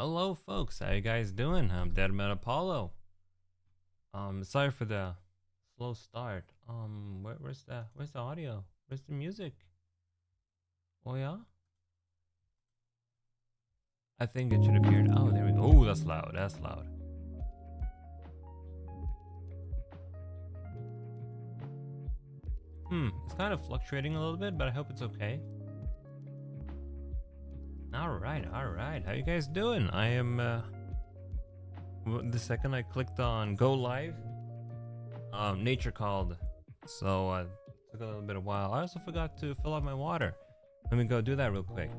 Hello folks, how you guys doing? I'm Deadman Apollo. Sorry for the slow start. Where's the audio? Where's the music? Oh yeah? I think it should appear. Oh, there we go. Oh, that's loud. That's loud. It's kind of fluctuating a little bit, but I hope it's okay. All right. How you guys doing? I am the second I clicked on go live, nature called, so it took a little bit of while. I also forgot to fill up my water. Let me go do that real quick.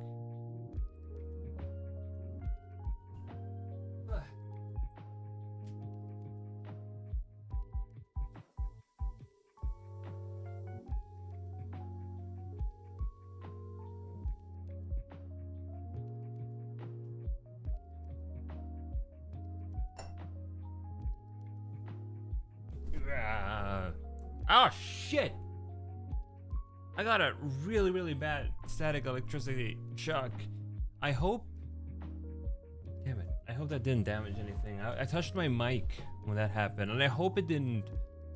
Oh shit! I got a really bad static electricity shock. I hope... Damn it. I hope that didn't damage anything. I touched my mic when that happened, and I hope it didn't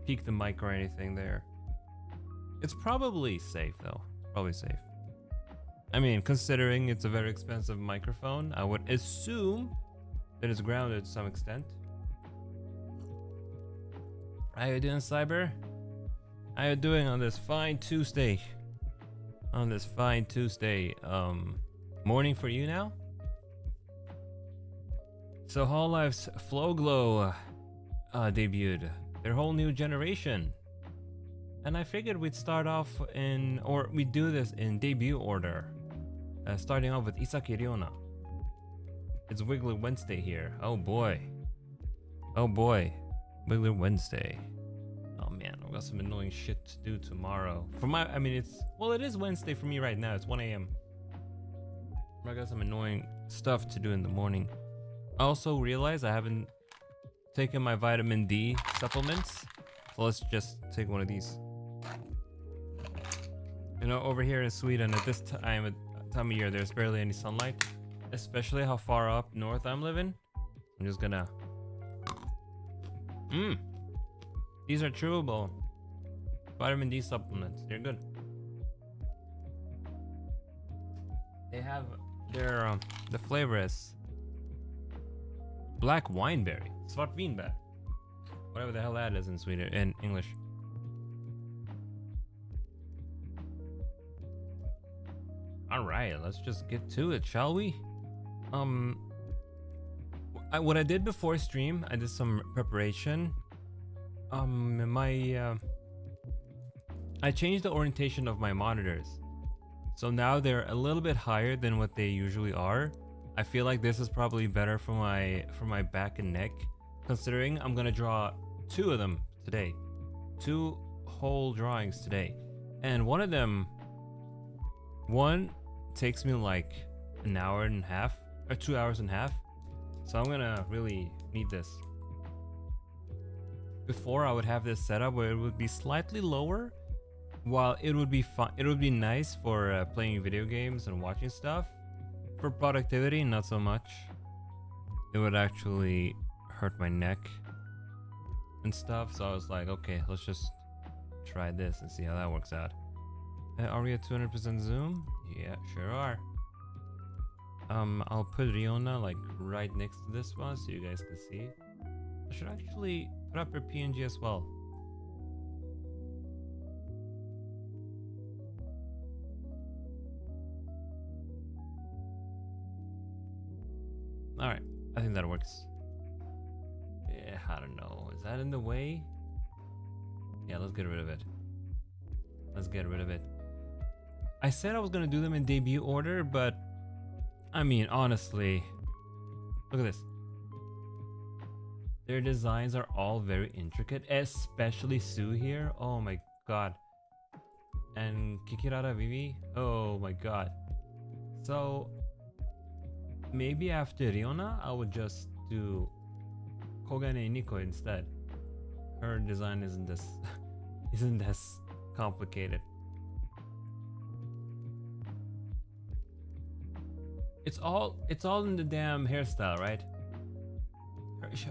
peak the mic or anything there. It's probably safe though. Probably safe. I mean, considering it's a very expensive microphone, I would assume that it's grounded to some extent. How you doing, Cyber? How you doing on this fine Tuesday? Morning for you now? So Hololive's Flow Glow debuted their whole new generation. And I figured we'd start off we'd do this in debut order. Starting off with Isaki Ryona. It's Wiggler Wednesday here. Oh boy. Wiggler Wednesday. Oh man, I've got some annoying shit to do tomorrow. It is Wednesday for me right now. It's 1 a.m. I got some annoying stuff to do in the morning. I also realized I haven't taken my vitamin D supplements. So let's just take one of these. You know, over here in Sweden at this time of year, there's barely any sunlight. Especially how far up north I'm living. I'm just gonna... These are chewable vitamin D supplements. They're good. They have the flavor is black wineberry, svartvinbär, whatever the hell that is in Sweden, in English. All right, let's just get to it, shall we? What I did before stream, I did some preparation. I changed the orientation of my monitors, so now they're a little bit higher than what they usually are. I feel like this is probably better for my back and neck, considering I'm gonna draw 2 of them today, 2 whole drawings today, and one takes me like an hour and a half or 2 hours and a half, so I'm gonna really need this. Before I would have this setup where it would be slightly lower, while it would be fun. It would be nice for playing video games and watching stuff. For productivity, not so much. It would actually hurt my neck and stuff. So I was like, okay, let's just try this and see how that works out. Are we at 200% zoom? Yeah, sure are. I'll put Ryona like right next to this one so you guys can see. I should actually put up her PNG as well. Alright, I think that works. Yeah, I don't know. Is that in the way? Yeah, let's get rid of it. I said I was gonna do them in debut order, but I mean, honestly, look at this. Their designs are all very intricate, especially Sue here. Oh my god. And Kikirara Vivi. Oh my god. So maybe after Ryona, I would just do Kogane Niko instead. Her design isn't this complicated. It's all in the damn hairstyle, right?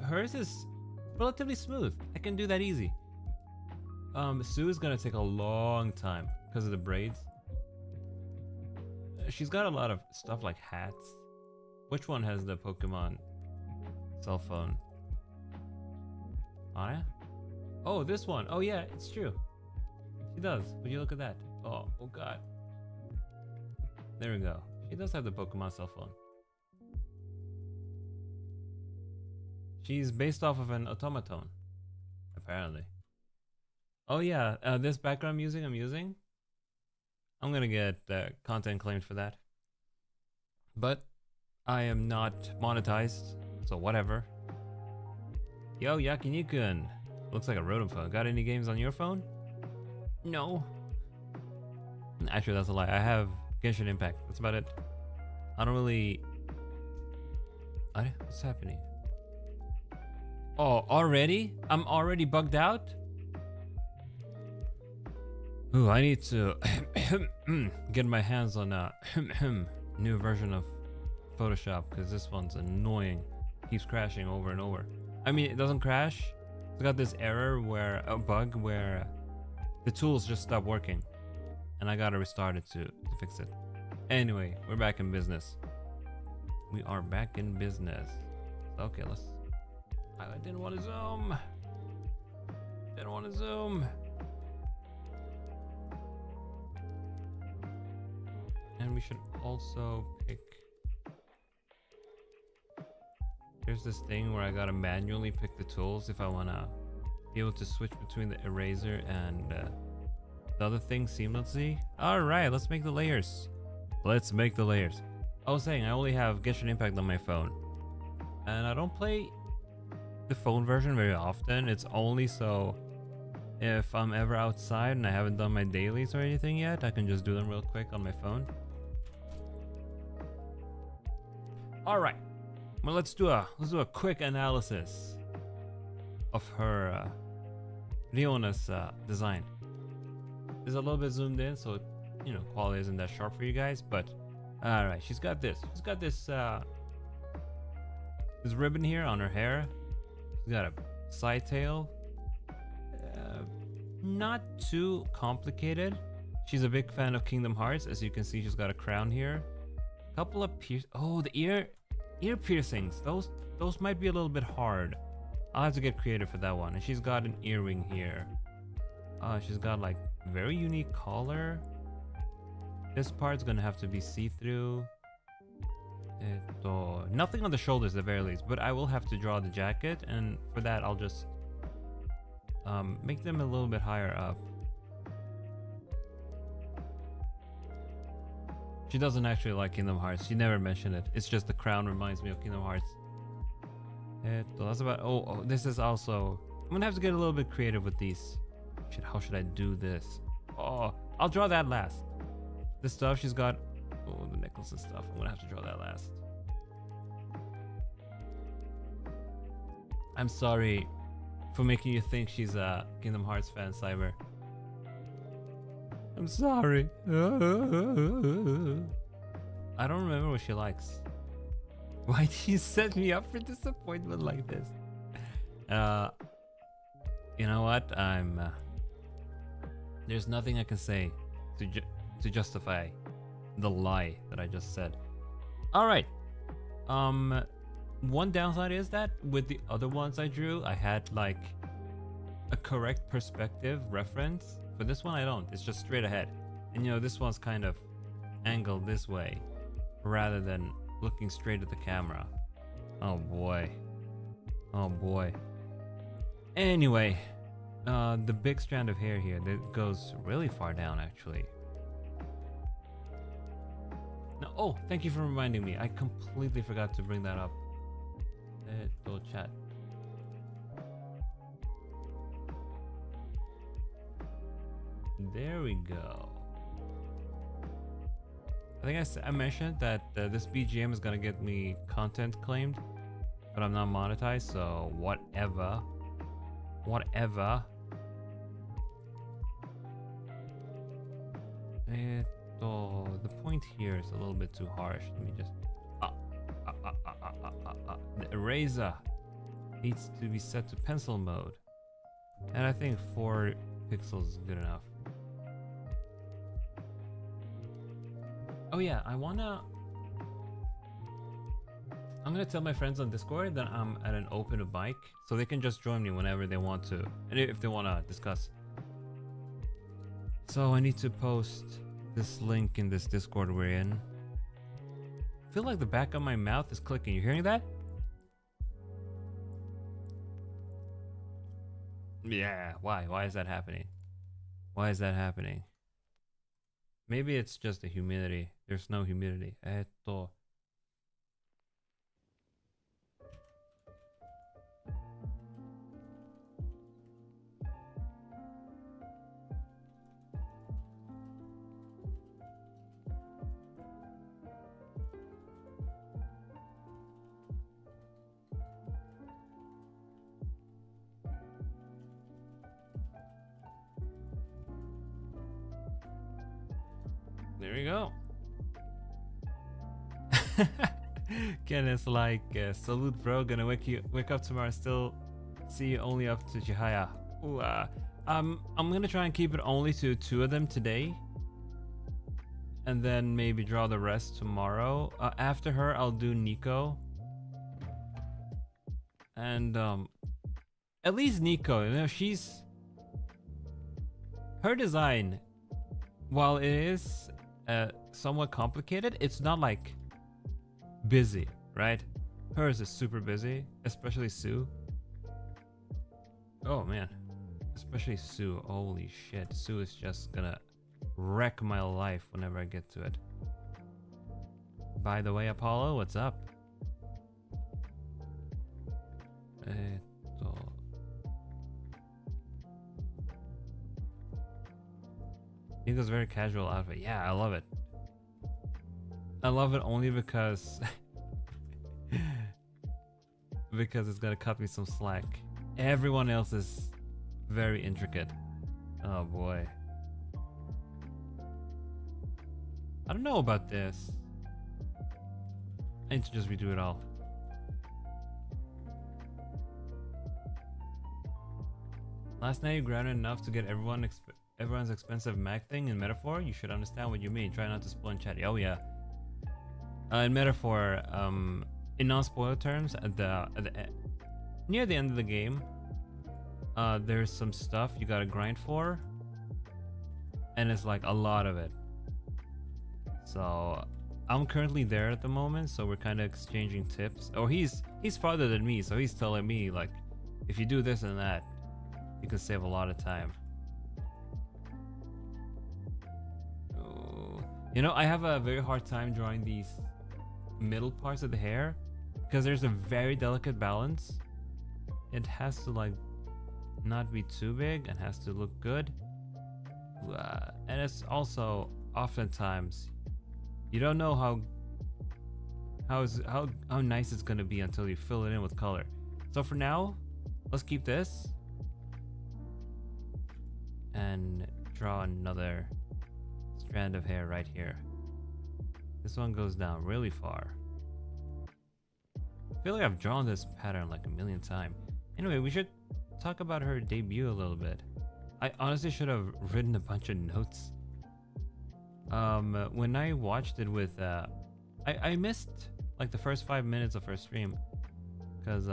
Hers is relatively smooth. I can do that easy. Sue is gonna take a long time because of the braids. She's got a lot of stuff like hats. Which one has the Pokemon cell phone? Oh, yeah? Oh, this one. Oh yeah, it's true. She does. Would you look at that? Oh god. There we go. She does have the Pokemon cell phone. She's based off of an automaton, apparently. Oh yeah, this background music I'm using, I'm gonna get content claimed for that. But I am not monetized, so whatever. Yo, Yakiniku-kun. Looks like a Rotom phone. Got any games on your phone? No. Actually, that's a lie. I have Genshin Impact. That's about it. I don't really... What's happening? Oh, already? I'm already bugged out? Ooh, I need to get my hands on a new version of Photoshop because this one's annoying. Keeps crashing over and over. I mean, it doesn't crash. It's got this error where a bug where the tools just stop working, and I gotta restart it to fix it. Anyway, we're back in business. We are back in business. Okay, let's. I didn't want to zoom. Didn't want to zoom. And we should also pick. There's this thing where I gotta manually pick the tools if I wanna be able to switch between the eraser and the other thing seamlessly. All right, let's make the layers. Let's make the layers. I was saying I only have Genshin Impact on my phone, and I don't play the phone version very often. It's only so if I'm ever outside and I haven't done my dailies or anything yet, I can just do them real quick on my phone. All right. Well, let's do a quick analysis of her Leona's design. It's a little bit zoomed in, so you know quality isn't that sharp for you guys. But all right, she's got this. She's got this this ribbon here on her hair. She's got a side tail. Not too complicated. She's a big fan of Kingdom Hearts, as you can see. She's got a crown here. A couple of the ear piercings. Those might be a little bit hard. I'll have to get creative for that one. And she's got an earring here. She's got like very unique collar. This part's gonna have to be see-through. Nothing on the shoulders at the very least, but I will have to draw the jacket, and for that I'll just make them a little bit higher up. She doesn't actually like Kingdom Hearts. She never mentioned it. It's just the crown reminds me of Kingdom Hearts. That's about. Oh, this is also. I'm gonna have to get a little bit creative with these. How should I do this? Oh, I'll draw that last. The stuff she's got. Oh, the necklace and stuff. I'm gonna have to draw that last. I'm sorry for making you think she's a Kingdom Hearts fan, Cyber. I'm sorry. I don't remember what she likes. Why did you set me up for disappointment like this? You know what? There's nothing I can say to justify the lie that I just said. All right. One downside is that with the other ones I drew, I had like a correct perspective reference. For this one, I don't. It's just straight ahead. And you know, this one's kind of angled this way rather than looking straight at the camera. Oh boy. Oh boy. Anyway, the big strand of hair here that goes really far down actually. No, oh, thank you for reminding me. I completely forgot to bring that up. Chat. There we go. I think I mentioned that this BGM is gonna get me content claimed, but I'm not monetized, so whatever. Whatever. The point here is a little bit too harsh. Let me just eraser needs to be set to pencil mode. And I think 4 pixels is good enough. Oh yeah, I'm gonna tell my friends on Discord that I'm at an open mic, so they can just join me whenever they want to, and if they want to discuss. So I need to post this link in this Discord we're in. I feel like the back of my mouth is clicking. You hearing that? Yeah, why? Why is that happening? Why is that happening? Maybe it's just the humidity. There's no humidity. There we go. Ken is like, salute bro, gonna wake up tomorrow, still see you only up to Chihaya. Ooh, I'm gonna try and keep it only to 2 of them today, and then maybe draw the rest tomorrow. After her, I'll do Nico, and at least Nico, you know, her design, while it is somewhat complicated, it's not like busy, right? Hers is super busy, especially Sue. Oh man, especially Sue. Holy shit, Sue is just gonna wreck my life whenever I get to it. By the way, Apollo, what's up? Nico's very casual outfit. Yeah, I love it. I love it only because because it's gonna cut me some slack. Everyone else is very intricate. Oh boy. I don't know about this. I need to just redo it all. Last night you grounded enough to get everyone's expensive Mac thing in metaphor. You should understand what you mean. Try not to spoil in chat. Oh yeah. In metaphor, in non-spoiler terms, near the end of the game, there's some stuff you gotta grind for, and it's like a lot of it. So I'm currently there at the moment, so we're kind of exchanging tips. Or he's farther than me, so he's telling me like, if you do this and that, you can save a lot of time. Oh. You know, I have a very hard time drawing these middle parts of the hair because there's a very delicate balance. It has to like not be too big and has to look good. And it's also oftentimes you don't know how nice it's gonna be until you fill it in with color. So for now, let's keep this and draw another strand of hair right here. This one goes down really far. I feel like I've drawn this pattern like a million times. Anyway, we should talk about her debut a little bit. I honestly should have written a bunch of notes. When I watched it with, I missed like the first 5 minutes of her stream because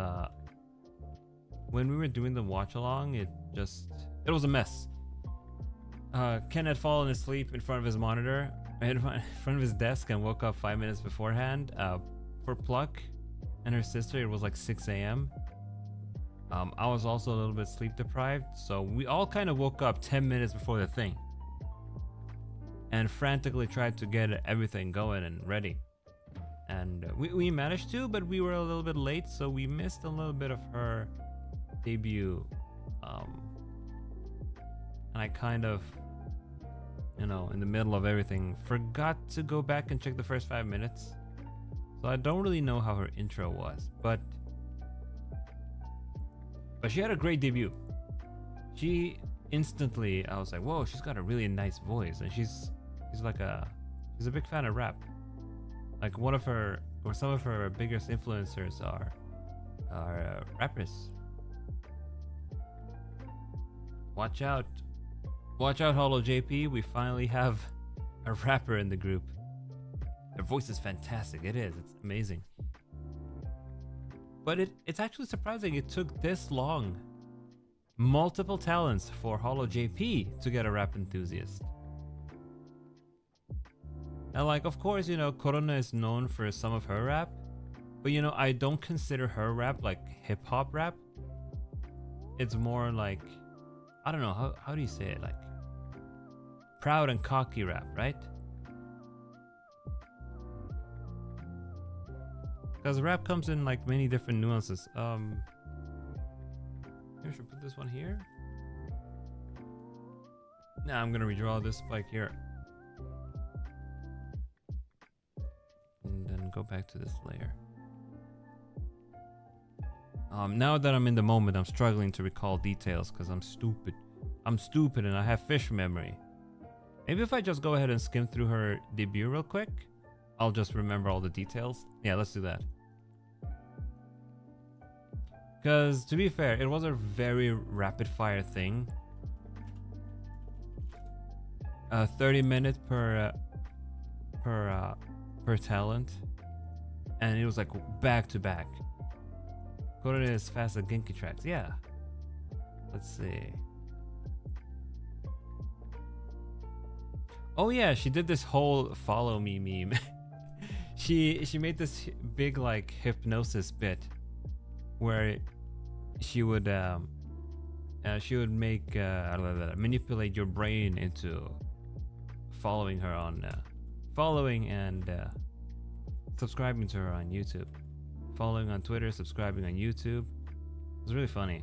when we were doing the watch along, it was a mess. Ken had fallen asleep in front of his monitor, in front of his desk, and woke up 5 minutes beforehand. For Pluck and her sister, it was like 6 a.m. I was also a little bit sleep deprived, so we all kind of woke up 10 minutes before the thing and frantically tried to get everything going and ready. And we managed to, but we were a little bit late, so we missed a little bit of her debut. And I kind of, you know, in the middle of everything, forgot to go back and check the first 5 minutes. So I don't really know how her intro was, but she had a great debut. She instantly, I was like, whoa, she's got a really nice voice, and she's a big fan of rap. Like one of her, or some of her biggest influencers are are rappers. Watch out. Watch out, Holo JP. We finally have a rapper in the group. Their voice is fantastic. It is. It's amazing. But it's actually surprising it took this long. Multiple talents for Holo JP to get a rap enthusiast. And like, of course, you know, Corona is known for some of her rap. But you know, I don't consider her rap like hip-hop rap. It's more like, I don't know, how do you say it? Like, proud and cocky rap, right? Because rap comes in like many different nuances. Maybe I should put this one here. Nah, I'm gonna redraw this spike here. And then go back to this layer. Now that I'm in the moment, I'm struggling to recall details because I'm stupid. I'm stupid and I have fish memory. Maybe if I just go ahead and skim through her debut real quick, I'll just remember all the details. Yeah, let's do that. Because to be fair, it was a very rapid fire thing. 30 minutes per talent, and it was like back to back. Korone is fast at Genki tracks. Yeah. Let's see. Oh yeah, she did this whole follow me meme. she made this big like hypnosis bit where she would make manipulate your brain into following her on following and subscribing to her on YouTube. Following on Twitter, subscribing on YouTube. It was really funny.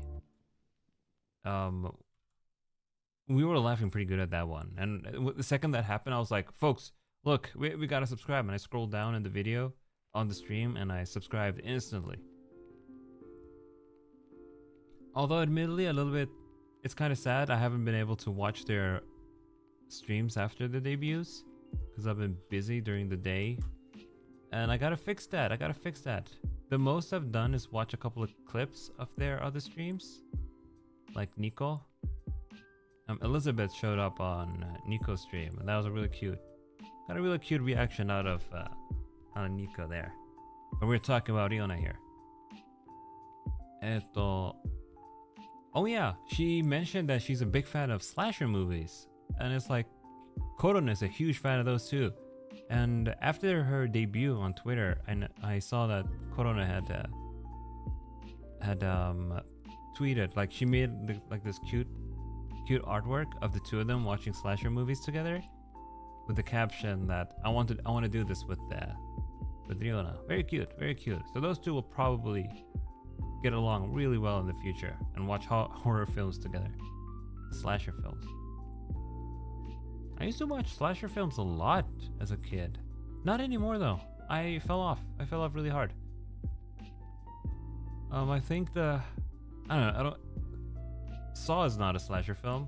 We were laughing pretty good at that one. And the second that happened, I was like, folks, look, we gotta subscribe. And I scrolled down in the video on the stream and I subscribed instantly. Although admittedly a little bit, it's kind of sad. I haven't been able to watch their streams after the debuts because I've been busy during the day. And I gotta fix that. The most I've done is watch a couple of clips of their other streams, like Nico. Elizabeth showed up on Nico's stream, and that was got a really cute reaction out of Nico there. But we're talking about Iona here. Oh yeah, she mentioned that she's a big fan of slasher movies, and it's like Korona is a huge fan of those too. And after her debut on Twitter, I saw that Korona had tweeted, like she made like this cute artwork of the two of them watching slasher movies together, with the caption that I want to do this with Riona. Very cute. So those two will probably get along really well in the future and watch horror films together, slasher films. I used to watch slasher films a lot as a kid. Not anymore though. I fell off really hard. I think Saw is not a slasher film.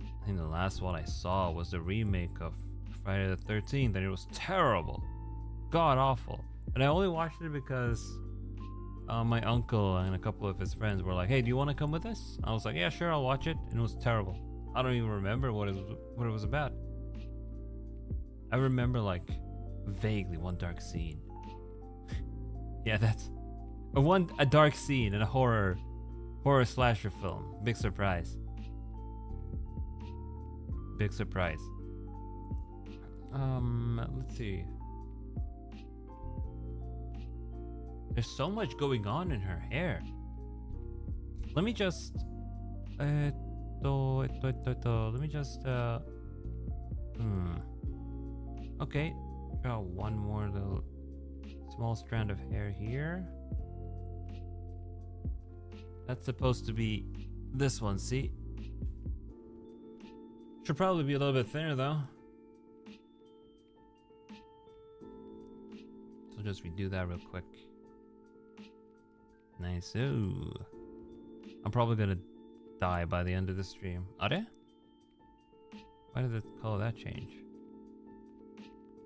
I think the last one I saw was the remake of Friday the 13th, and it was terrible. God awful. And I only watched it because my uncle and a couple of his friends were like, hey, do you want to come with us? I was like, yeah, sure, I'll watch it. And it was terrible. I don't even remember what it was about. I remember like vaguely one dark scene. Yeah, that's a dark scene in a horror slasher film. Big surprise. Let's see. There's so much going on in her hair. Let me just okay, draw one more little small strand of hair here. That's supposed to be this one, see? Should probably be a little bit thinner though. So just redo that real quick. Nice. Ooh. I'm probably gonna die by the end of the stream. Are they? Why did the color of that change?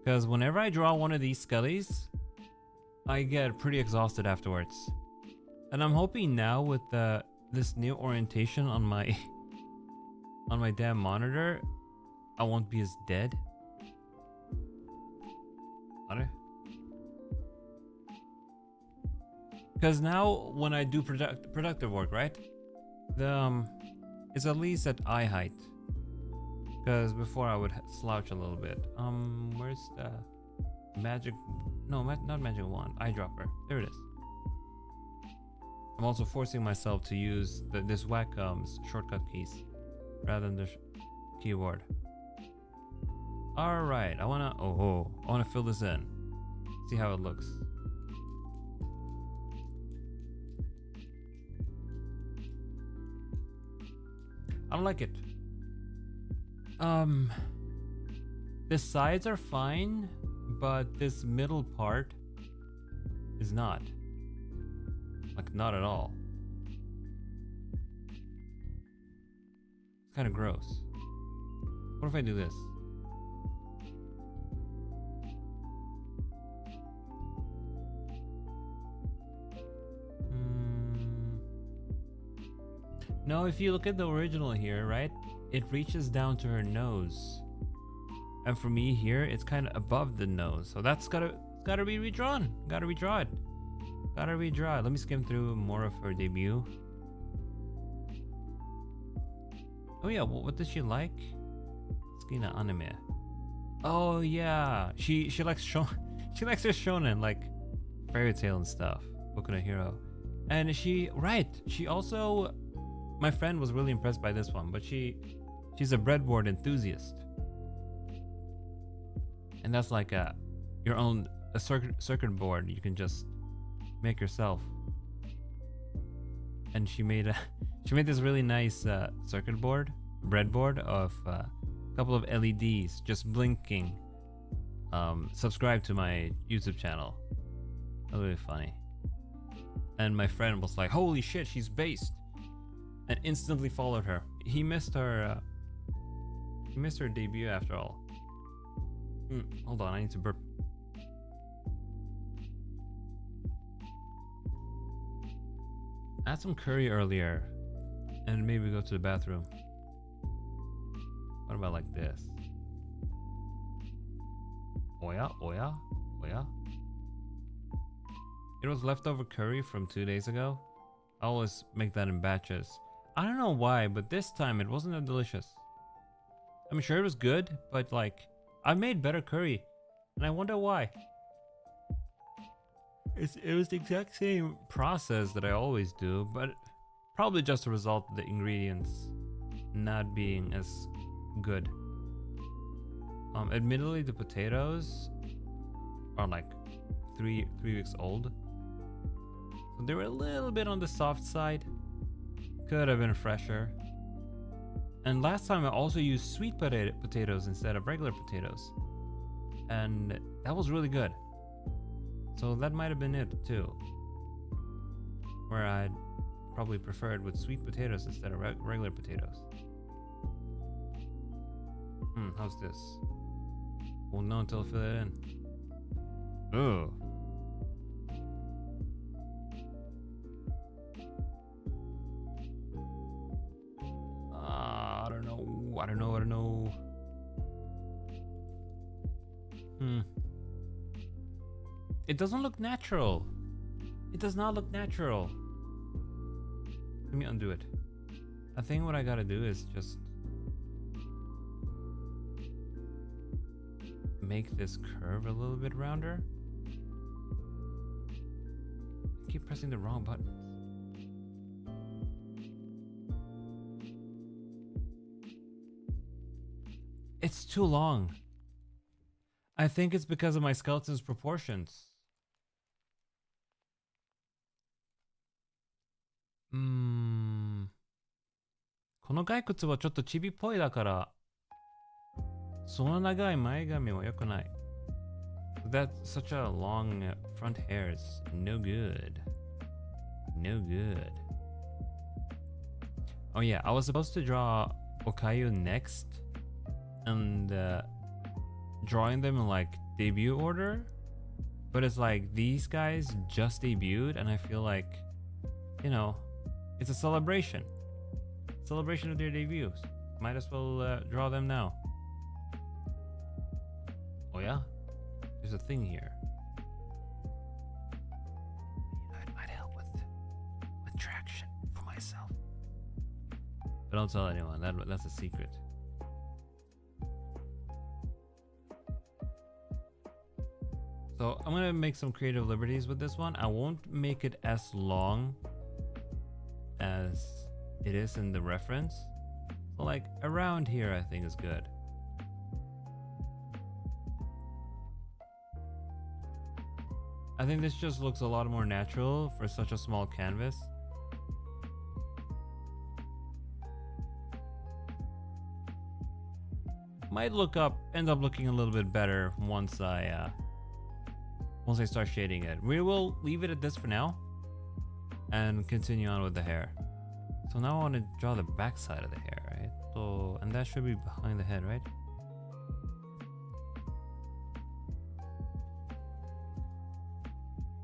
Because whenever I draw one of these Skellies, I get pretty exhausted afterwards. And I'm hoping now with this new orientation on my damn monitor, I won't be as dead. Because now when I do productive work, right? It's at least at eye height. Because before I would slouch a little bit. Where's the magic? No, not magic wand. Eyedropper. There it is. I'm also forcing myself to use this Wacom's shortcut keys rather than the keyboard. All right, I wanna fill this in. See how it looks. I don't like it. The sides are fine, but this middle part is not. Like, not at all. It's kind of gross. What if I do this? No, if you look at the original here, right? It reaches down to her nose. And for me here, it's kind of above the nose. So that's gotta be redrawn. Gotta redraw it. Gotta redraw it. Let me skim through more of her debut. Oh yeah, what does she like? Skina anime. Oh yeah, she likes she likes her shonen, like fairy tale and stuff. Boku no Hero. And she also, my friend was really impressed by this one, but she's a breadboard enthusiast. And that's like your own circuit board you can just make yourself. And she made this really nice circuit board, breadboard of a couple of LEDs just blinking. Subscribe to my YouTube channel. That was really funny. And my friend was like, "Holy shit, she's based!" And instantly followed her. He missed her debut after all. Hold on, I need to burp. I had some curry earlier, and maybe go to the bathroom. What about like this? Oya, oya, oya. It was leftover curry from 2 days ago. I always make that in batches. I don't know why, but this time it wasn't that delicious. I'm sure it was good, but like, I made better curry, and I wonder why. It was the exact same process that I always do, but probably just a result of the ingredients not being as good. Admittedly, the potatoes are like three weeks old, so they were a little bit on the soft side. Could have been fresher. And last time I also used sweet potatoes instead of regular potatoes, and that was really good. So that might have been it too, where I'd probably prefer it with sweet potatoes instead of regular potatoes. How's this? Won't know until I fill it in. Ugh. I don't know. It doesn't look natural. It does not look natural. Let me undo it. I think what I gotta do is just make this curve a little bit rounder. I keep pressing the wrong button. It's too long. I think it's because of my skeleton's proportions.この骸骨はちょっとチビっぽいだから、その長い前髪は良くない。That's such a long front hairs. No good. No good. Oh yeah, I was supposed to draw Okayu next. And drawing them in like debut order, but it's like these guys just debuted, and I feel like you know, it's a celebration. Celebration of their debuts. Might as well draw them now. Oh yeah? There's a thing here. You know, it might help with traction for myself. But don't tell anyone. That's a secret. So I'm gonna make some creative liberties with this one. I won't make it as long as it is in the reference. So like around here I think is good. I think this just looks a lot more natural for such a small canvas. Might end up looking a little bit better once I start shading it. We will leave it at this for now and continue on with the hair. So now I want to draw the back side of the hair, right? So, and that should be behind the head, right?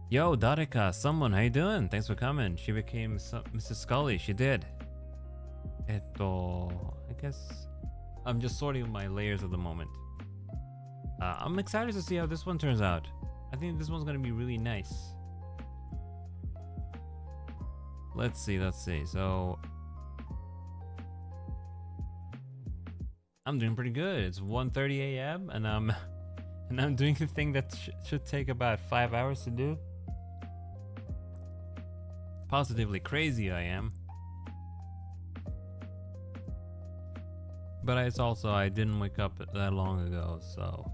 Yo, Darika, someone, how you doing? Thanks for coming. She became Mrs. Scully. She did. I guess I'm just sorting my layers at the moment. I'm excited to see how this one turns out. I think this one's gonna be really nice. Let's see. So I'm doing pretty good. It's 1:30 a.m. and I'm doing the thing that should take about 5 hours to do. Positively crazy I am. But it's also, I didn't wake up that long ago, so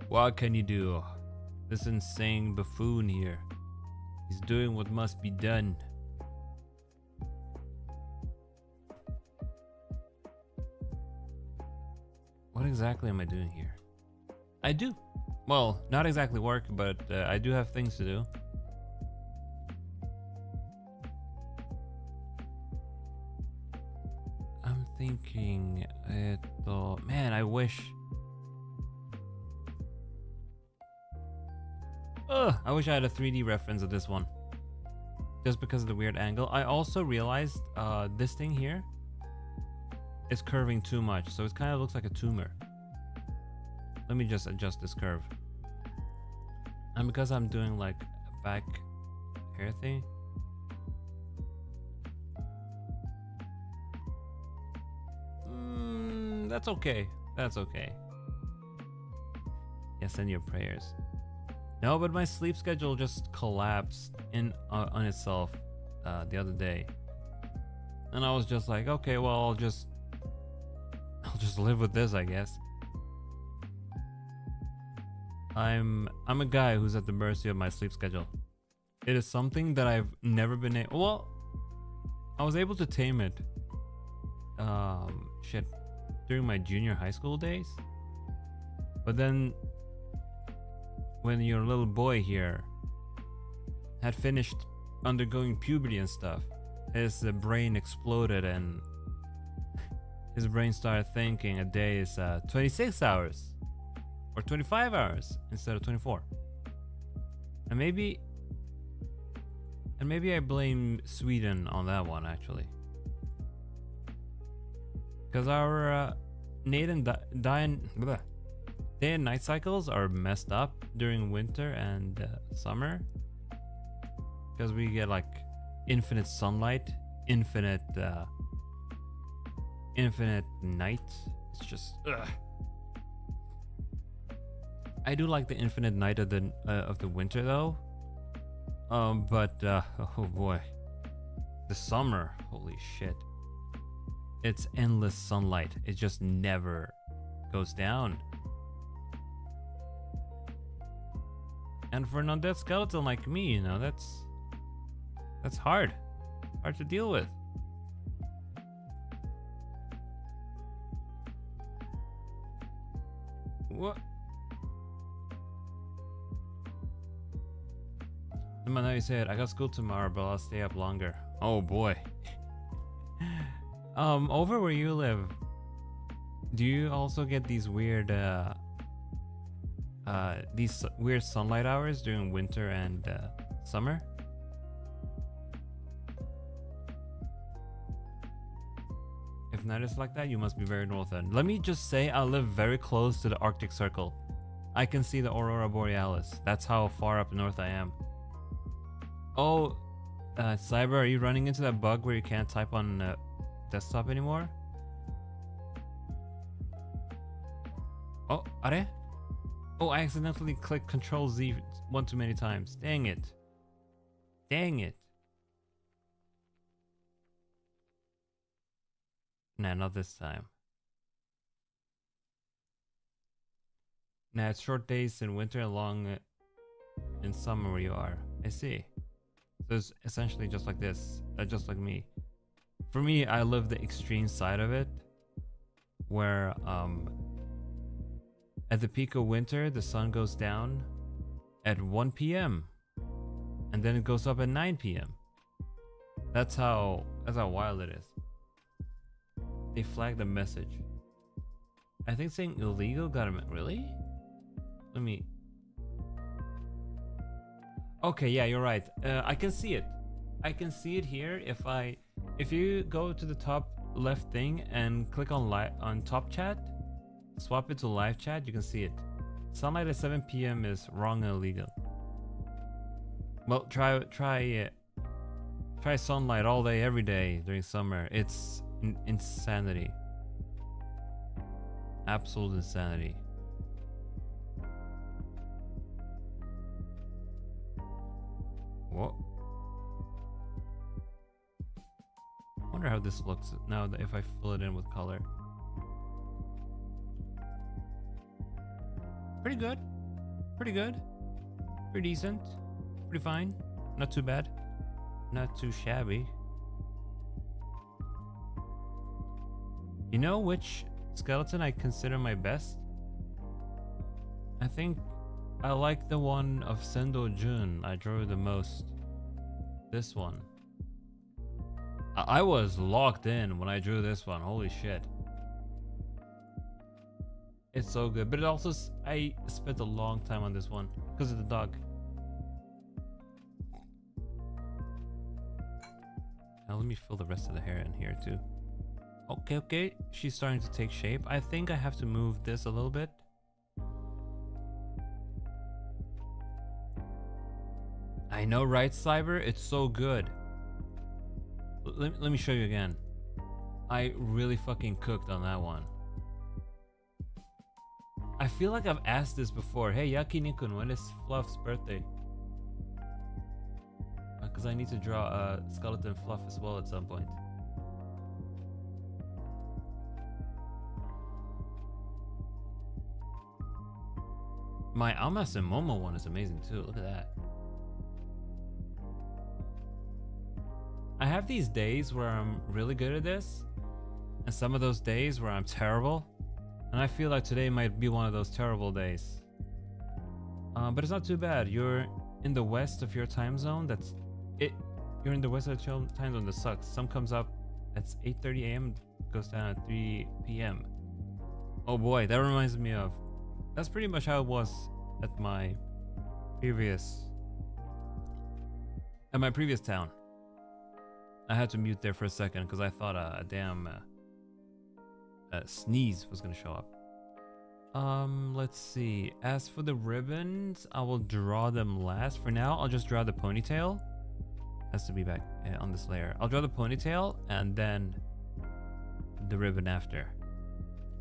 what can you do? This insane buffoon here, he's doing what must be done. What exactly am I doing here? Well, not exactly work, but I do have things to do. I'm thinking, man, I wish. I wish I had a 3D reference of this one. Just because of the weird angle. I also realized this thing here is curving too much, so it kind of looks like a tumor. Let me just adjust this curve. And because I'm doing like a back hair thing. That's okay. That's okay. Yes, send your prayers. No, but my sleep schedule just collapsed on itself the other day. And I was just like, okay, well, I'll just live with this, I guess. I'm a guy who's at the mercy of my sleep schedule. It is something that I've never been able. Well, I was able to tame it. During my junior high school days. But then, when your little boy here had finished undergoing puberty and stuff, his brain exploded and his brain started thinking a day is 26 hours. Or 25 hours instead of 24. And maybe I blame Sweden on that one, actually. Because our day and night cycles are messed up during winter and summer. Because we get like infinite sunlight, infinite night. It's just I do like the infinite night of the winter though. But oh boy, the summer, holy shit. It's endless sunlight. It just never goes down. And for an undead skeleton like me, you know, that's hard to deal with. What? I know you said I got school tomorrow, but I'll stay up longer. Oh boy. Over where you live, do you also get these weird sunlight hours during winter and summer? If that is like that, you must be very north end. Let me just say I live very close to the Arctic Circle. I can see the Aurora Borealis. That's how far up north I am. Oh, Cyber, are you running into that bug where you can't type on desktop anymore? Oh, are? Oh, I accidentally clicked Control Z one too many times. Dang it. Dang it. Nah, not this time. Nah, it's short days in winter and long in summer where you are. I see. So it's essentially just like this, just like me. For me, I live the extreme side of it, where at the peak of winter, the sun goes down at 1 p.m. and then it goes up at 9 p.m. That's how wild it is. They flagged the message. I think saying illegal got him. Really? Let me. Okay, yeah, you're right. I can see it. I can see it here. If you go to the top left thing and click on top chat, swap it to live chat, you can see it. Sunlight at 7 p.m. is wrong and illegal. Well, try sunlight all day, every day during summer. It's insanity. Absolute insanity. Whoa. I wonder how this looks now that if I fill it in with color. Pretty good. Pretty good. Pretty decent. Pretty fine. Not too bad. Not too shabby. You know which skeleton I consider my best? I think I like the one of Sendo Jun I drew the most. This one. I was locked in when I drew this one. Holy shit. It's so good. But it also, I spent a long time on this one because of the dog. Now let me fill the rest of the hair in here too. Okay. She's starting to take shape. I think I have to move this a little bit. I know, right, Cyber? It's so good. Let me show you again. I really fucking cooked on that one. I feel like I've asked this before. Hey, Yakini-kun, when is Fluff's birthday? Because I need to draw a skeleton Fluff as well at some point. My Amas and Momo one is amazing too. Look at that. I have these days where I'm really good at this, and some of those days where I'm terrible, and I feel like today might be one of those terrible days. But it's not too bad. You're in the west of your time zone. That's it. You're in the west of your time zone. That sucks. Sun comes up at 8:30 a.m. goes down at 3 p.m. Oh boy, that reminds me of. That's pretty much how it was at my previous town. I had to mute there for a second because I thought a damn sneeze was gonna show up. Let's see. As for the ribbons, I will draw them last. For now, I'll just draw the ponytail. Has to be back on this layer. I'll draw the ponytail and then the ribbon after.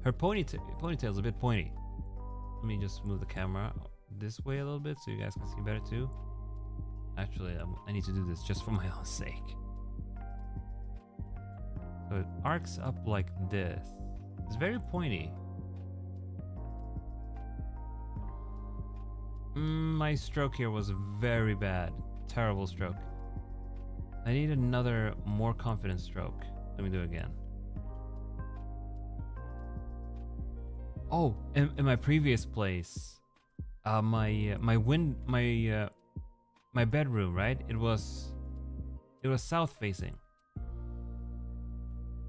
Her ponytail's a bit pointy. Let me just move the camera this way a little bit so you guys can see better too. Actually, I need to do this just for my own sake. So it arcs up like this. It's very pointy. My stroke here was very bad. Terrible stroke. I need another more confident stroke. Let me do it again. Oh, in my previous place, my bedroom, right? It was south facing.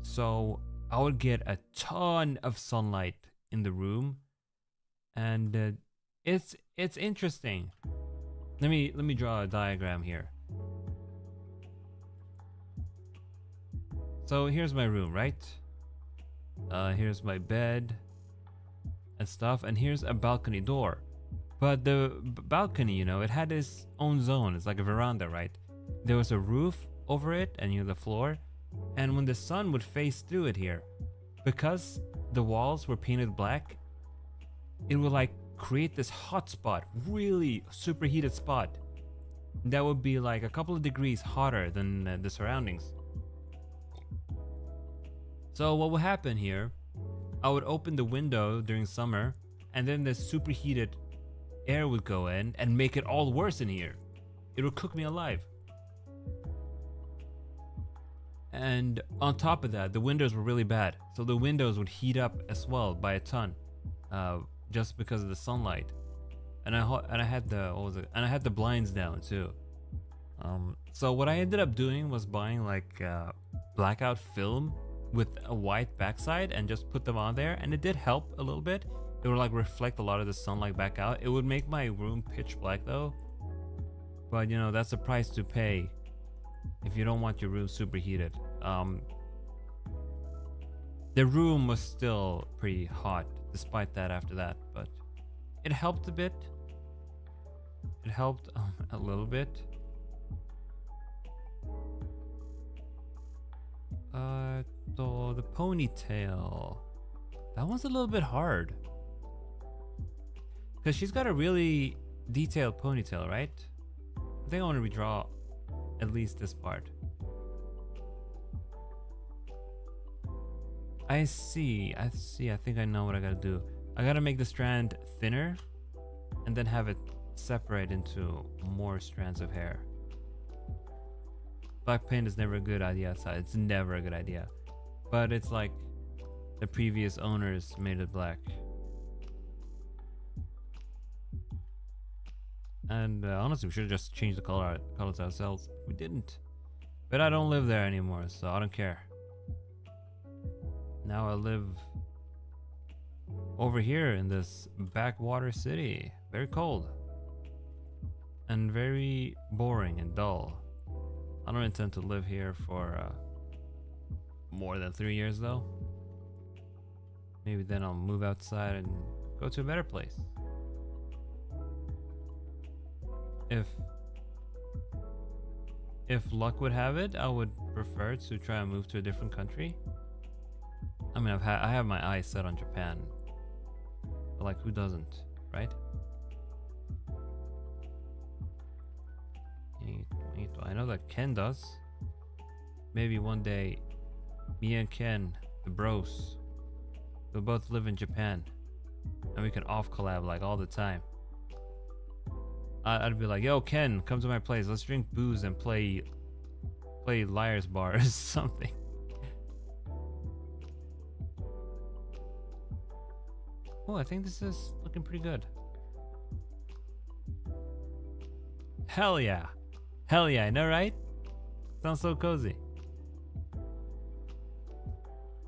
So I would get a ton of sunlight in the room, and it's interesting. Let me draw a diagram here. So here's my room, right? Here's my bed and stuff, and here's a balcony door. But the balcony, you know, it had its own zone. It's like a veranda, right? There was a roof over it and, you know, the floor. And when the sun would face through it here, because the walls were painted black, it would like create this hot spot, really superheated spot. That would be like a couple of degrees hotter than the surroundings. So what would happen here, I would open the window during summer, and then the superheated air would go in and make it all worse in here. It would cook me alive. And on top of that, the windows were really bad. So the windows would heat up as well by a ton, just because of the sunlight. And I had the blinds down too. So what I ended up doing was buying like blackout film with a white backside and just put them on there, and it did help a little bit. It would like reflect a lot of the sunlight back out. It would make my room pitch black though. But you know, that's the price to pay if you don't want your room super heated. The room was still pretty hot despite that after that, but it helped a bit. It helped a little bit. So the ponytail, that one's a little bit hard because she's got a really detailed ponytail, right? I think I want to redraw at least this part. I see. I think I know what I gotta do. I gotta make the strand thinner and then have it separate into more strands of hair. Black paint is never a good idea outside. It's never a good idea. But it's like the previous owners made it black. And honestly, we should have just changed the colors ourselves. We didn't. But I don't live there anymore, so I don't care. Now I live over here in this backwater city. Very cold. And very boring and dull. I don't intend to live here for more than 3 years though. Maybe then I'll move outside and go to a better place. If luck would have it, I would prefer to try and move to a different country. I mean, I have my eyes set on Japan. But like, who doesn't, right? I know that Ken does. Maybe one day, me and Ken, the bros, we'll both live in Japan, and we can off collab like all the time. I'd be like, yo, Ken, come to my place. Let's drink booze and play liar's bar or something. Oh, I think this is looking pretty good. Hell yeah. Hell yeah, I know, right? Sounds so cozy. I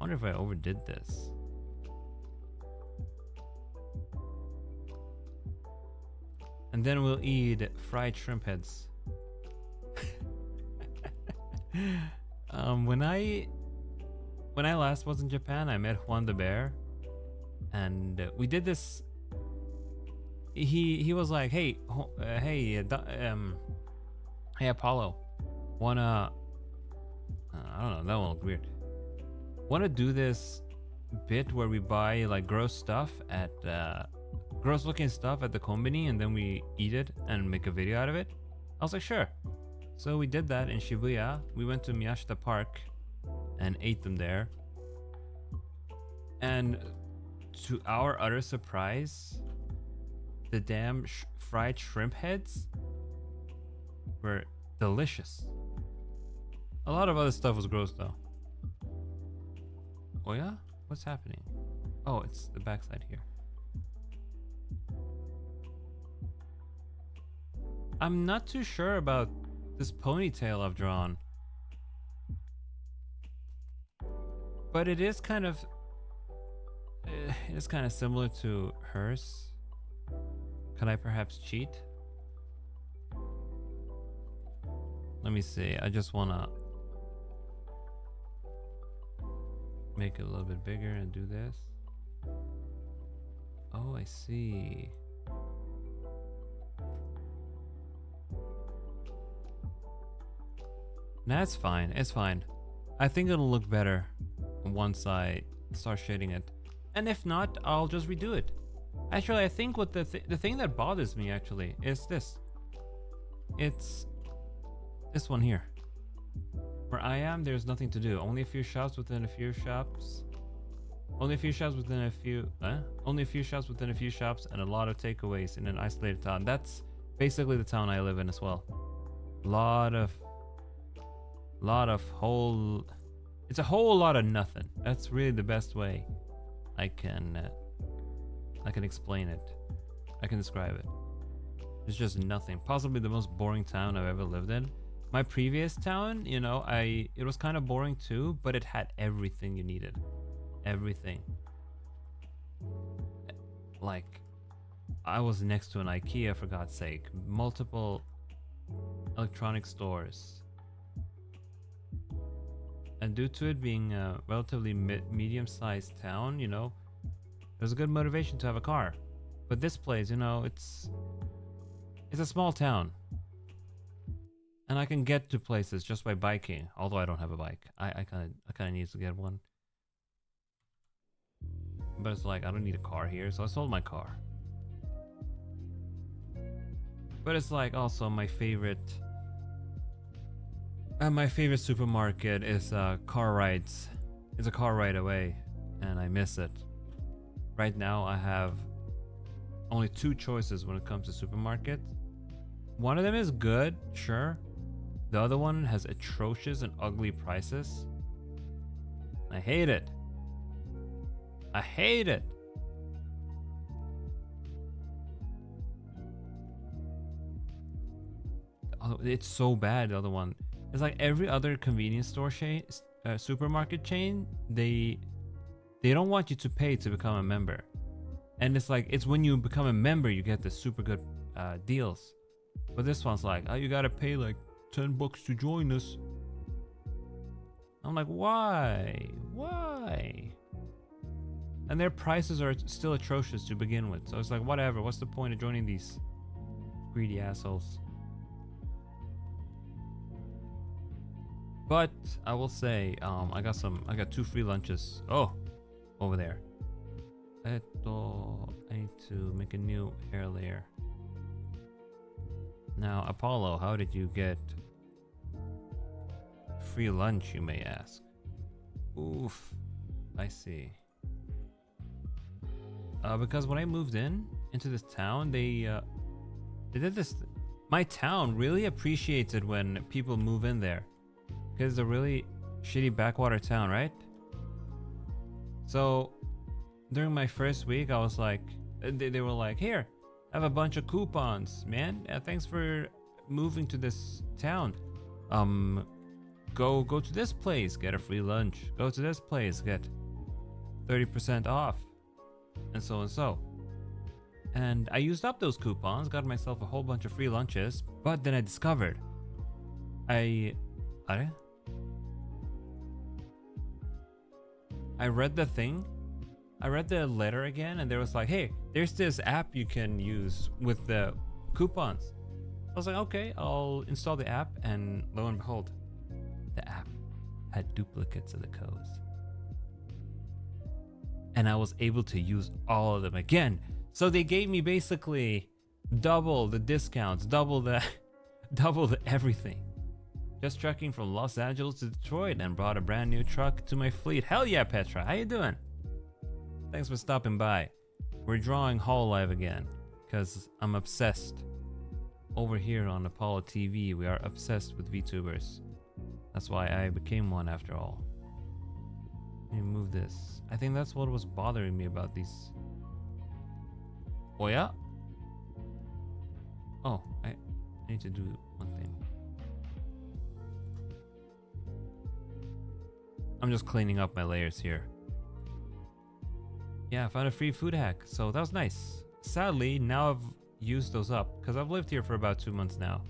wonder if I overdid this. And then we'll eat fried shrimp heads. When I last was in Japan, I met Juan the Bear, and we did this. He was like, hey Apollo, wanna I don't know, that one looked weird. Wanna do this bit where we buy like gross looking stuff at the kombini and then we eat it and make a video out of it? I was like, sure. So we did that in Shibuya. We went to Miyashita Park and ate them there. And to our utter surprise, the damn fried shrimp heads were delicious. A lot of other stuff was gross though. Oh yeah? What's happening? Oh, it's the backside here. I'm not too sure about this ponytail I've drawn. But it is kind of similar to hers. Can I perhaps cheat? Let me see. I just wanna make it a little bit bigger and do this. Oh, I see. That's fine. It's fine. I think it'll look better once I start shading it. And if not, I'll just redo it. Actually, I think what the thing that bothers me actually is this. It's this one here. Where I am, there's nothing to do. Only a few shops within a few shops. Only a few shops within a few shops and a lot of takeaways in an isolated town. That's basically the town I live in as well. It's a whole lot of nothing. That's really the best way I can explain it. I can describe it. It's just nothing. Possibly the most boring town I've ever lived in. My previous town, you know, it was kind of boring too, but it had everything you needed. Everything. Like, I was next to an IKEA, for God's sake. Multiple electronic stores. And due to it being a relatively medium-sized town, you know, there's a good motivation to have a car. But this place, you know, it's a small town. And I can get to places just by biking, although I don't have a bike. I kind of need to get one. But it's like, I don't need a car here, so I sold my car. But it's like also my favorite supermarket is car rides. It's a car ride away, and I miss it. Right now I have only two choices when it comes to supermarkets. One of them is good, sure. The other one has atrocious and ugly prices. I hate it. I hate it. It's so bad, the other one. It's like every other convenience store chain, supermarket chain, they don't want you to pay to become a member. And it's like, it's when you become a member you get the super good deals. But this one's like, oh, you gotta pay like $10 to join us. I'm like, why? Why? And their prices are still atrocious to begin with. So it's like, whatever, what's the point of joining these greedy assholes? But I will say, I got 2 free lunches. Oh, over there. I need to make a new hair layer. Now, Apollo, how did you get free lunch, you may ask? Oof, I see. Because when I moved into this town, they did this. My town really appreciates it when people move in there. Because it's a really shitty backwater town, right? So during my first week, I was like, they were like, here, have a bunch of coupons, man. Thanks for moving to this town. Go to this place, get a free lunch. Go to this place, get 30% off, and so and so. And I used up those coupons, got myself a whole bunch of free lunches. But then I discovered, I read the thing. I read the letter again, and there was like, hey, there's this app you can use with the coupons. I was like, okay, I'll install the app, and lo and behold, the app had duplicates of the codes. And I was able to use all of them again. So they gave me basically double the discounts, double the everything. Just trucking from Los Angeles to Detroit and brought a brand new truck to my fleet. Hell yeah, Petra, how you doing? Thanks for stopping by. We're drawing Hololive again, because I'm obsessed. Over here on Apollo TV, we are obsessed with VTubers. That's why I became one after all. Let me move this. I think that's what was bothering me about these. Oh yeah? Oh, I need to do one thing. I'm just cleaning up my layers here. Yeah, I found a free food hack, so that was nice. Sadly, now I've used those up, because I've lived here for about 2 months now.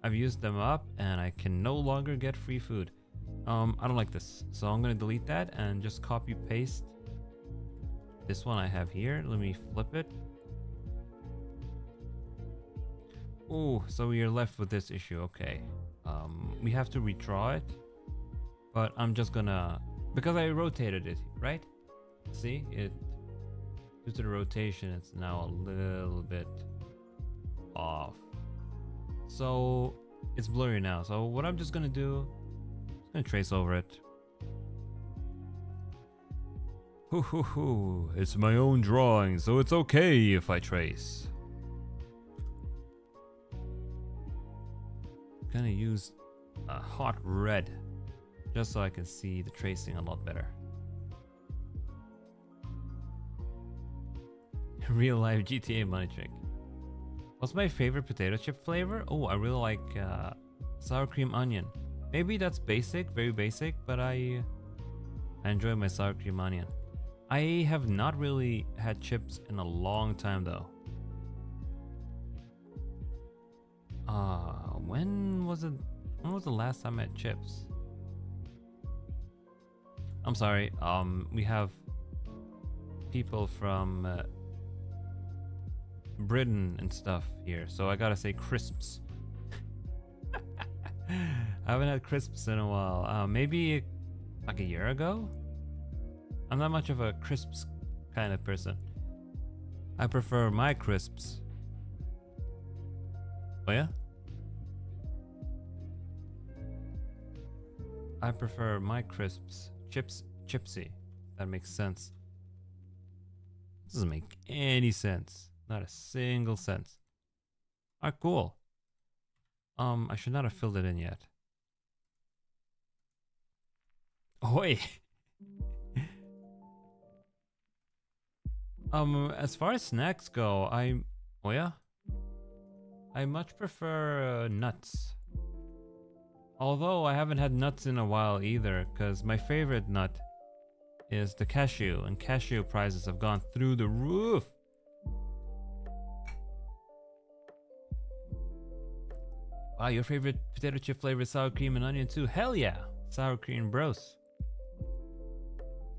I've used them up, and I can no longer get free food. I don't like this, so I'm gonna delete that and just copy paste this one I have here. Let me flip it. Oh, so we are left with this issue. Okay, we have to redraw it, but I'm just gonna, because I rotated it, right? See, it, due to the rotation, it's now a little bit off, so it's blurry now. So what I'm just gonna do, I'm gonna trace over it. Hoo hoo hoo, it's my own drawing, so it's okay if I trace. Gonna use a hot red just so I can see the tracing a lot better. Real life GTA money trick. What's my favorite potato chip flavor? Oh, I really like sour cream onion. Maybe that's basic, very basic, but I enjoy my sour cream onion. I have not really had chips in a long time though. When was it? When was the last time I had chips? I'm sorry. We have people from Britain and stuff here, so I gotta say crisps. I haven't had crisps in a while. Maybe like a year ago? I'm not much of a crisps kind of person. I prefer my crisps. Oh yeah? I prefer my crisps. Chipsy. That makes sense. Doesn't make any sense. Not a single sense. Alright, cool. I should not have filled it in yet. Oi! As far as snacks go, oh yeah? I much prefer nuts. Although I haven't had nuts in a while either, because my favorite nut is the cashew, and cashew prices have gone through the roof. Wow, your favorite potato chip flavor is sour cream and onion too? Hell yeah! Sour cream bros.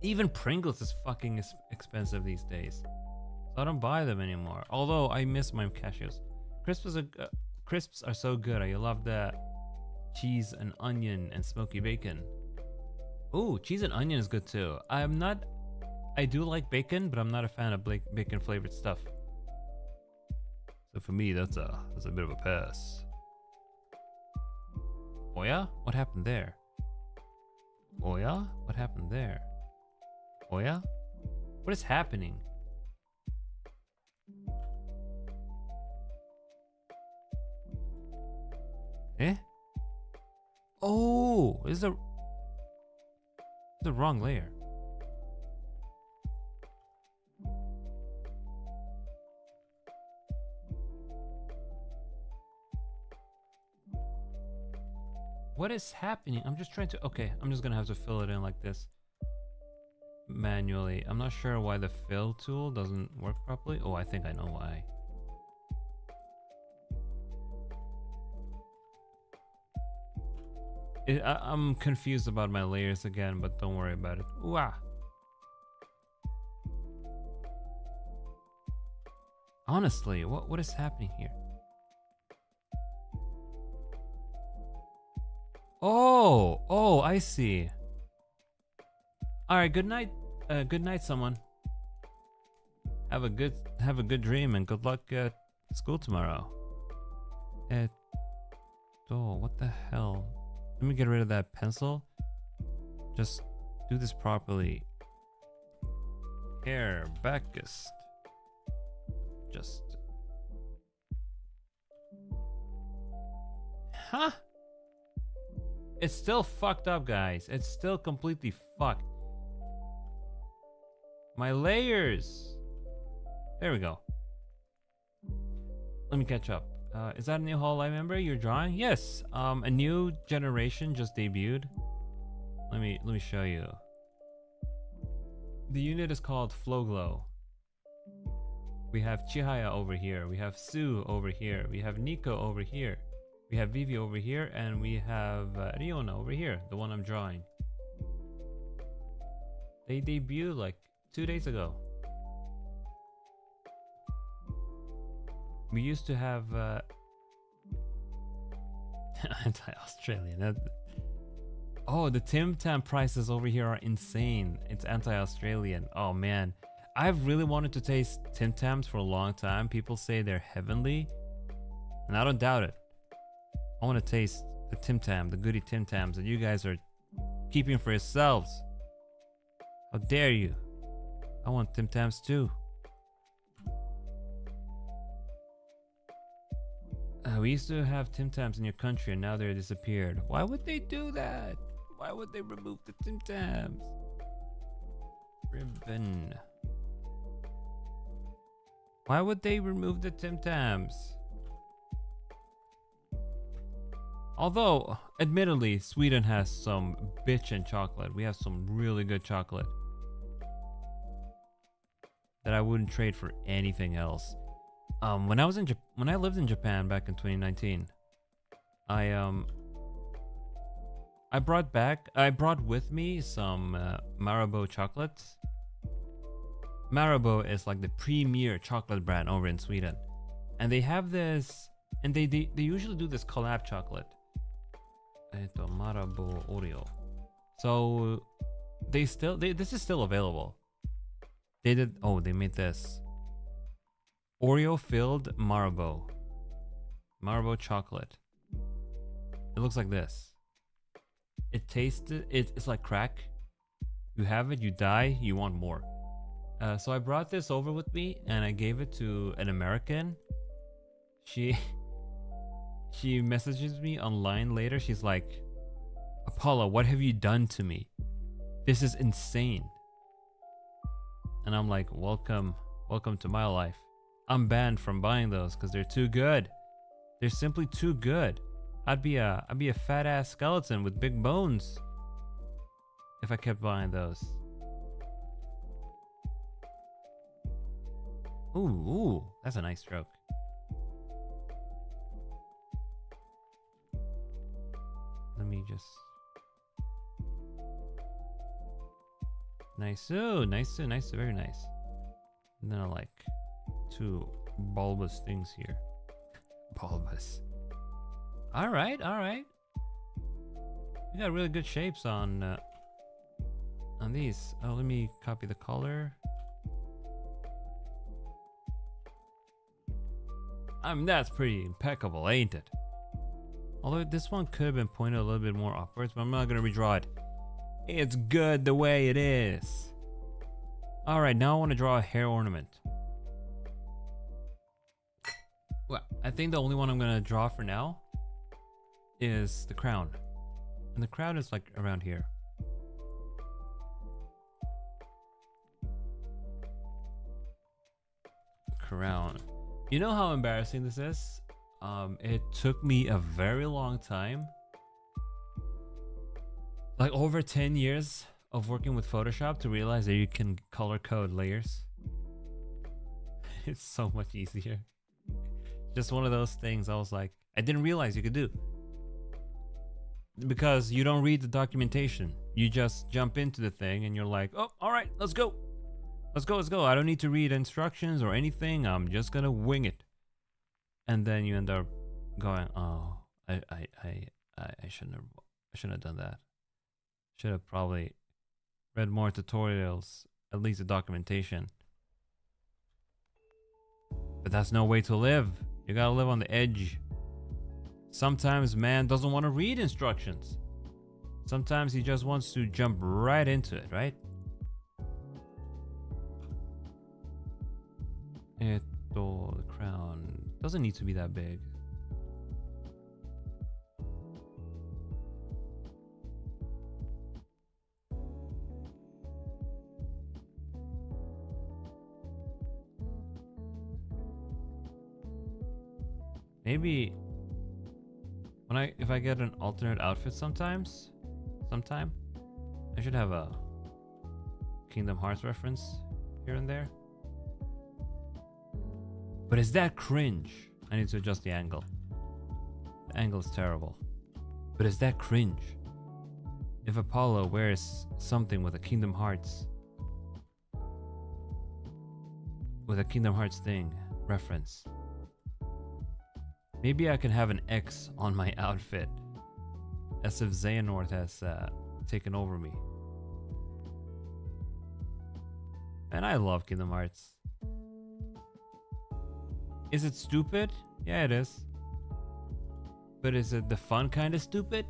Even Pringles is fucking expensive these days, so I don't buy them anymore. Although I miss my cashews. Crisps are so good. I love the cheese and onion and smoky bacon. Oh, cheese and onion is good too. I do like bacon, but I'm not a fan of bacon flavored stuff. So for me, that's a bit of a pass. Oh yeah? What happened there? Oh yeah? What happened there? Oh yeah? What is happening? Eh? Oh, this is the wrong layer. What is happening? I'm just trying to, okay, I'm just gonna have to fill it in like this manually. I'm not sure why the fill tool doesn't work properly. Oh, I think I know why. I'm confused about my layers again, but don't worry about it. Ooh-ah. Honestly, what is happening here? Oh, I see. All right, good night. Good night, someone. Have a good dream and good luck at school tomorrow. Oh, what the hell? Let me get rid of that pencil. Just do this properly. Here, backist. Just. Huh? It's still fucked up, guys. It's still completely fucked. My layers. There we go. Let me catch up. Is that a new Hololive member you're drawing? Yes. A new generation just debuted. Let me show you. The unit is called Flow Glow. We have Chihaya over here. We have Sue over here. We have Nico over here. We have Vivi over here, and we have Riona over here, the one I'm drawing. They debuted like 2 days ago. We used to have anti-Australian. Oh, the Tim Tam prices over here are insane. It's anti-Australian. Oh man, I've really wanted to taste Tim Tams for a long time. People say they're heavenly, and I don't doubt it. I want to taste the Tim Tam, the goody Tim Tams that you guys are keeping for yourselves. How dare you? I want Tim Tams too. We used to have Tim Tams in your country and now they're disappeared. Why would they do that? Why would they remove the Tim Tams? Ribbon. Why would they remove the Tim Tams? Although, admittedly, Sweden has some bitchin' chocolate. We have some really good chocolate that I wouldn't trade for anything else. When I lived in Japan back in 2019, I brought with me some Marabou chocolates. Marabou is like the premier chocolate brand over in Sweden, and they have this, and they usually do this collab chocolate. Marabou Oreo. So this is still available. They made this Oreo filled Marabou chocolate. It looks like this. It's like crack. You have it, you die, you want more. So I brought this over with me and I gave it to an American. She messages me online later. She's like, Apollo, what have you done to me? This is insane. And I'm like, welcome to my life. I'm banned from buying those because they're too good. They're simply too good. I'd be a fat ass skeleton with big bones if I kept buying those. Ooh, that's a nice stroke. Let me just. Nice, very nice. And then I like two bulbous things here. Bulbous. All right. We got really good shapes on these. Oh, let me copy the color. That's pretty impeccable, ain't it? Although this one could have been pointed a little bit more upwards, but I'm not gonna redraw it. It's good the way it is. All right, now I want to draw a hair ornament. Well, I think the only one I'm gonna draw for now is the crown. And the crown is like around here. Crown. You know how embarrassing this is? It took me a very long time, like over 10 years of working with Photoshop, to realize that you can color code layers. It's so much easier. Just one of those things I was like, I didn't realize you could do. Because you don't read the documentation. You just jump into the thing and you're like, oh, all right, let's go. Let's go. I don't need to read instructions or anything. I'm just gonna wing it. And then you end up going, oh, I shouldn't have done that. Should have probably read more tutorials, at least the documentation. But that's no way to live. You gotta live on the edge. Sometimes man doesn't want to read instructions. Sometimes he just wants to jump right into it, right? The crown doesn't need to be that big. Maybe if I get an alternate outfit sometime, I should have a Kingdom Hearts reference here and there. But is that cringe? I need to adjust the angle. angle is terrible. But is that cringe? If Apollo wears something with a Kingdom Hearts thing reference, maybe I can have an X on my outfit, as if Xehanort has taken over me. And I love Kingdom Hearts. Is it stupid? Yeah, it is. But is it the fun kind of stupid?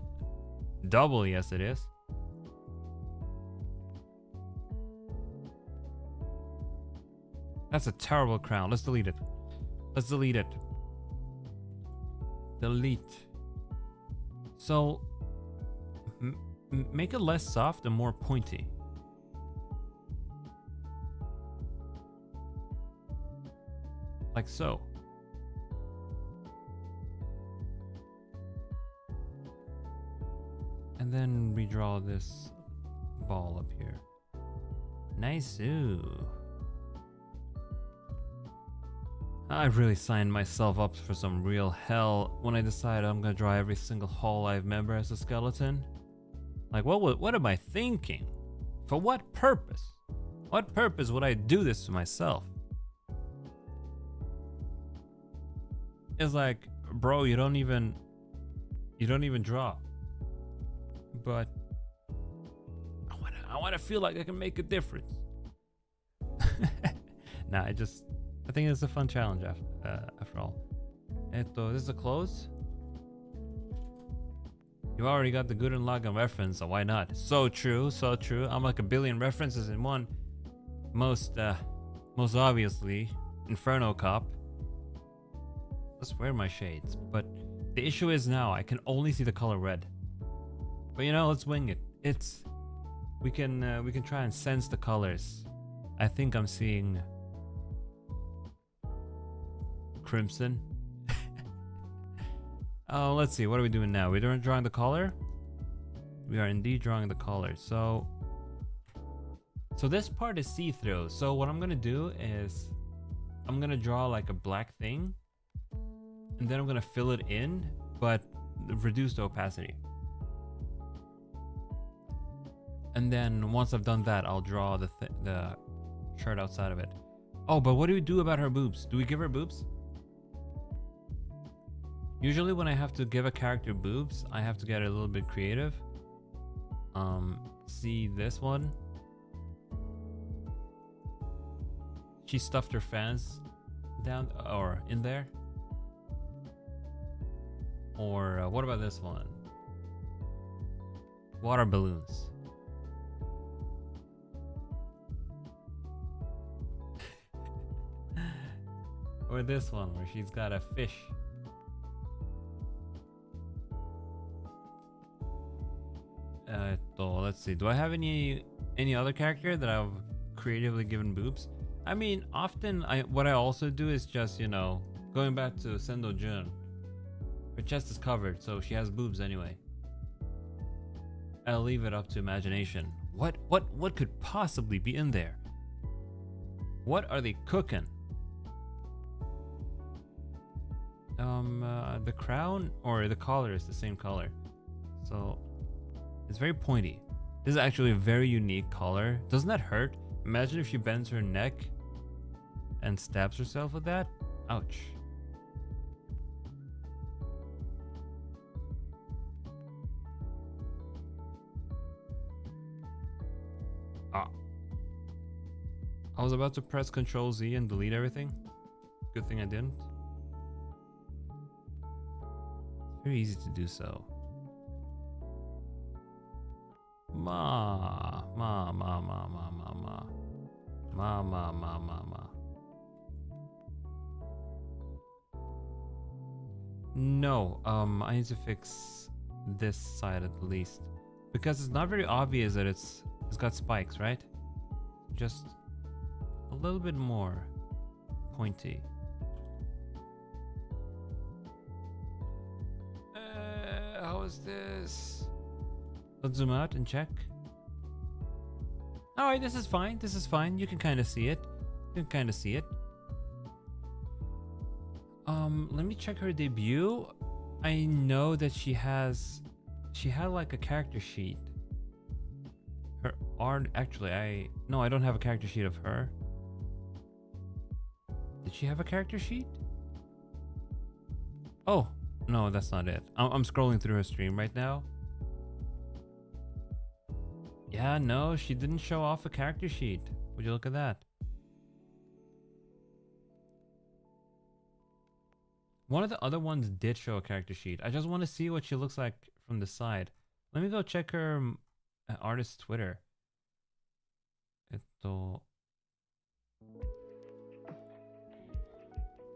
Double yes it is. That's a terrible crown. Let's delete it. Let's delete it. Delete. So make it less soft and more pointy. Like so. And then redraw this ball up here. Nice. Ooh. I really signed myself up for some real hell when I decided I'm gonna draw every single Hololive member as a skeleton. Like, what am I thinking? For what purpose? What purpose would I do this to myself? It's like, bro, you don't even draw. But I wanna feel like I can make a difference. Nah, I think it's a fun challenge after all. This is a close. You already got the Gurren Lagann reference, so why not? So true, so true. I'm like a billion references in one. Most obviously, Inferno Cop. Let's wear my shades. But the issue is now I can only see the color red. But you know, let's wing it. We can try and sense the colors. I think I'm seeing crimson. Oh, let's see. What are we doing now? We're drawing the color. We are indeed drawing the color. So this part is see-through. So what I'm gonna do is I'm gonna draw like a black thing, and then I'm gonna fill it in, but reduce the opacity. And then once I've done that, I'll draw the shirt outside of it. Oh, but what do we do about her boobs? Do we give her boobs? Usually when I have to give a character boobs, I have to get a little bit creative. See this one? She stuffed her fans down or in there. Or what about this one? Water balloons. Or this one where she's got a fish. Let's see. Do I have any other character that I've creatively given boobs? I mean, often what I also do is just, you know, going back to Sendo Jun. Her chest is covered, so she has boobs anyway. I'll leave it up to imagination. What could possibly be in there? What are they cooking? The crown or the collar is the same color, so it's very pointy. This is actually a very unique collar. Doesn't that hurt? Imagine if she bends her neck and stabs herself with that. Ouch. Ah. I was about to press Ctrl Z and delete everything. Good thing I didn't. Very easy to do so. Ma. No, I need to fix this side at least, because it's not very obvious that it's got spikes, right? Just a little bit more pointy. How is this? Let's zoom out and check. All right, this is fine. This is fine. You can kind of see it. You can kind of see it. Let me check her debut. I know that she had like a character sheet. Her art, actually, I don't have a character sheet of her. Did she have a character sheet? Oh, no, that's not it. I'm scrolling through her stream right now. Yeah, no, she didn't show off a character sheet. Would you look at that? One of the other ones did show a character sheet. I just want to see what she looks like from the side. Let me go check her artist's Twitter.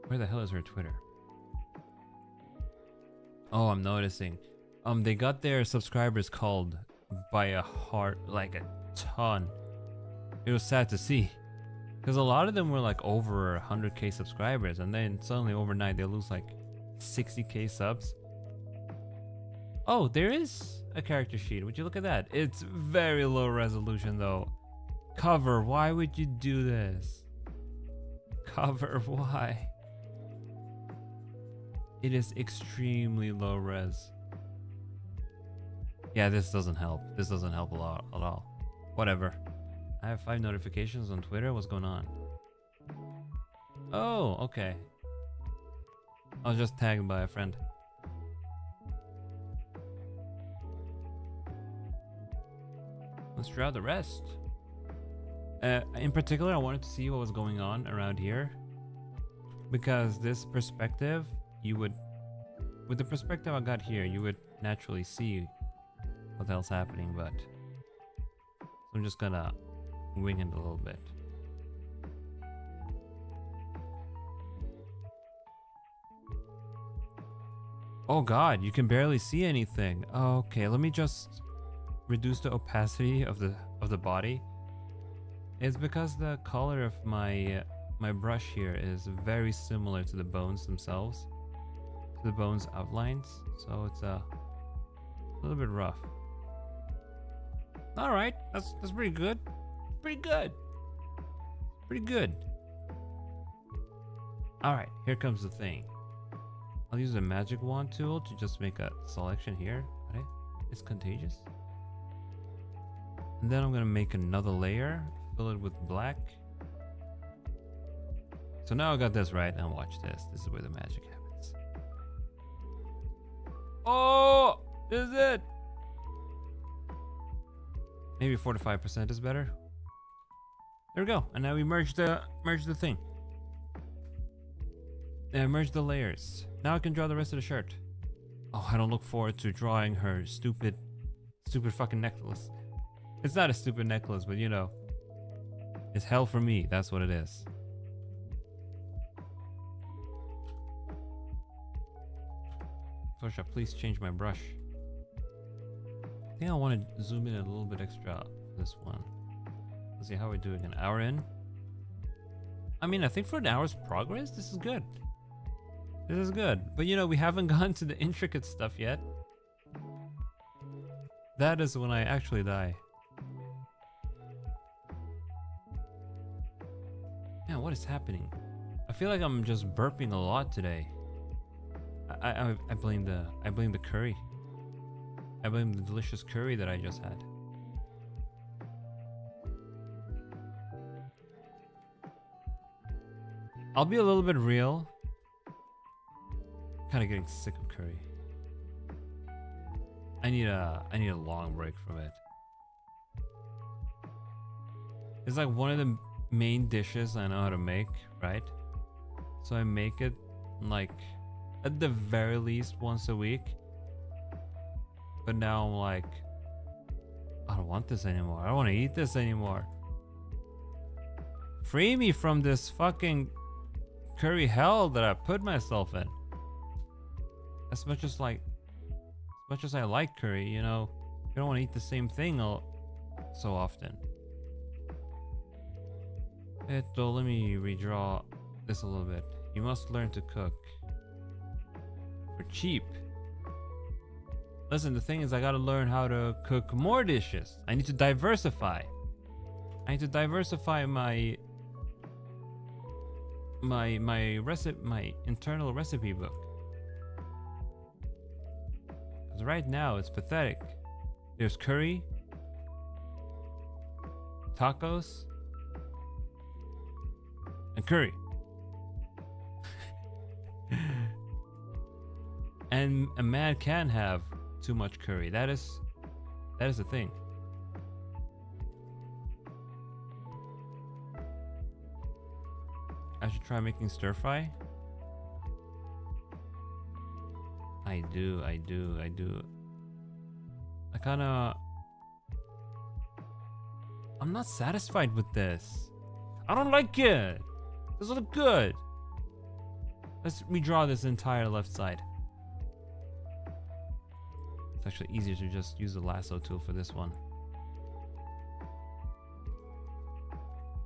Where the hell is her Twitter? Oh, I'm noticing. They got their subscribers called by a heart, like a ton. It was sad to see. Because a lot of them were like over 100k subscribers, and then suddenly overnight they lose like 60k subs. Oh, there is a character sheet. Would you look at that? It's very low resolution though. Cover, why would you do this? Cover, why? It is extremely low res. Yeah, this doesn't help. This doesn't help a lot at all. Whatever. I have 5 notifications on Twitter. What's going on? Oh, okay. I was just tagged by a friend. Let's draw the rest. In particular, I wanted to see what was going on around here. Because this perspective, with the perspective I got here, you would naturally see what the hell's happening, but so I'm just gonna wing it a little bit. Oh god, you can barely see anything. Okay, let me just reduce the opacity of the body. It's because the color of my brush here is very similar to the bones themselves, to the bones outlines, so it's a little bit rough. All right, that's pretty good. Pretty good. Pretty good. All right, here comes the thing. I'll use the magic wand tool to just make a selection here. Right? It's contagious. And then I'm gonna make another layer, fill it with black. So now I got this right, and watch this. This is where the magic happens. Oh, this is it. Maybe 4 to 5% is better. There we go. And now we merge the thing. And merge the layers. Now I can draw the rest of the shirt. Oh, I don't look forward to drawing her stupid fucking necklace. It's not a stupid necklace, but you know, it's hell for me. That's what it is. Tosha, please change my brush. I think I want to zoom in a little bit extra for this one. Let's see how we're doing. An hour in. I mean, I think for an hour's progress, this is good. This is good. But you know, we haven't gone to the intricate stuff yet. That is when I actually die. Yeah, what is happening? I feel like I'm just burping a lot today. I blame the curry. I blame the delicious curry that I just had. I'll be a little bit real. Kind of getting sick of curry. I need a long break from it. It's like one of the main dishes I know how to make, right? So I make it like at the very least once a week. But now I'm like, I don't want this anymore. I don't want to eat this anymore. Free me from this fucking curry hell that I put myself in. As much as I like curry, you know, you don't want to eat the same thing so often. Let me redraw this a little bit. You must learn to cook for cheap. Listen, the thing is, I gotta learn how to cook more dishes. I need to diversify. I need to diversify my internal recipe book. 'Cause right now, it's pathetic. There's curry, tacos, and curry. And a man can have too much curry. That is the thing. I should try making stir fry. I do. I kinda... I'm not satisfied with this. I don't like it. This looks good. Let's redraw this entire left side. It's actually easier to just use the lasso tool for this one.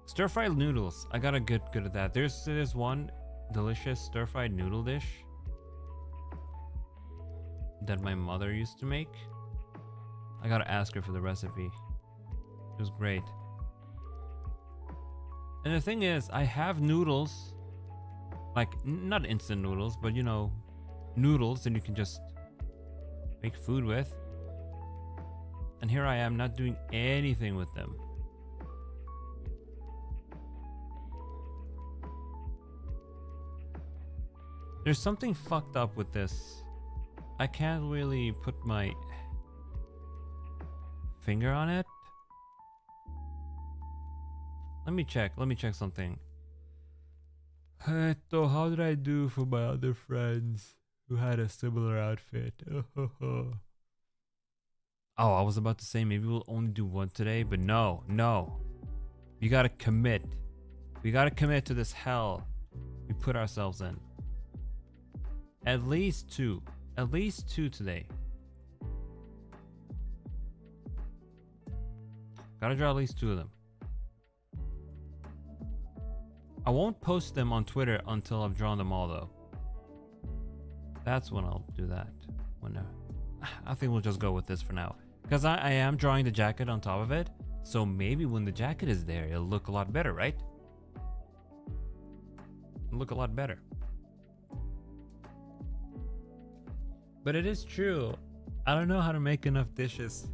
Stir-fried noodles. I gotta get good at that. There's one delicious stir-fried noodle dish that my mother used to make. I gotta ask her for the recipe. It was great. And the thing is, I have noodles, like not instant noodles, but you know, noodles that you can just make food with. And here I am not doing anything with them. There's something fucked up with this. I can't really put my finger on it. Let me check something. So how did I do for my other friends who had a similar outfit? Oh, I was about to say maybe we'll only do one today, but no. You gotta commit. We gotta commit to this hell we put ourselves in. At least two today. Gotta draw at least 2 of them. I won't post them on Twitter until I've drawn them all though. That's when I'll do that. I think we'll just go with this for now. Because I am drawing the jacket on top of it. So maybe when the jacket is there, it'll look a lot better, right? It'll look a lot better. But it is true. I don't know how to make enough dishes.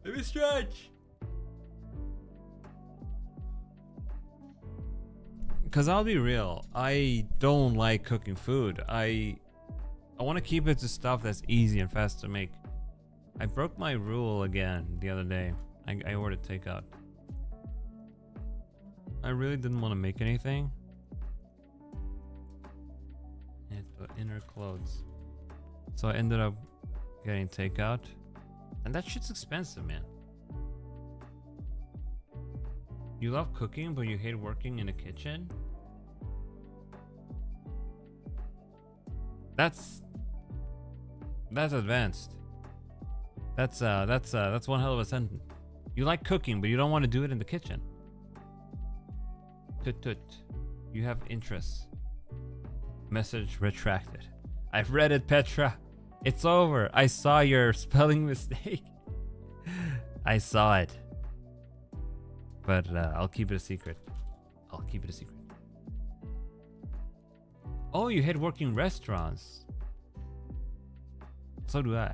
Let me stretch. Because I'll be real, I don't like cooking food. I want to keep it to stuff that's easy and fast to make. I broke my rule again the other day. I ordered takeout. I really didn't want to make anything. And the inner clothes. So I ended up getting takeout. And that shit's expensive, man. You love cooking, but you hate working in a kitchen? That's advanced. That's one hell of a sentence. You like cooking, but you don't want to do it in the kitchen. Tut. You have interests. Message retracted. I've read it, Petra. It's over. I saw your spelling mistake. I saw it. But I'll keep it a secret. Oh, you hate working restaurants. So do I.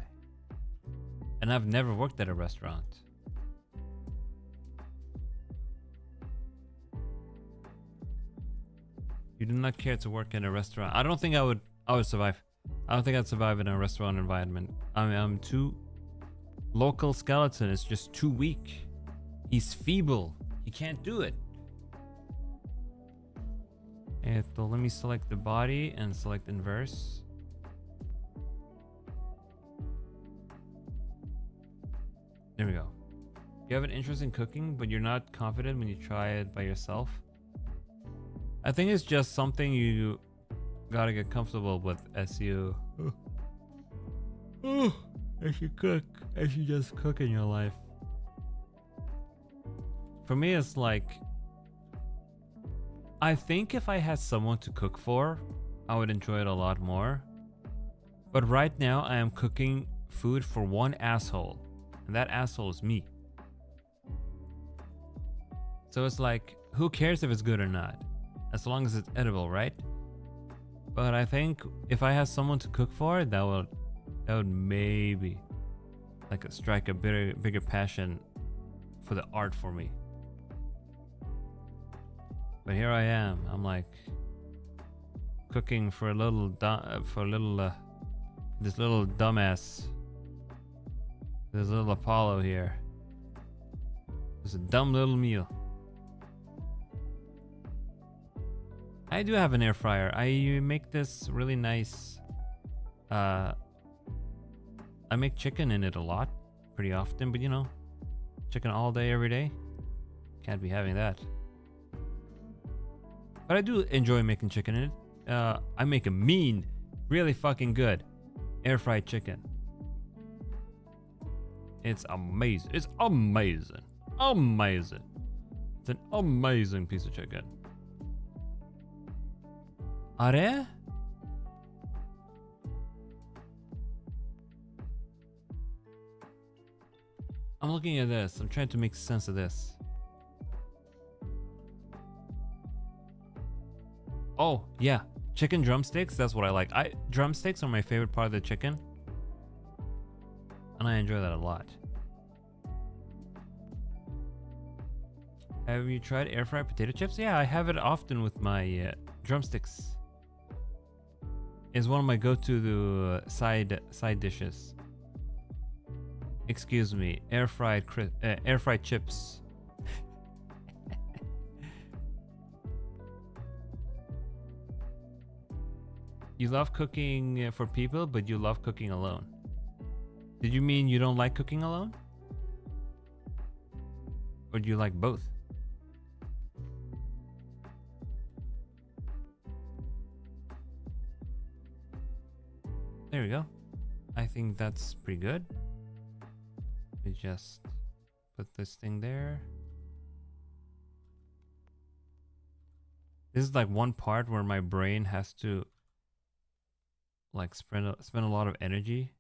And I've never worked at a restaurant. You do not care to work in a restaurant. I don't think I would survive. I don't think I'd survive in a restaurant environment. I'm too... Local skeleton is just too weak. He's feeble. He can't do it. And let me select the body and select inverse. There we go. You have an interest in cooking, but you're not confident when you try it by yourself. I think it's just something you gotta get comfortable with as you cook, as you just cook in your life. For me, it's like, I think if I had someone to cook for, I would enjoy it a lot more. But right now, I am cooking food for one asshole, and that asshole is me. So it's like, who cares if it's good or not? As long as it's edible, right? But I think if I have someone to cook for, that would that would maybe like strike a bigger passion for the art for me. But here I am. I'm like cooking for a little this little dumbass, this little Apollo here. It's a dumb little meal. I do have an air fryer. I make this really nice. I make chicken in it a lot, pretty often, but you know, chicken all day, every day. Can't be having that. But I do enjoy making chicken in it. I make a mean, really fucking good air fried chicken. It's amazing. It's amazing. Amazing. It's an amazing piece of chicken. Are? I'm looking at this. I'm trying to make sense of this. Oh, yeah. Chicken drumsticks. That's what I like. Drumsticks are my favorite part of the chicken. And I enjoy that a lot. Have you tried air fried potato chips? Yeah, I have it often with my drumsticks. It's one of my go-to side dishes. Excuse me, air fried chips. You love cooking for people, but you love cooking alone. Did you mean you don't like cooking alone? Or do you like both? There we go. I think that's pretty good. We just put this thing there. This is like one part where my brain has to like spend a lot of energy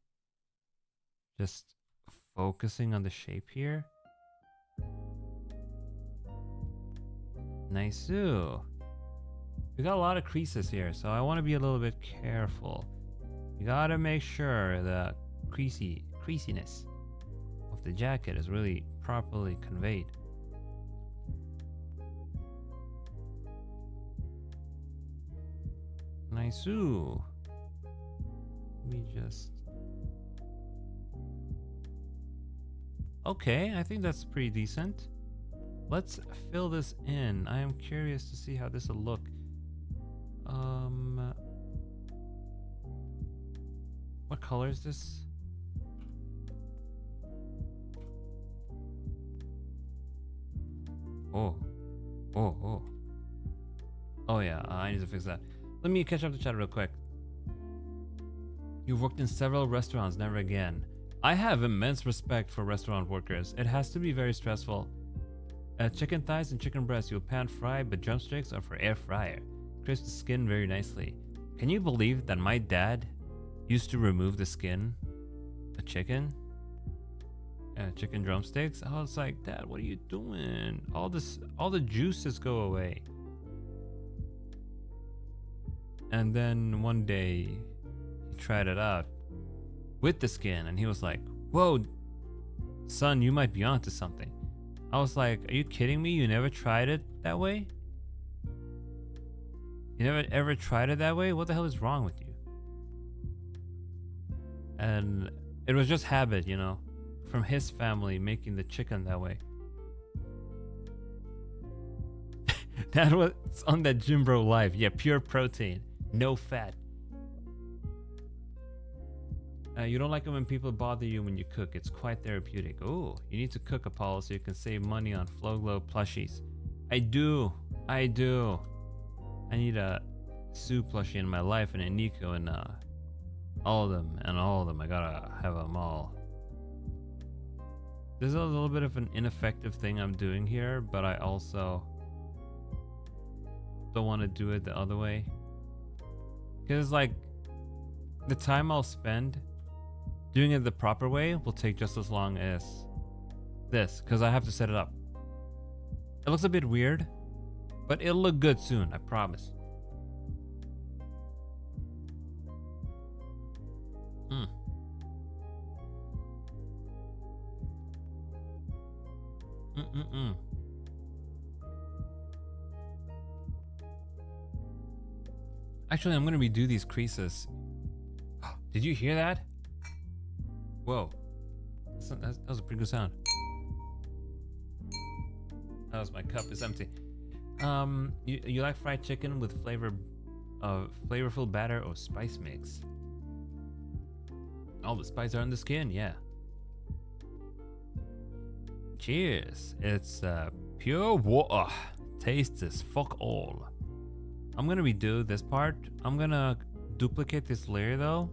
just focusing on the shape here. Nice. We got a lot of creases here, so I want to be a little bit careful. You gotta make sure the creasiness of the jacket is really properly conveyed. Nice. Let me just... Okay, I think that's pretty decent. Let's fill this in. I am curious to see how this will look. What color is this? Oh yeah, I need to fix that. Let me catch up the chat real quick. You've worked in several restaurants, never again. I have immense respect for restaurant workers. It has to be very stressful. Chicken thighs and chicken breasts you'll pan fry, but drumsticks are for air fryer. Crisp the skin very nicely. Can you believe that my dad used to remove the skin of chicken drumsticks? I was like, Dad, what are you doing? All the juices go away. And then one day he tried it out with the skin and he was like, whoa, son, you might be onto something. I was like, are you kidding me? You never tried it that way? You never ever tried it that way? What the hell is wrong with you? And it was just habit, you know, from his family making the chicken that way. That was on that Gym Bro Live. Yeah, pure protein, no fat. You don't like it when people bother you when you cook. It's quite therapeutic. Oh, you need to cook, Apollo, so you can save money on Flow Glow plushies. I do. I need a Sue plushie in my life and a Nico and all of them. I gotta have them all. This is a little bit of an ineffective thing I'm doing here, but I also don't want to do it the other way. Because like the time I'll spend doing it the proper way will take just as long as this, because I have to set it up. It looks a bit weird, but it'll look good soon, I promise. Mm-mm-mm. Actually, I'm gonna redo these creases. Did you hear that? Whoa. That was a pretty good sound. That was my cup is empty. You like fried chicken with flavorful batter or spice mix? All the spices are on the skin, yeah. Cheers. It's pure water. Tastes as fuck all. I'm gonna redo this part. I'm gonna duplicate this layer though,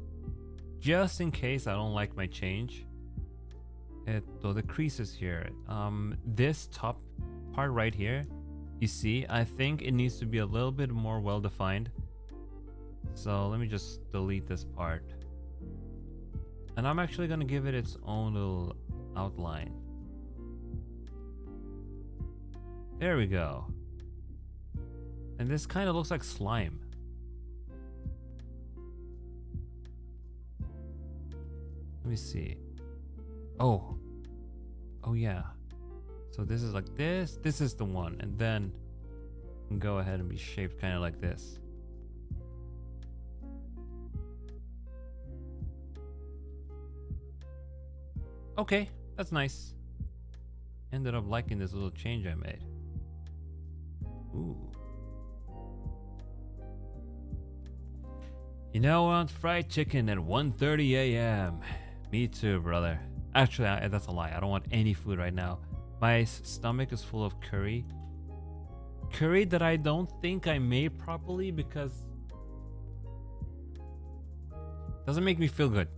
just in case I don't like my change. The creases here. This top part right here, you see, I think it needs to be a little bit more well defined. So let me just delete this part. And I'm actually gonna give it its own little outline. There we go. And this kind of looks like slime. Let me see. Oh yeah. So this is like this. This is the one. And then go ahead and be shaped kind of like this. Okay, that's nice. Ended up liking this little change I made. Ooh. You know, I want fried chicken at 1:30 a.m. Me too, brother. Actually, that's a lie. I don't want any food right now. My stomach is full of curry. Curry that I don't think I made properly because it doesn't make me feel good.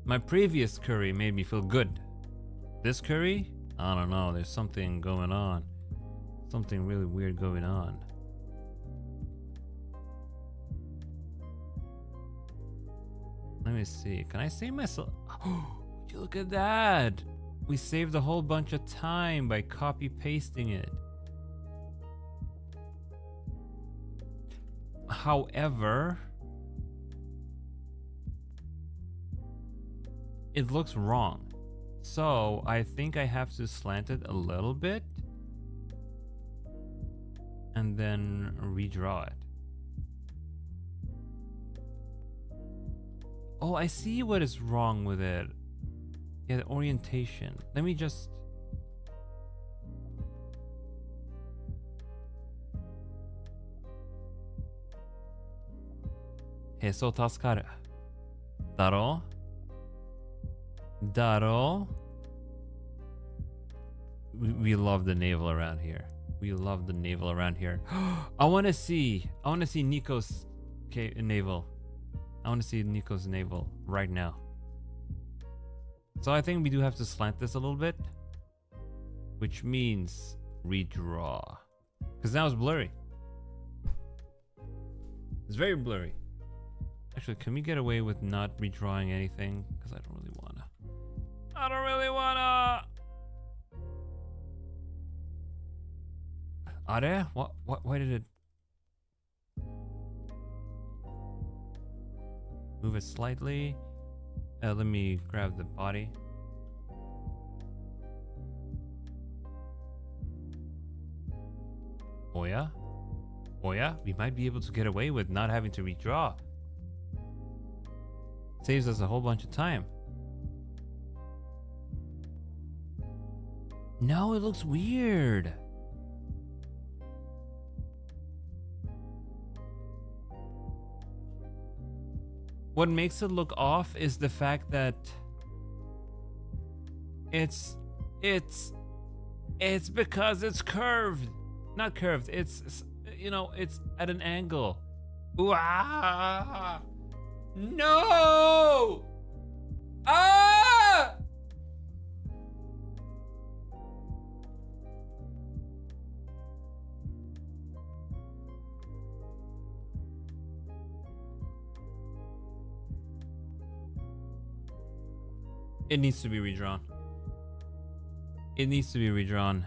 My previous curry made me feel good. This curry? I don't know. There's something going on. Something really weird going on. Let me see. Can I save myself? Oh, look at that. We saved a whole bunch of time by copy pasting it. However, it looks wrong. So I think I have to slant it a little bit and then redraw it. Oh, I see what is wrong with it. Yeah, the orientation. Let me just... Heso tasukaru. Daro? Daro? We love the navel around here. We love the navel around here. I want to see Nico's navel. I want to see Nico's navel right now. So I think we do have to slant this a little bit, which means redraw. Because now it's blurry. It's very blurry. Actually, can we get away with not redrawing anything? Because I don't really wanna. I don't really wanna. Are? What? Why did it? Move it slightly. Let me grab the body. Oh yeah? Oh yeah? We might be able to get away with not having to redraw. Saves us a whole bunch of time. No, it looks weird. What makes it look off is the fact that it's because it's curved. Not curved. It's you know, it's at an angle. Ooh, ah! No! Ah! It needs to be redrawn. It needs to be redrawn.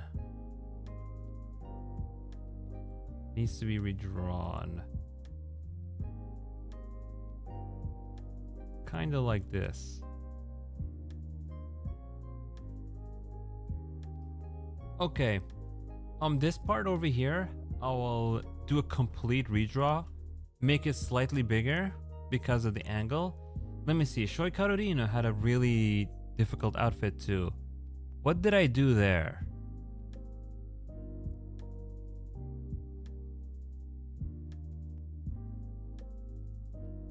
Needs to be redrawn. Kind of like this. Okay. This part over here, I will do a complete redraw, make it slightly bigger because of the angle. Let me see. Shoi Karorino had a really difficult outfit too. What did I do there?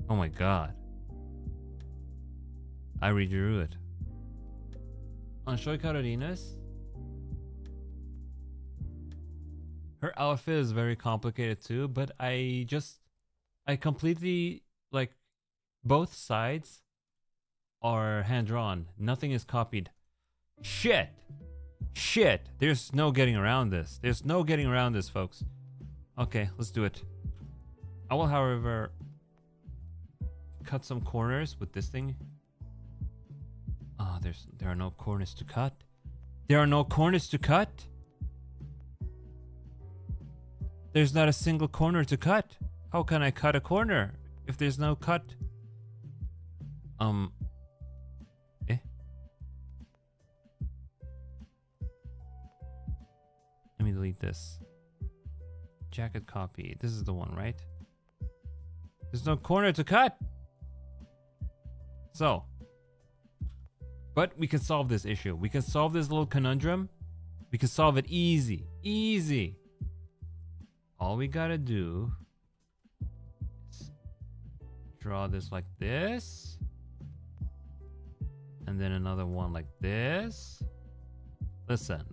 Oh my god. I redrew it. On Shoi Karorina's, her outfit is very complicated too, but I completely, like, both sides are hand-drawn. Nothing is copied. Shit! Shit! There's no getting around this. There's no getting around this, folks. Okay, let's do it. I will, however, cut some corners with this thing. Ah, there are no corners to cut. There are no corners to cut. There's not a single corner to cut. How can I cut a corner if there's no cut? Let me delete this. Jacket copy. This is the one, right? There's no corner to cut. So, but we can solve this issue. We can solve this little conundrum. We can solve it easy. Easy. All we gotta do is draw this like this. And then another one like this. Listen,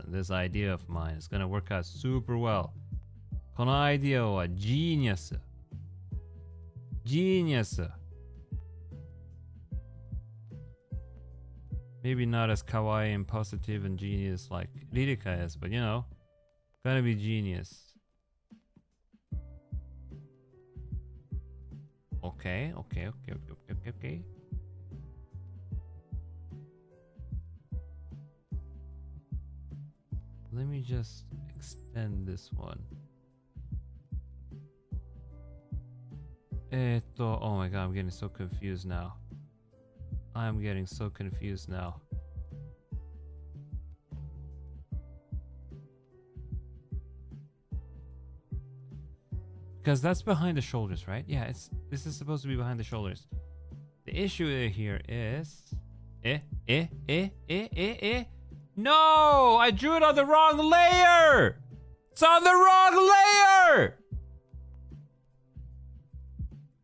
this idea of mine is gonna work out super well. このアイディアは genius. Genius. Maybe not as kawaii and positive and genius like Ririka is, but you know, gonna be genius. Okay. Let me just extend this one. Oh my god, I'm getting so confused now. I'm getting so confused now. Because that's behind the shoulders, right? Yeah, this is supposed to be behind the shoulders. The issue here is... No! I drew it on the wrong layer! It's on the wrong layer!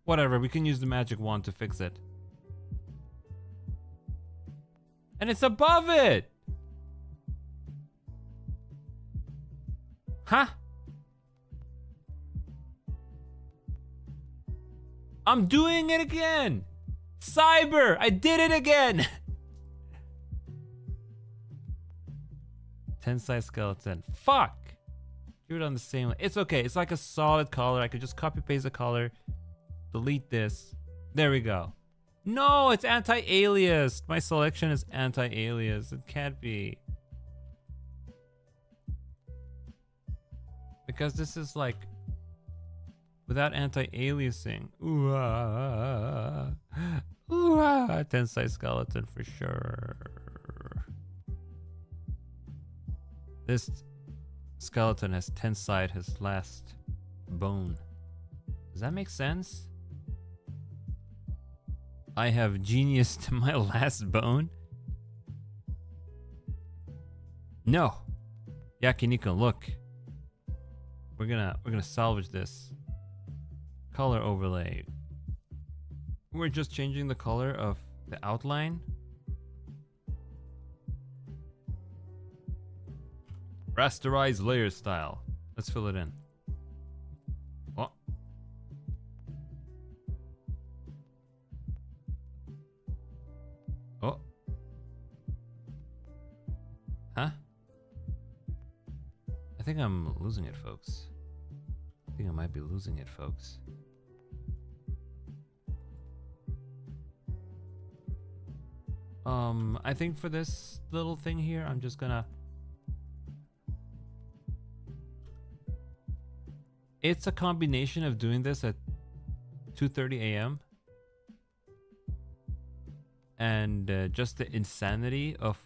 Whatever, we can use the magic wand to fix it. And it's above it! Huh? I'm doing it again! Cyber! I did it again! Tensai skeleton. Fuck! Do it on the same... It's okay. It's like a solid color. I could just copy paste the color. Delete this. There we go. No, it's anti-alias. My selection is anti-alias. It can't be. Because this is like... without anti-aliasing. Ooh, Tensai skeleton for sure. This skeleton has tensied his last bone. Does that make sense? I have genius to my last bone? No. Yakiniku, look. We're gonna salvage this. Color overlay. We're just changing the color of the outline. Rasterized layer style. Let's fill it in. Oh. Oh. Huh? I think I'm losing it, folks. I think I might be losing it, folks. I think for this little thing here, I'm just gonna... It's a combination of doing this at 2:30 a.m. and just the insanity of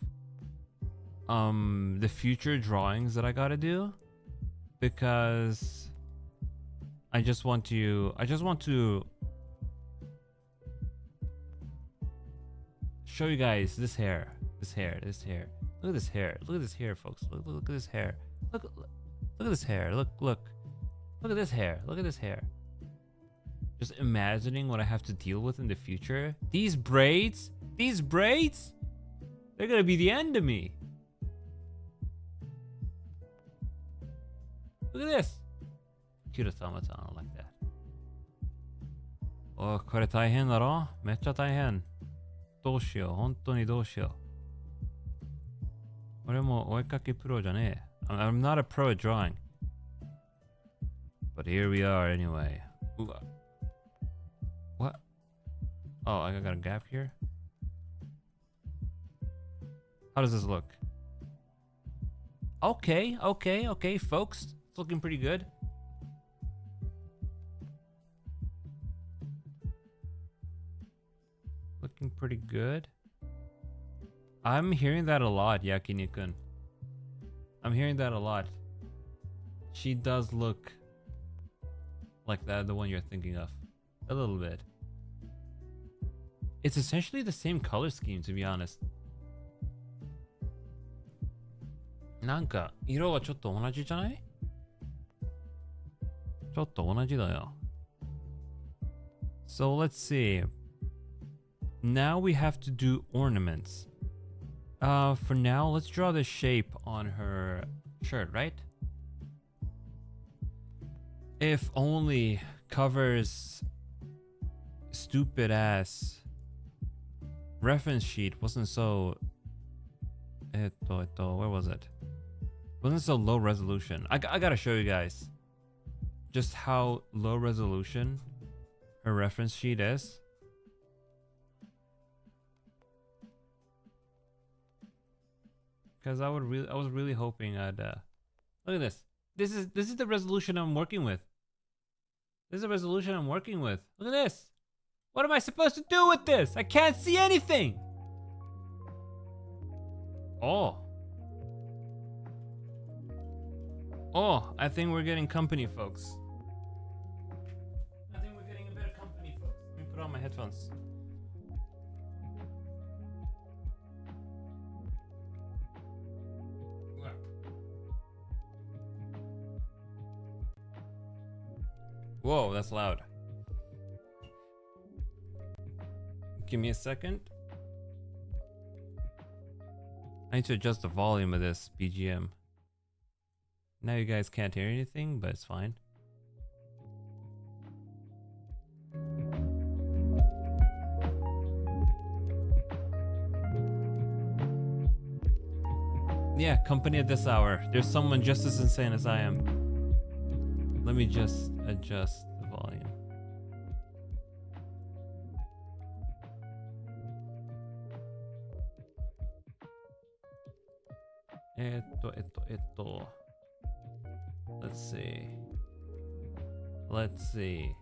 the future drawings that I gotta do, because I just want to show you guys this hair. Look at this hair. Look at this hair, folks. Look at this hair. Look at this hair. Look at this hair. Look at this hair. Just imagining what I have to deal with in the future. These braids, they're gonna be the end of me. Look at this. Kira-sama-san, like that. Oh, これ大変だろ? めっちゃ大変。どうしよう。本当にどうしよう。俺もお絵かきプロじゃねえ。I'm not a pro at drawing. But here we are anyway. Ooh. What? Oh, I got a gap here? How does this look? Okay, folks. It's looking pretty good. Looking pretty good. I'm hearing that a lot, Yakini-kun. I'm hearing that a lot. She does look like that, the one you're thinking of. A little bit. It's essentially the same color scheme, to be honest. なんか色はちょっと同じじゃない？ちょっと同じだよ。So let's see. Now we have to do ornaments. For now, let's draw the shape on her shirt, right? If only Cover's stupid ass reference sheet wasn't so where was it? Wasn't so low resolution. I gotta show you guys just how low resolution her reference sheet is. Because I was really hoping I'd look at this. This is the resolution I'm working with. This is the resolution I'm working with. Look at this. What am I supposed to do with this? I can't see anything. Oh, I think we're getting company, folks. I think we're getting a bit of company, folks. Let me put on my headphones. Whoa, that's loud. Give me a second. I need to adjust the volume of this BGM. Now you guys can't hear anything, but it's fine. Yeah, company at this hour. There's someone just as insane as I am. Let me just adjust the volume. Let's see. Let's see.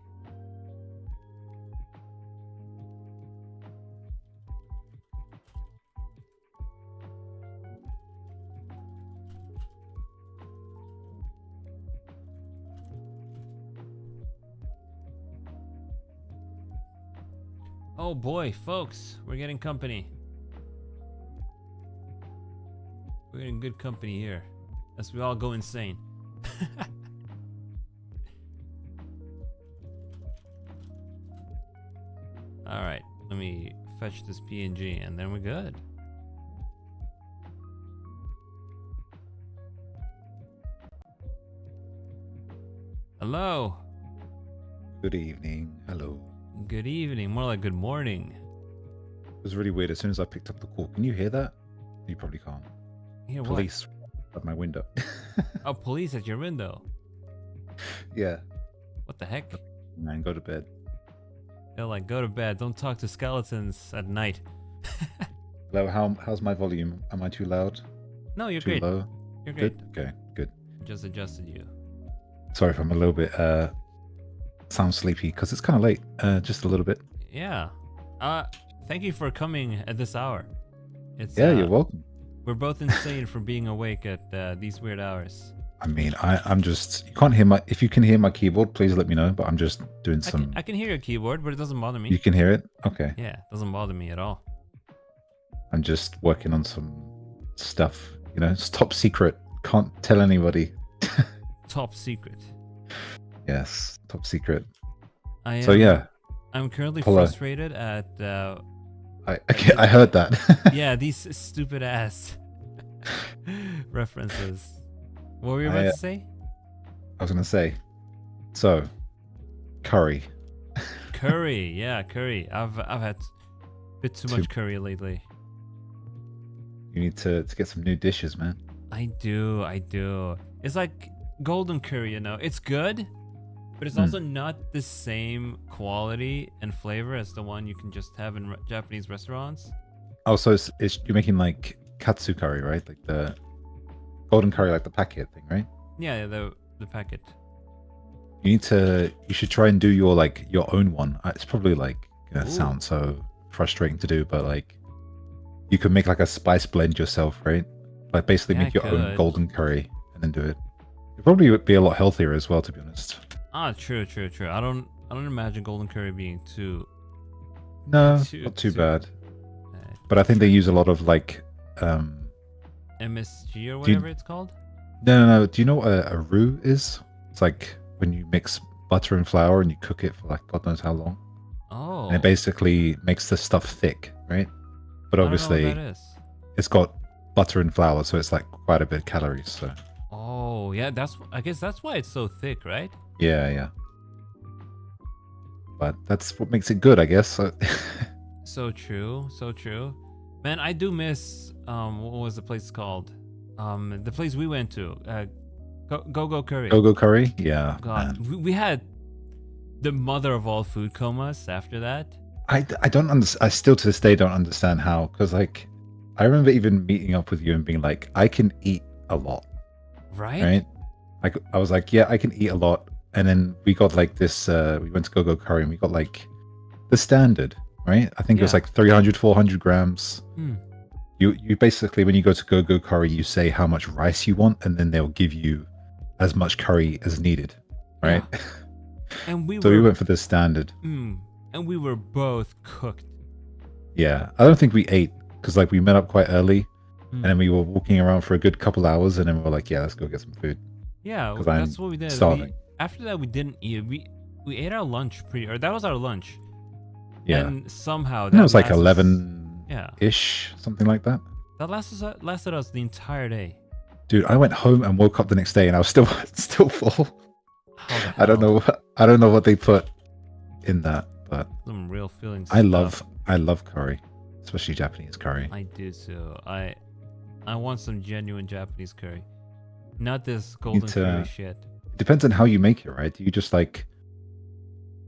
Oh boy, folks, we're getting company. We're getting good company here as we all go insane. All right, let me fetch this PNG and then we're good. Hello. Good evening. Hello. Good evening. More like good morning. It was really weird. As soon as I picked up the call, can you hear that? You probably can't. Hear Police at my window. Oh, police at your window. Yeah. What the heck? Man, go to bed. They're like, go to bed. Don't talk to skeletons at night. Hello. How's my volume? Am I too loud? No, you're Too great. low? You're great. Good. Okay. Good. Just adjusted you. Sorry if I'm a little bit sound sleepy because it's kind of late. Just a little bit. Yeah. Thank you for coming at this hour. It's Yeah, you're welcome. We're both insane for being awake at these weird hours. I mean, I'm just, you can't hear my, if you can hear my keyboard, please let me know, but I'm just doing some. I can hear your keyboard, but it doesn't bother me. You can hear it? Okay. Yeah, it doesn't bother me at all. I'm just working on some stuff, you know, it's top secret. Can't tell anybody. Top secret. Yes, top secret. So yeah. I'm currently frustrated at... I heard that. Yeah, these stupid ass references. What were you about to say? I was going to say, so, curry. Curry, yeah, curry. I've had a bit too much curry lately. You need to get some new dishes, man. I do. It's like golden curry, you know. It's good, but it's also not the same quality and flavor as the one you can just have in Japanese restaurants. Oh, so you're making like katsu curry, right? Like the golden curry, like the packet thing, right? Yeah, the packet. You should try and do your own one. It's probably like gonna sound so frustrating to do, but like you could make like a spice blend yourself, right? Like basically make your own golden curry and then do it. It probably would be a lot healthier as well, to be honest. Ah, true. I don't imagine golden curry being too. No, not too bad. But I think they use a lot of like MSG or whatever it's called. No. Do you know what a roux is? It's like when you mix butter and flour and you cook it for like God knows how long. Oh. And it basically makes the stuff thick, right? But obviously, it's got butter and flour, so it's like quite a bit of calories. So. Oh yeah, I guess that's why it's so thick, right? Yeah. But that's what makes it good, I guess. So true. Man, I do miss what was the place called? The place we went to. Go Curry. Go Curry? Yeah. God, we had the mother of all food comas after that. I don't understand. I still to this day don't understand how, because like I remember even meeting up with you and being like, I can eat a lot. Right? Like I was like, yeah, I can eat a lot. And then we got like this, we went to Go Curry and we got like the standard, right? I think it was like 300, 400 grams. You basically, when you go to Go Curry, you say how much rice you want, and then they'll give you as much curry as needed, right? Yeah. And we went for the standard. And we were both cooked. Yeah, I don't think we ate because like we met up quite early, and then we were walking around for a good couple hours, and then we were like, yeah, let's go get some food. Yeah, that's what we did. Starving. After that, we didn't eat. We ate our lunch or that was our lunch. Yeah. And somehow that was like 11-ish, something like that. That lasted us the entire day. Dude, I went home and woke up the next day, and I was still full. I don't know what they put in that, but some real feelings. I love curry, especially Japanese curry. I do too. I want some genuine Japanese curry, not this golden curry shit. It depends on how you make it, right? Do you just like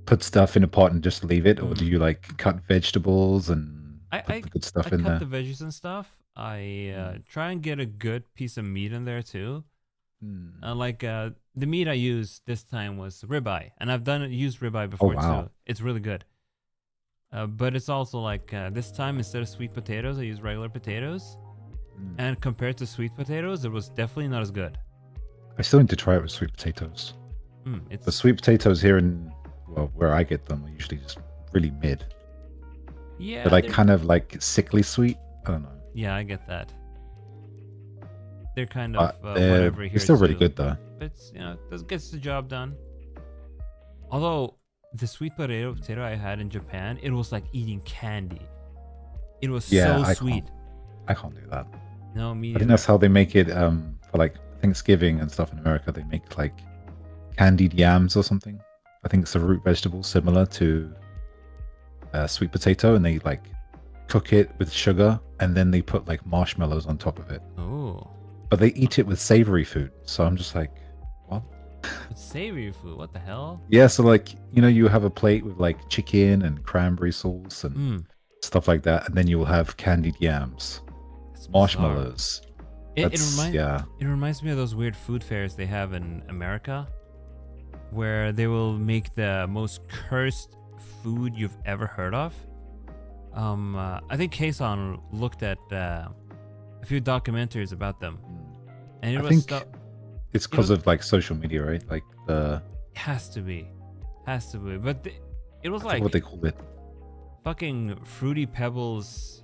put stuff in a pot and just leave it, or do you like cut vegetables and put the good stuff in there? I cut the veggies and stuff. I try and get a good piece of meat in there too. The meat I used this time was ribeye, and I've used ribeye before too. It's really good. But it's also like this time instead of sweet potatoes, I used regular potatoes. And compared to sweet potatoes, it was definitely not as good. I still need to try it with sweet potatoes. The sweet potatoes here where I get them are usually just really mid. Yeah. They're like kind of like sickly sweet. I don't know. Yeah, I get that. They're kind of whatever here. It's still really good though. But it gets the job done. Although the sweet potato I had in Japan, it was like eating candy. It was so sweet. I can't do that. No, me I think that's how they make it for like Thanksgiving and stuff in America. They make like candied yams or something. I think it's a root vegetable similar to sweet potato, and they like cook it with sugar, and then they put like marshmallows on top of it. Oh. But they eat it with savory food, so I'm just like, what? With savory food? What the hell? Yeah, so like you have a plate with like chicken and cranberry sauce and stuff like that, and then you will have candied yams, marshmallows. It reminds me of those weird food fairs they have in America, where they will make the most cursed food you've ever heard of. I think Kason looked at a few documentaries about them, and it I was think stuff. it's because of like social media, right? Like the Has to be, but it was like what they call it. fucking Fruity Pebbles,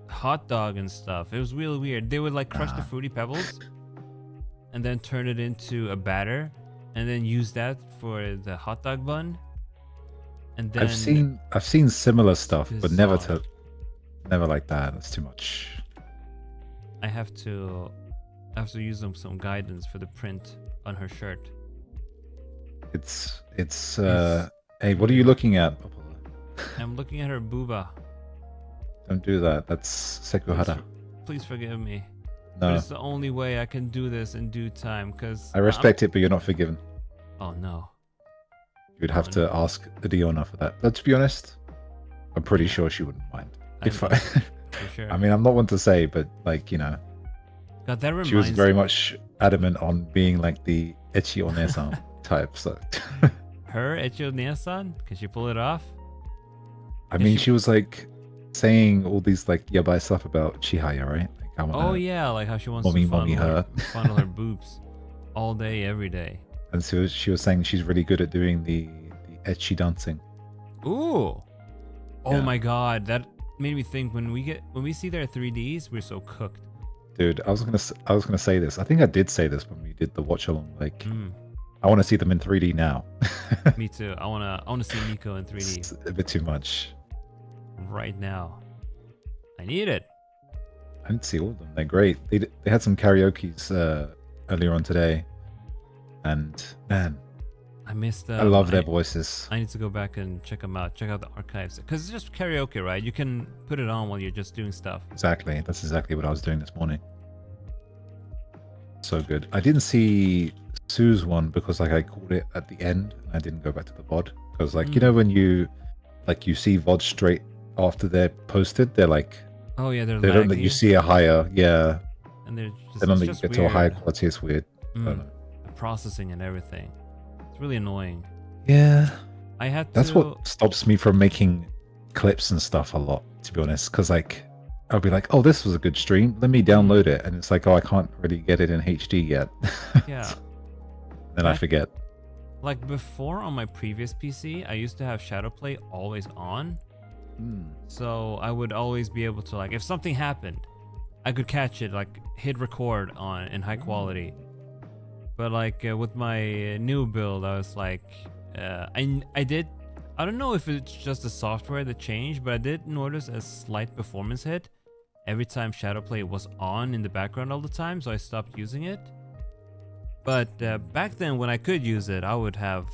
hot dog and stuff. It was really weird. They would like crush the Fruity Pebbles and then turn it into a batter and then use that for the hot dog bun. And then I've seen similar stuff, but never bizarre. like that. That's too much. I have to use some guidance for the print on her shirt. It's hey, what are you looking at? I'm looking at her booba. Don't do that. That's Sekuhara. Please forgive me. No, But it's the only way I can do this in due time, because I respect it, but you're not forgiven. Oh no. You'd have to ask Adiona for that. But to be honest, I'm pretty sure she wouldn't mind. For sure. I mean, I'm not one to say, but like, you know, God, that reminds she was very much adamant on being like the Echi Onesan type. So her Echi Onesan? Can she pull it off? I mean, she was like saying all these like yabai stuff about Chihaya, right? Like, I wanna Yeah, like how she wants mommy to her. fondle her boobs all day, every day. And so she was saying she's really good at doing the ecchi dancing. Ooh. Oh Yeah. my god, that made me think when we see their 3Ds, we're so cooked. Dude, I was gonna say this. I think I did say this when we did the watch along. Like, Mm, I want to see them in 3D now. me too. I wanna see Miko in 3D It's a bit too much. right now. I need it. I didn't see all of them. They're great. They had some karaoke's earlier on today, and man, I missed I love their voices. I need to go back and check them out. Check out the archives, because it's just karaoke, right? You can put it on while you're just doing stuff. Exactly. That's exactly what I was doing this morning. So good. I didn't see Sue's one because like I called it at the end and I didn't go back to the VOD because like you know when you see VOD straight after they're posted, they're like Oh yeah, they don't let you see a higher and they're just, they don't it's let you just get to a weird. higher quality. It's weird. I don't know. The processing and everything. It's really annoying. Yeah, I had that's to. what stops me from making clips and stuff a lot, to be honest, because like I'll be like, oh, this was a good stream, let me download it, and it's like, oh, I can't really get it in HD yet. Yeah. Then I forget. Like before on my previous PC, I used to have Shadowplay always on. So I would always be able to, like, if something happened, I could catch it, like hit record on in high quality. But like with my new build, I was like, I don't know if it's just the software that changed, but I did notice a slight performance hit every time Shadowplay was on in the background all the time, so I stopped using it. But back then, when I could use it, I would have...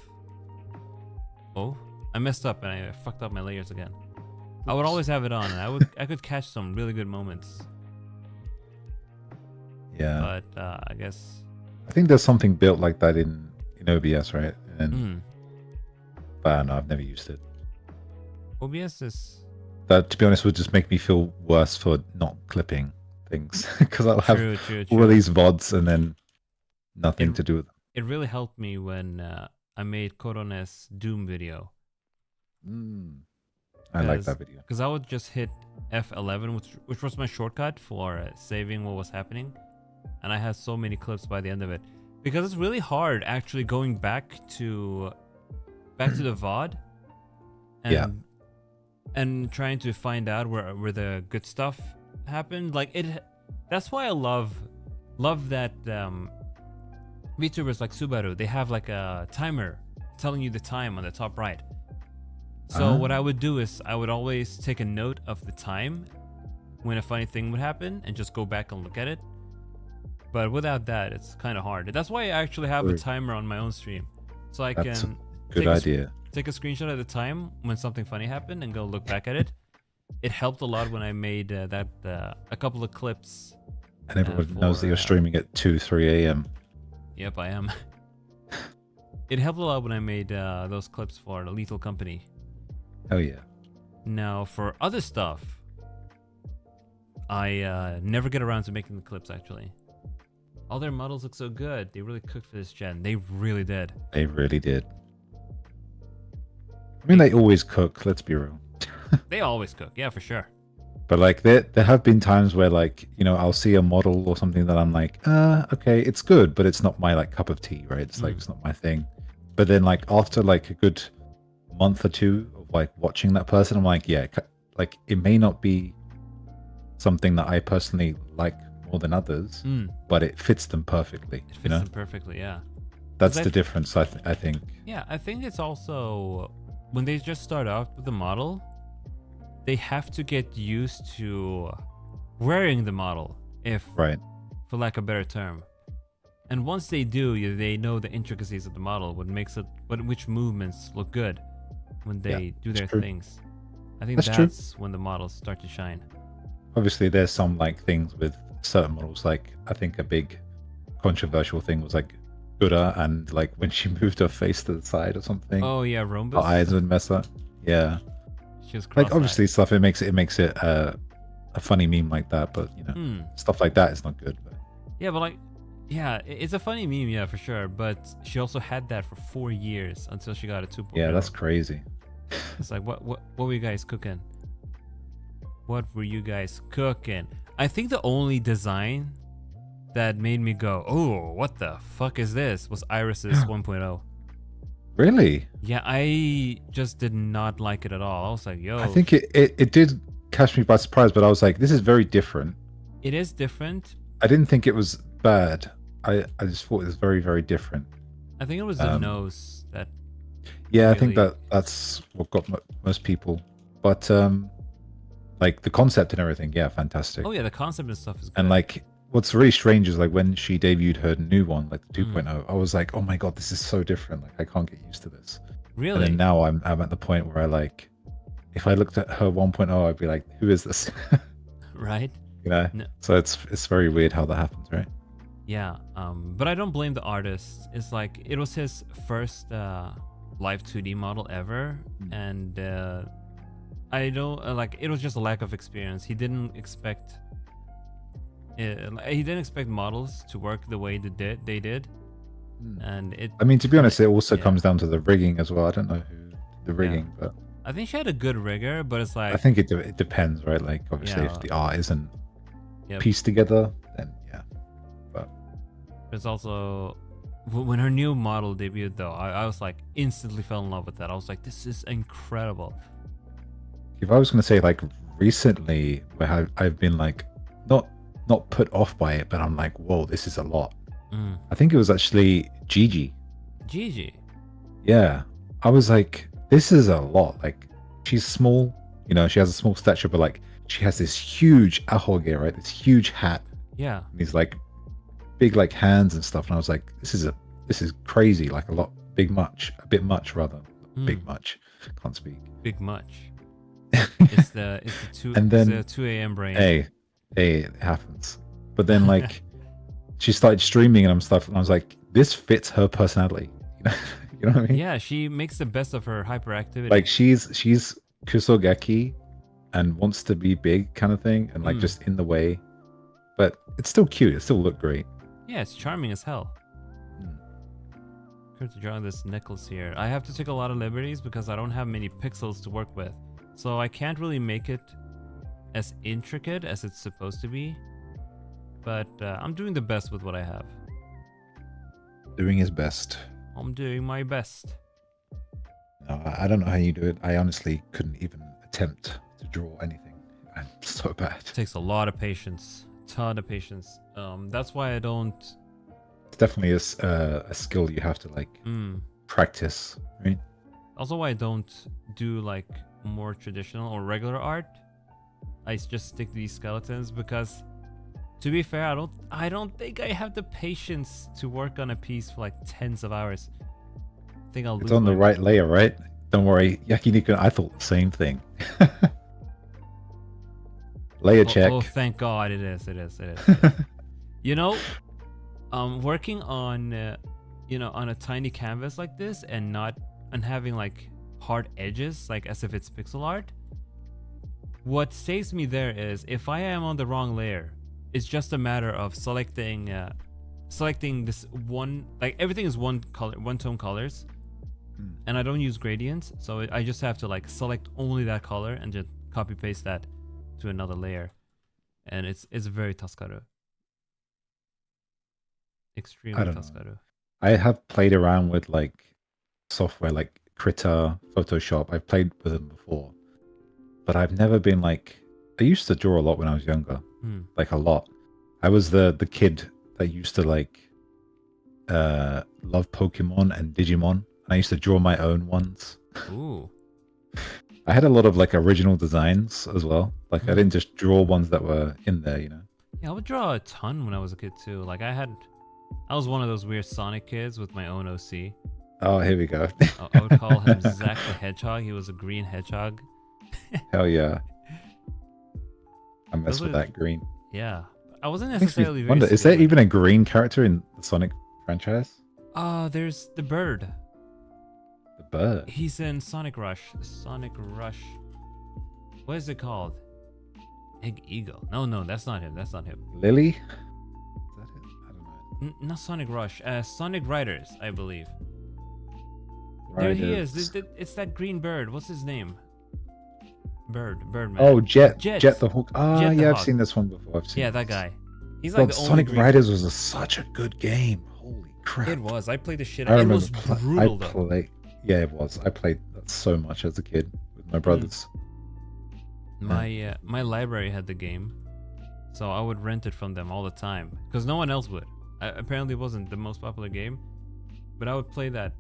Oh, I messed up and I fucked up my layers again. I would always have it on, and I could catch some really good moments. Yeah. But I guess... I think there's something built like that in OBS, right? And but I don't know, I've never used it. OBS is... That, to be honest, would just make me feel worse for not clipping things because I'll have all of these VODs and then nothing to do with them. It really helped me when I made Korone's Doom video. I like that video. Because I would just hit F11, which was my shortcut for saving what was happening. And I had so many clips by the end of it. Because it's really hard actually going back to the VOD. And, and trying to find out where the good stuff happened. Like that's why I love that VTubers like Subaru, they have like a timer telling you the time on the top right. So what I would do is I would always take a note of the time when a funny thing would happen and just go back and look at it. But without that, it's kind of hard. That's why I actually have a timer on my own stream. So I can take a screenshot at the time when something funny happened and go look back at it. It helped a lot when I made a couple of clips. And everyone knows that you're streaming at 2-3 a.m. Yep, I am. It helped a lot when I made those clips for the Lethal Company. Oh yeah. Now for other stuff, I never get around to making the clips actually. All their models look so good. They really cooked for this gen. They really did. They really did. I mean, they always cook, let's be real. They always cook, yeah, for sure. But like there have been times where like, you know, I'll see a model or something that I'm like, okay, it's good, but it's not my like cup of tea, right? It's like it's not my thing. But then like after like a good month or two of like watching that person, I'm like, yeah, like it may not be something that I personally like more than others, but it fits them perfectly. It fits them perfectly, yeah. That's the difference, I think. Yeah, I think it's also when they just start out with the model, they have to get used to wearing the model, for lack of a better term. And once they do, they know the intricacies of the model, which movements look good when they do their things. I think that's when the models start to shine. Obviously, there's some like things with certain models. Like I think a big controversial thing was like Buddha, and like when she moved her face to the side or something. Oh yeah, Rhombus. Her eyes would mess up. Yeah. She was like obviously stuff. It makes it a funny meme like that, but you know stuff like that is not good. But... Yeah, but like. Yeah, it's a funny meme, yeah, for sure. But she also had that for 4 years until she got a 2.0. Yeah, that's crazy. It's like, what were you guys cooking? What were you guys cooking? I think the only design that made me go, oh, what the fuck is this? Was Iris's 1.0. Really? Yeah, I just did not like it at all. I was like, yo. I think it did catch me by surprise, but I was like, this is very different. It is different. I didn't think it was bad. I just thought it was very, very different. I think it was the nose that. Yeah, really... I think that's what got most people. But like the concept and everything, yeah, fantastic. Oh yeah, the concept and stuff is good. And like, what's really strange is like when she debuted her new one, like the 2.0, I was like, oh my god, this is so different. Like I can't get used to this. Really? And then now I'm at the point where I like, if I looked at her 1.0, I'd be like, who is this? Right. You know. No. So it's very weird how that happens, right? Yeah, but I don't blame the artist. It's like it was his first live 2D model ever, and I don't like it was just a lack of experience. He didn't expect models to work the way they did, and it. I mean, to be honest, it also comes down to the rigging as well. I don't know who the rigging, but I think she had a good rigger, but it's like I think it depends, right? Like obviously, if the art isn't pieced together, then yeah. But there's also when her new model debuted, though, I was like instantly fell in love with that. I was like, this is incredible. If I was gonna say like recently, where I've been like not put off by it, but I'm like, whoa, this is a lot. I think it was actually Gigi. Gigi. Yeah, I was like, this is a lot. Like she's small, you know, she has a small stature, but like she has this huge ahoge, right? This huge hat. Yeah. And these like big like hands and stuff, and I was like, this is crazy, like a bit much rather. Big much. Can't speak. Big much. It's the 2 a.m. brain. Hey, it happens. But then like she started streaming and stuff, and I was like, this fits her personality. You know what I mean? Yeah, she makes the best of her hyperactivity. Like she's kusogeki and wants to be big kind of thing, and like just in the way. But it's still cute. It still looked great. Yeah, it's charming as hell. To draw this necklace here. I have to take a lot of liberties because I don't have many pixels to work with. So I can't really make it as intricate as it's supposed to be. But I'm doing the best with what I have. Doing his best. I'm doing my best. No, I don't know how you do it. I honestly couldn't even attempt to draw anything. I'm so bad. It takes a lot of patience. Ton of patience. That's why I don't... It's definitely a skill you have to like practice, right? Also why I don't do like more traditional or regular art. I just stick to these skeletons because, to be fair, I don't think I have the patience to work on a piece for like tens of hours. I think It's on the right layer, right? Don't worry, Yakiniku. I thought the same thing. Layer check. Oh, thank God, it is. You know, working on on a tiny canvas like this and having like hard edges, like as if it's pixel art. What saves me there is if I am on the wrong layer, it's just a matter of selecting this one, like everything is one tone colors, and I don't use gradients, so I just have to like select only that color and just copy paste that to another layer, and it's very Tasakaru. Extremely Tasakaru. I have played around with like software like Krita, Photoshop. I've played with them before, but I've never been like. I used to draw a lot when I was younger, like a lot. I was the kid that used to like love Pokemon and Digimon. I used to draw my own ones. Ooh. I had a lot of like original designs as well. Like I didn't just draw ones that were in there, you know. Yeah, I would draw a ton when I was a kid too. Like I was one of those weird Sonic kids with my own OC. Oh, here we go. I would call him Zack the Hedgehog. He was a green hedgehog. Hell yeah. I mess with that green. Yeah. I wasn't necessarily very Is there even a green character in the Sonic franchise? There's the bird. The bird? He's in Sonic Rush. Sonic Rush. What is it called? Egg Eagle. No, that's not him. That's not him. Lily? Is that it? I don't know. Not Sonic Rush. Sonic Riders, I believe. Riders. There he is. It's that green bird. What's his name? Birdman. Oh, Jet the Hawk. Jet the I've Hawk. seen this one before. Yeah, that guy. He's like the Sonic only Riders was such a good game. Holy crap. It was. I played the shit I out. It remember was brutal though. Yeah, it was. I played that so much as a kid with my brothers. My library had the game, so I would rent it from them all the time because no one else would. Apparently, it wasn't the most popular game, but I would play that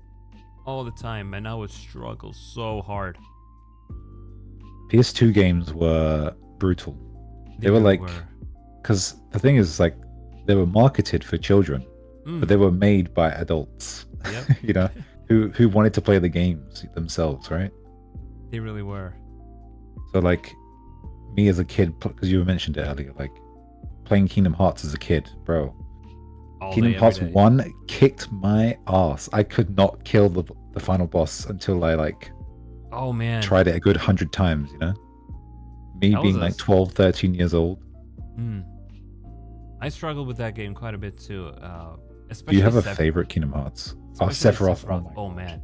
all the time, and I would struggle so hard. PS2 games were brutal. They were like, because the thing is, like, they were marketed for children, but they were made by adults. Yep. You know, who wanted to play the games themselves, right? They really were. So, like, me as a kid, because you mentioned it earlier, like playing Kingdom Hearts as a kid, bro. Kingdom Hearts 1 kicked my ass. I could not kill the final boss until I like. Oh man. Tried it a good 100 times, you know? Me being like 12, 13 years old. I struggled with that game quite a bit too. Especially Do you have a favorite Kingdom Hearts? Oh, Sephiroth. Oh man.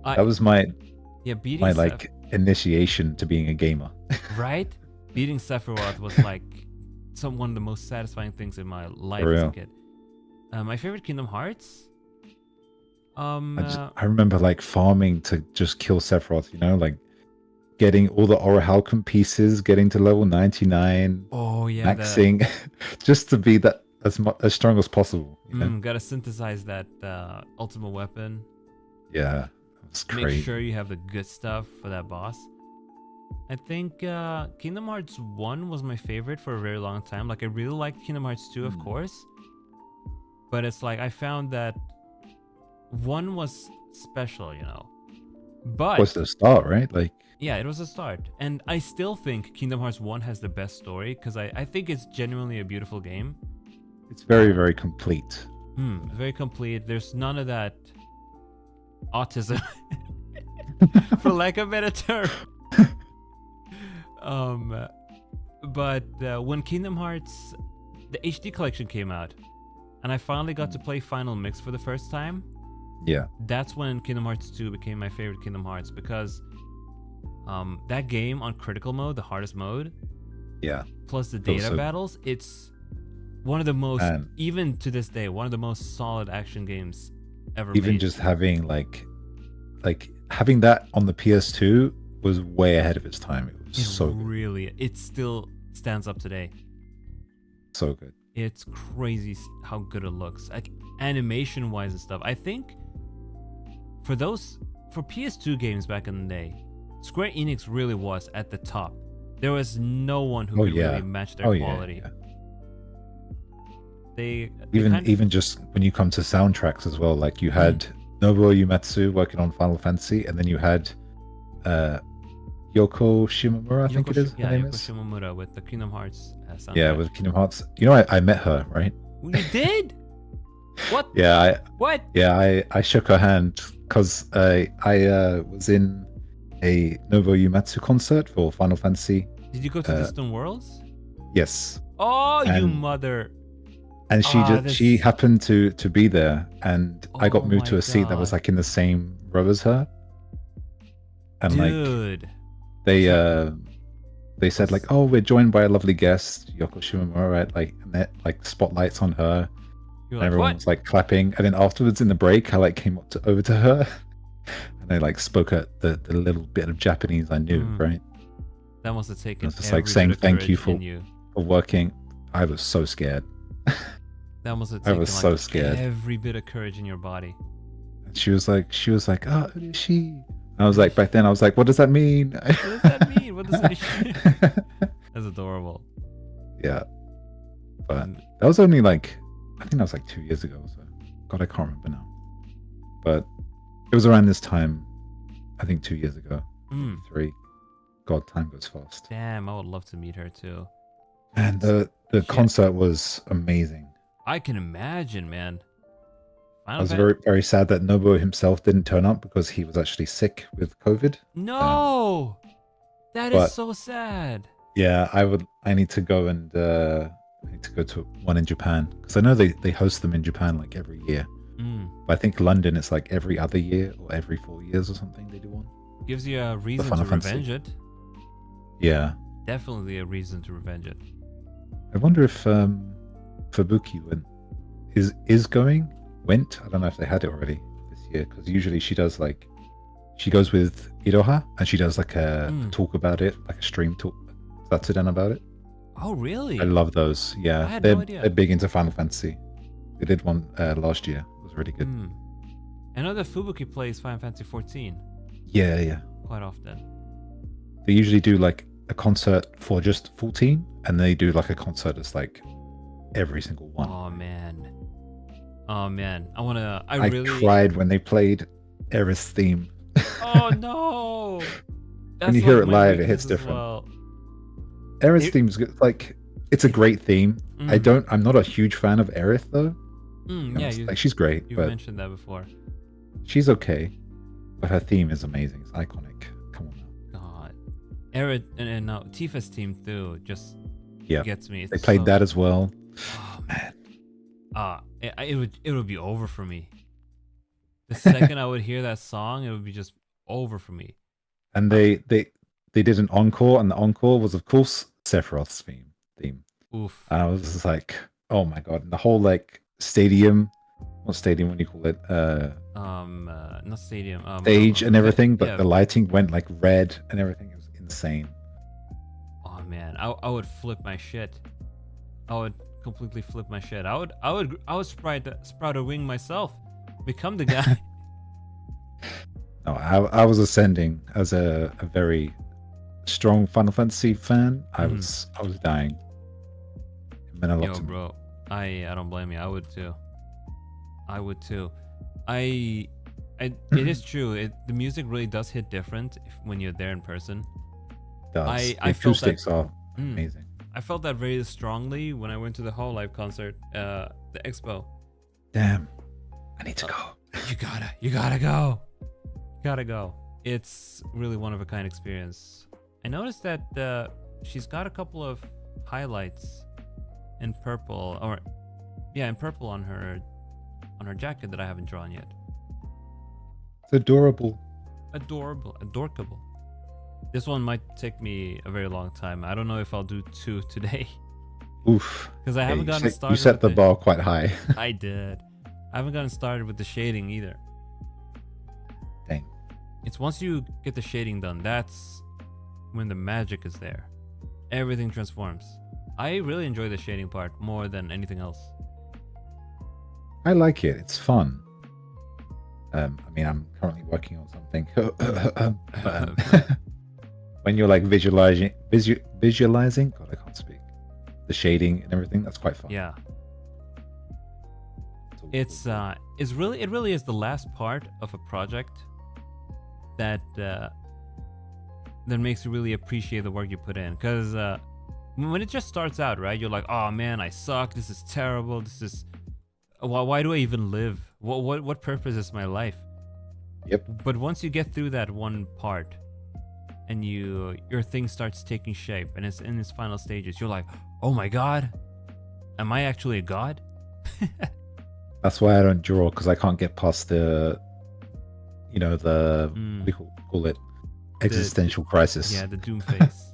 That was my beating my like initiation to being a gamer. Right? Beating Sephiroth was like one of the most satisfying things in my life as a kid. My favorite Kingdom Hearts? I remember like farming to just kill Sephiroth, you know, like getting all the Orihhalcum pieces, getting to level 99. Oh yeah, maxing just to be that as strong as possible. You know? Gotta synthesize that ultimate weapon. Yeah, it's crazy. Make sure you have the good stuff for that boss. I think Kingdom Hearts 1 was my favorite for a very long time. Like I really liked Kingdom Hearts 2, of course, but it's like I found that 1 was special, you know. But was the start, right? Like yeah, it was a start, and I still think Kingdom Hearts 1 has the best story because I think it's genuinely a beautiful game. It's very, very complete. Very complete. There's none of that autism, for lack of a better term. But when Kingdom Hearts, the HD collection came out, and I finally got to play Final Mix for the first time. Yeah, that's when Kingdom Hearts 2 became my favorite Kingdom Hearts because that game on critical mode, the hardest mode, plus the data battles, it's one of the most, even to this day, one of the most solid action games ever made. Even just having like having that on the PS2 was way ahead of its time. It was so good. Really, it still stands up today. So good. It's crazy how good it looks, like animation wise and stuff. I think for PS2 games back in the day, Square Enix really was at the top. There was no one who could really match their quality. They even just when you come to soundtracks as well, like you had Nobuo Uematsu working on Final Fantasy, and then you had Yoko Shimomura, I think it is. Yeah, Yoko Shimomura with the Kingdom Hearts soundtrack. Yeah, with Kingdom Hearts. You know, I met her, right? You did? What? Yeah, What? Yeah, I shook her hand because I was in a Nobuo Uematsu concert for Final Fantasy. Did you go to Distant Worlds? Yes. Oh, you mother! And she happened to be there, and I got moved to a seat that was like in the same row as her. And dude, like they said like, "Oh, we're joined by a lovely guest, Yoko Shimomura," and that like spotlights on her, and everyone was like clapping. And then afterwards in the break, I like came over to her, and I like spoke at the little bit of Japanese I knew, right? That must have taken. It's just like saying thank you for working. I was so scared. That must have taken. I was so scared. Every bit of courage in your body. And she was like, "Oh, who is she?" I was like, back then, I was like, "What does that mean?" What does that mean? What does that mean? That's adorable. Yeah, but that was only like, I think that was like 2 years ago. So, God, I can't remember now. But it was around this time, I think 2 years ago, 3. God, time goes fast. Damn, I would love to meet her too. And the concert was amazing. I can imagine, man. I was very, very sad that Nobuo himself didn't turn up because he was actually sick with COVID. No, that is so sad. Yeah, I need to go and I need to go to one in Japan because I know they host them in Japan like every year. But I think London it's like every other year or every 4 years or something they do one. Gives you a reason to revenge it. Yeah, definitely a reason to revenge it. I wonder if Fubuki went. I don't know if they had it already this year because usually she does like she goes with Iroha and she does like a talk about it, like a stream talk that's done about it. Oh really? I love those. Yeah, I had no idea. They're big into Final Fantasy. They did one last year. It was really good. I know that Fubuki plays Final Fantasy 14. Yeah. Quite often. They usually do like a concert for just 14 and they do like a concert that's like every single one. Oh man, I really cried when they played Aerith's theme. Oh no. When you hear it live it hits different. Aerith's theme's good. Like it's a great theme. I'm not a huge fan of Aerith though. Yeah, she's great. You mentioned that before. She's okay, but her theme is amazing. It's iconic. Come on now. God, Aerith and now Tifa's theme too just gets me. They played that as well. Oh man. It would be over for me. The second I would hear that song, it would be just over for me. And they did an encore, and the encore was of course Sephiroth's theme. Oof. And I was just like, oh my god! And the whole like stadium, what stadium? What do you call it? Not stadium. Stage and everything, but the lighting went like red and everything. It was insane. Oh man, I would flip my shit. I would completely flip my shit. I would sprout a wing myself, become the guy. No, I was ascending as a very strong Final Fantasy fan. I was dying. It meant a lot to me. Bro, I don't blame you. I would too. It is true. The music really does hit different when you're there in person. It does. The acoustics are amazing. I felt that very strongly when I went to the Hololive concert, the expo. Damn, I need to go. You gotta go. It's really one of a kind experience. I noticed that she's got a couple of highlights in purple, on her jacket that I haven't drawn yet. It's adorable. Adorkable. This one might take me a very long time. I don't know if I'll do 2 today. Oof. Because I haven't gotten started. You set the bar quite high. I did. I haven't gotten started with the shading either. Dang. It's once you get the shading done, that's when the magic is there. Everything transforms. I really enjoy the shading part more than anything else. I like it. It's fun. I'm currently working on something. When you're like visualizing, God, I can't speak. The shading and everything, that's quite fun. Yeah. It really is the last part of a project that makes you really appreciate the work you put in. Because when it just starts out, right, you're like, oh man, I suck. This is terrible. This is why do I even live? What purpose is my life? Yep. But once you get through that one part, and your thing starts taking shape, and it's in its final stages, you're like, oh my god, am I actually a god? That's why I don't draw, because I can't get past the what do you call it, existential crisis. Yeah, the doom phase.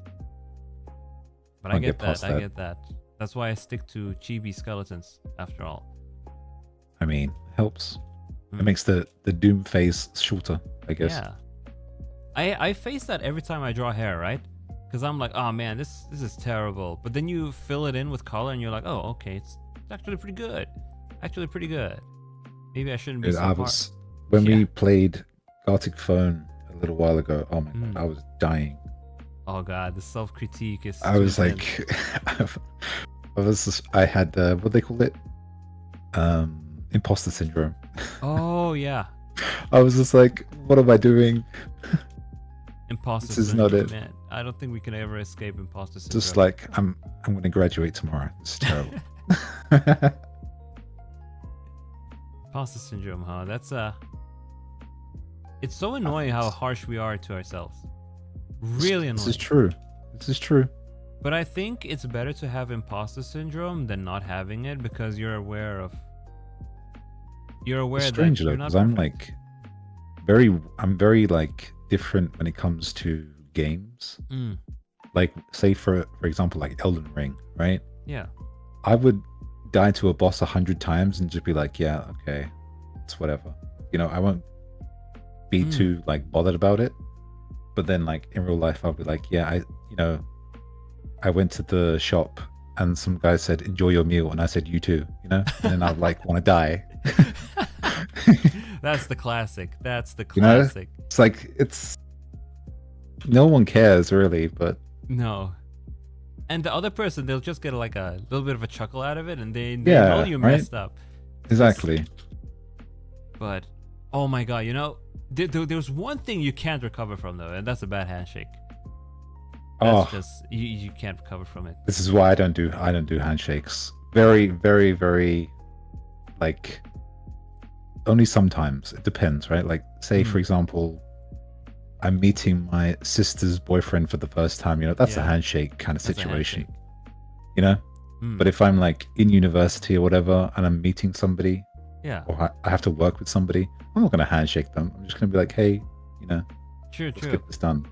But I get that. I get that. That's why I stick to chibi skeletons after all. I mean, helps. It makes the doom phase shorter, I guess. Yeah. I face that every time I draw hair, right? Because I'm like, oh man, this is terrible. But then you fill it in with color and you're like, oh, okay, it's actually pretty good. Actually pretty good. Maybe I shouldn't be so hard. When we played Gartic Phone a little while ago, oh my god, I was dying. Oh god, the self-critique is... I was like... I had, what they call it? Imposter syndrome. Oh, yeah. I was just like, what am I doing? Imposter this syndrome, is not it. Man. I don't think we can ever escape imposter syndrome. Just like, I'm going to graduate tomorrow. It's terrible. Imposter syndrome, huh? That's it's so annoying how harsh we are to ourselves. Really annoying. This is true. This is true. But I think it's better to have imposter syndrome than not having it, because you're aware of... You're aware it's strange that though, you're not... I'm like... I'm very like different when it comes to games. Like, say for example, like Elden Ring, right? Yeah. I would die to a boss 100 times and just be like, yeah, okay, it's whatever. You know, I won't be too like bothered about it. But then like in real life, I'll be like, yeah, I went to the shop and some guy said, enjoy your meal. And I said, you too, you know? And then I'd like want to die. That's the classic. That's the classic. You know? It's like, no one cares really, but... No. And the other person, they'll just get like a little bit of a chuckle out of it, and they know you messed up. Exactly. But, oh my god, you know, there's one thing you can't recover from though, and that's a bad handshake. That's just you can't recover from it. This is why I don't do handshakes. Very, very, very, like, only sometimes. It depends, right? Like, say for example, I'm meeting my sister's boyfriend for the first time, you know, that's a handshake kind of situation, you know? But if I'm like in university or whatever and I'm meeting somebody, or I have to work with somebody, I'm not going to handshake them. I'm just going to be like, hey, you know, let's get this done.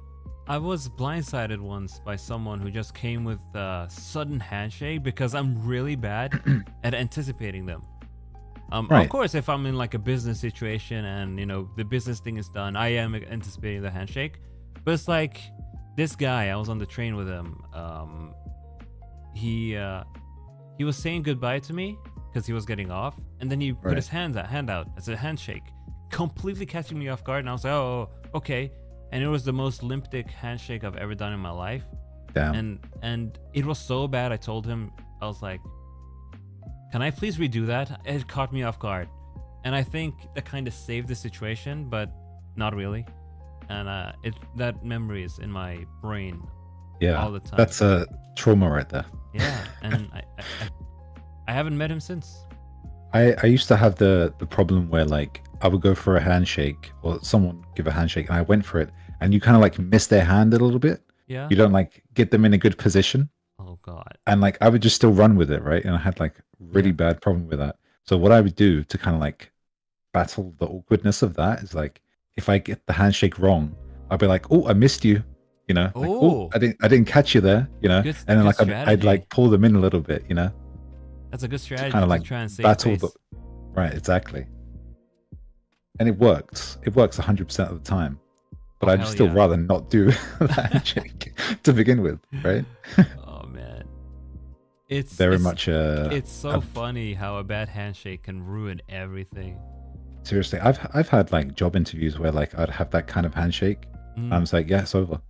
I was blindsided once by someone who just came with a sudden handshake because I'm really bad at anticipating them. Of course, if I'm in like a business situation and, you know, the business thing is done, I am anticipating the handshake. But it's like this guy, I was on the train with him. He was saying goodbye to me because he was getting off. And then he put his hand out as a handshake, completely catching me off guard. And I was like, oh, okay. And it was the most limp-dick handshake I've ever done in my life. Damn. And it was so bad, I told him, I was like, can I please redo that? It caught me off guard. And I think that kind of saved the situation, but not really. And that memory is in my brain all the time. That's a trauma right there. Yeah, and I haven't met him since. I used to have the problem where like I would go for a handshake or someone give a handshake and I went for it and you kind of like miss their hand a little bit. Yeah. You don't like get them in a good position. Oh god. And like I would just still run with it, right? And I had like really bad problem with that. So what I would do to kind of like battle the awkwardness of that is like if I get the handshake wrong, I'd be like, oh, I missed you. You know, like, oh, I didn't catch you there, you know, and then like I'd like pull them in a little bit, you know. That's a good strategy. Kind of like try and save battle face. Right, exactly. And it works. It works 100% of the time. But I'd still rather not do that handshake to begin with, right? Oh man, it's so funny how a bad handshake can ruin everything. Seriously, I've had like job interviews where like I'd have that kind of handshake. And I'm just like, yeah, it's over.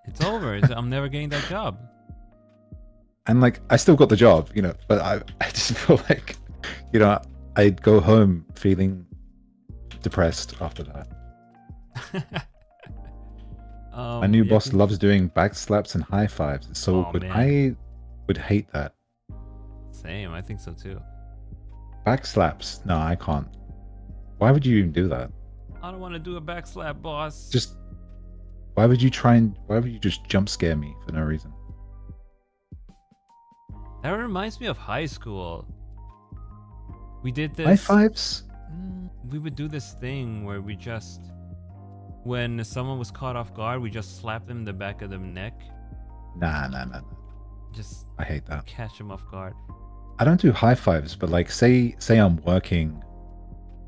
It's over. I'm never getting that job. And like, I still got the job, you know, but I just feel like, you know, I'd go home feeling depressed after that. My new boss loves doing back slaps and high fives. It's so awkward. Man. I would hate that. Same. I think so too. Back slaps? No, I can't. Why would you even do that? I don't want to do a back slap, boss. Why would you just jump scare me for no reason? That reminds me of high school. We did this. High fives? We would do this thing where when someone was caught off guard, we just slapped them in the back of the neck. Nah. I hate that. Catch them off guard. I don't do high fives, but like say I'm working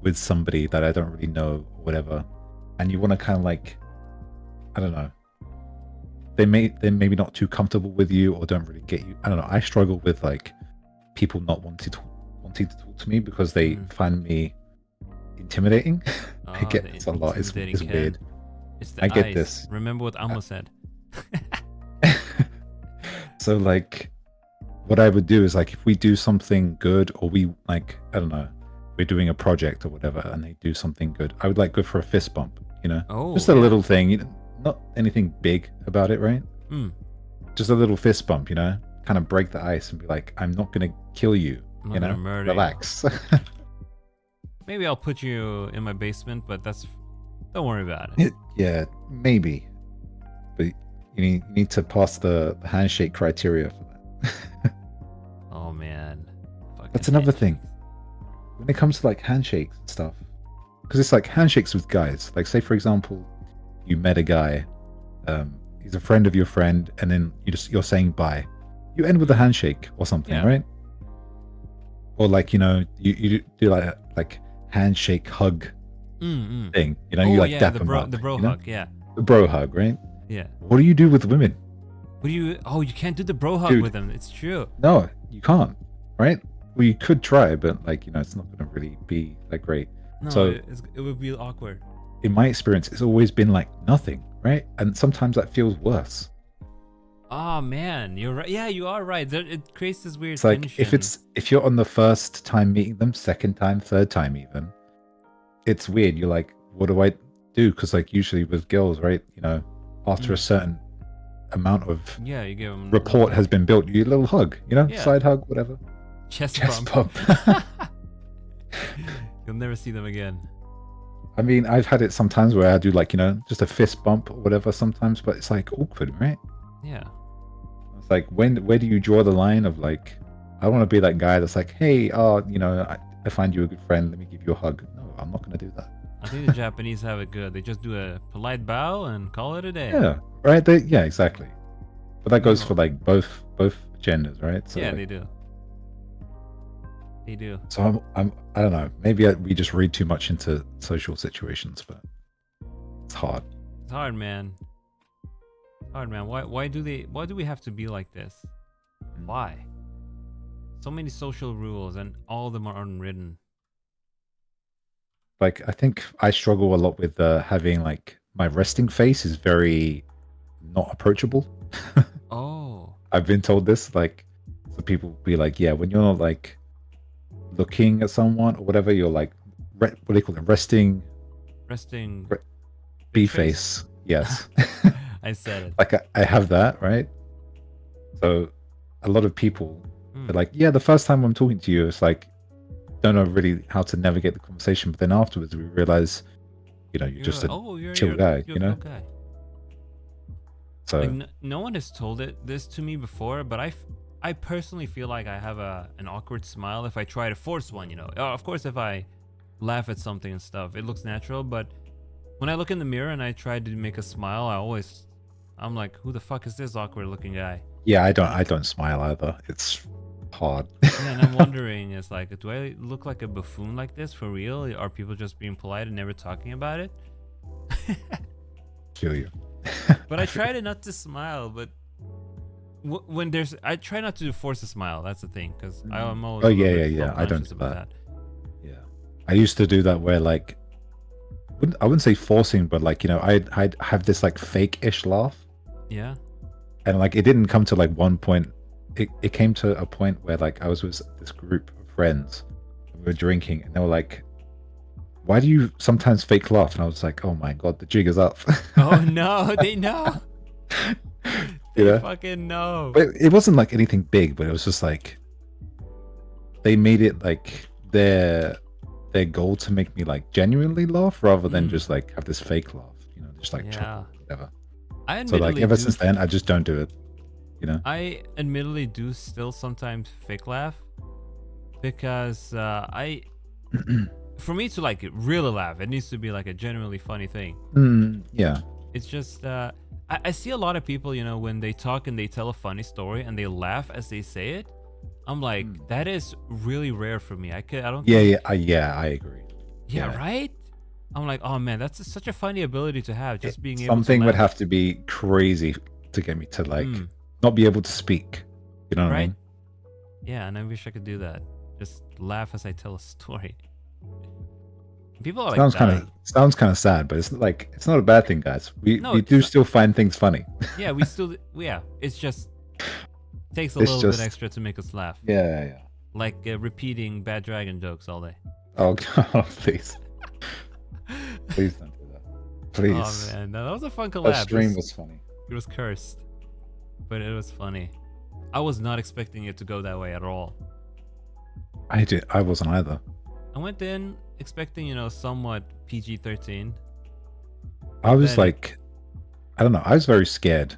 with somebody that I don't really know or whatever, and you want to kind of like, I don't know, they're maybe not too comfortable with you or don't really get you. I don't know. I struggle with like people not wanting to talk to me because they find me intimidating. I get this a lot. It's weird. It's the I get eyes. this. Remember what Amo said. So like what I would do is like if we do something good or we like, I don't know, we're doing a project or whatever and they do something good, I would like go for a fist bump, you know? Oh, just a little thing, you know, not anything big about it, right? Just a little fist bump, you know? Kind of break the ice and be like, I'm not gonna kill you, you know? Relax. Maybe I'll put you in my basement, but don't worry about it. Yeah, maybe. But you need to pass the handshake criteria for that. Oh man. That's another thing. When it comes to like handshakes and stuff, because it's like handshakes with guys. Like say for example, you met a guy, he's a friend of your friend, and then you're saying bye. You end with a handshake or something, right? Or like, you know, you do like handshake hug thing. You know, you like dap them up, the bro you know? hug, yeah. The bro hug, right? Yeah. What do you do with women? You can't do the bro hug with them. It's true. No, you can't, right? Well, you could try, but like, you know, it's not going to really be like great. No, so it would be awkward. In my experience, it's always been like nothing, right? And sometimes that feels worse. Oh man, you're right. Yeah, you are right. It creates this weird It's like tension. if you're on the first time meeting them, second time, third time even, it's weird. You're like, what do I do? Because like usually with girls, right? You know, after a certain amount of you give them rapport has been built, you a little hug, you know, side hug, whatever. Chest bump. You'll never see them again. I mean, I've had it sometimes where I do like, you know, just a fist bump or whatever sometimes, but it's like awkward, right? Yeah. It's like where do you draw the line of like, I don't want to be that guy that's like, hey, you know, I find you a good friend, let me give you a hug. No, I'm not going to do that. I think the Japanese have it good. They just do a polite bow and call it a day. Yeah, right. Yeah, exactly. But that goes for like both genders, right? So, yeah, like, they do. They do. So I don't know. Maybe we just read too much into social situations, but it's hard. It's hard, man. Hard, man. Why do we have to be like this? Why? So many social rules and all of them are unwritten. Like I think I struggle a lot with having like my resting face is very not approachable. Oh. I've been told this, like, so people be like, yeah, when you're not like looking at someone or whatever, you're like, what do you call it? Resting B face. Yes. I said it. Like I have that, right? So a lot of people are like, yeah, the first time I'm talking to you, it's like, don't know really how to navigate the conversation. But then afterwards we realize, you know, you're just a chill guy, you know? Okay. So like, no one has told this to me before, but I personally feel like I have an awkward smile if I try to force one, you know. Of course, if I laugh at something and stuff, it looks natural, but when I look in the mirror and I try to make a smile, I'm like, who the fuck is this awkward looking guy? Yeah, I don't smile either. It's hard. Yeah, and I'm wondering, it's like, do I look like a buffoon like this for real? Are people just being polite and never talking about it? Feel you. But I try to not to smile, but when I try not to force a smile. That's the thing, because I'm always yeah. I don't do that. Yeah, I used to do that where like, I wouldn't say forcing, but like, you know, I'd have this like fake-ish laugh. Yeah. And like it didn't come to like one point. It came to a point where like I was with this group of friends, we were drinking, and they were like, "Why do you sometimes fake laugh?" And I was like, "Oh my god, the jig is up." Oh no, they know. They fucking know. But it wasn't like anything big, but it was just like they made it like their goal to make me like genuinely laugh rather than just like have this fake laugh, you know, just like whatever. So like ever since then, I just don't do it. You know, I admittedly do still sometimes fake laugh because for me to like really laugh, it needs to be like a genuinely funny thing. Yeah. It's just I see a lot of people, you know, when they talk and they tell a funny story and they laugh as they say it. I'm like, that is really rare for me. I don't. Yeah, I agree. Yeah, right. I'm like, oh man, that's such a funny ability to have. Just being able to. Something would laugh. have to be crazy to get me to like not be able to speak. You know what I mean? Yeah, and I wish I could do that. Just laugh as I tell a story. People are sounds kind of sad, but it's not a bad thing, guys. We do still find things funny. Yeah, we still it's just takes a little bit extra to make us laugh. Yeah. Like repeating bad dragon jokes all day. Oh God, please. Please don't do that. Please. Oh man, no, that was a fun collab. That stream was funny. It was cursed, but it was funny. I was not expecting it to go that way at all. I wasn't either. I went in expecting, you know, somewhat PG-13. I was like, I don't know. I was very scared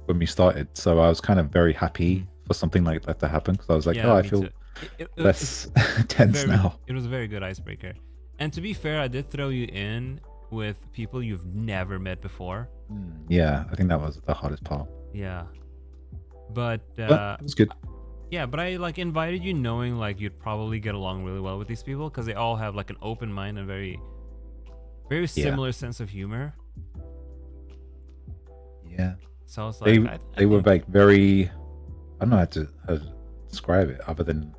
when we started, so I was kind of very happy for something like that to happen because I was like, I feel less tense now. It was a very good icebreaker. And to be fair, I did throw you in with people you've never met before. Yeah, I think that was the hardest part. Yeah. But it was good. Yeah, but I like invited you knowing like you'd probably get along really well with these people because they all have like an open mind and very similar sense of humor. Yeah. So I was like, they were like very, I don't know how to describe it other than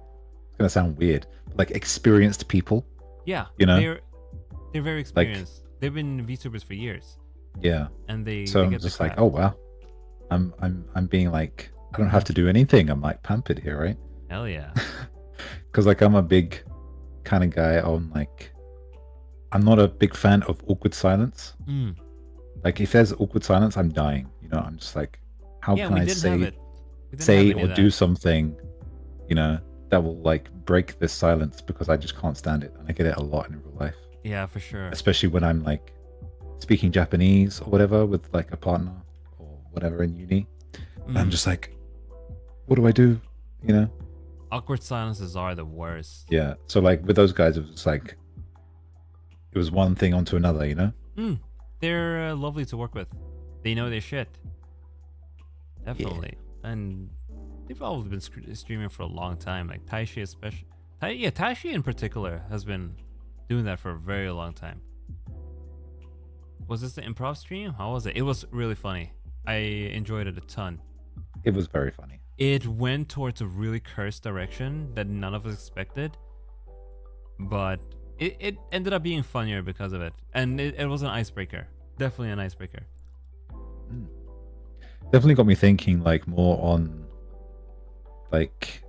it's gonna sound weird, but like experienced people. Yeah, you know, they're very experienced. Like, they've been VTubers for years. Yeah, and they I'm get just like, oh wow, I'm being like, I don't have to do anything. I'm like pampered here, right? Hell yeah. Because like I'm a big kind of guy on like, I'm not a big fan of awkward silence. Like if there's awkward silence, I'm dying. You know, I'm just like, how can I say or do something, you know, that will like break this silence because I just can't stand it, and I get it a lot in real life. Yeah, for sure. Especially when I'm like speaking Japanese or whatever with like a partner or whatever in uni. I'm just like, what do I do? You know? Awkward silences are the worst. Yeah. So like with those guys, it was like, it was one thing onto another, you know? They're lovely to work with. They know their shit. Definitely. Yeah. And they've all been streaming for a long time. Like Taishi especially. Taishi in particular has been doing that for a very long time. Was this the improv stream? How was it? It was really funny. I enjoyed it a ton. It was very funny. It went towards a really cursed direction that none of us expected. But it ended up being funnier because of it. And it was an icebreaker. Definitely an icebreaker. Definitely got me thinking like more on like,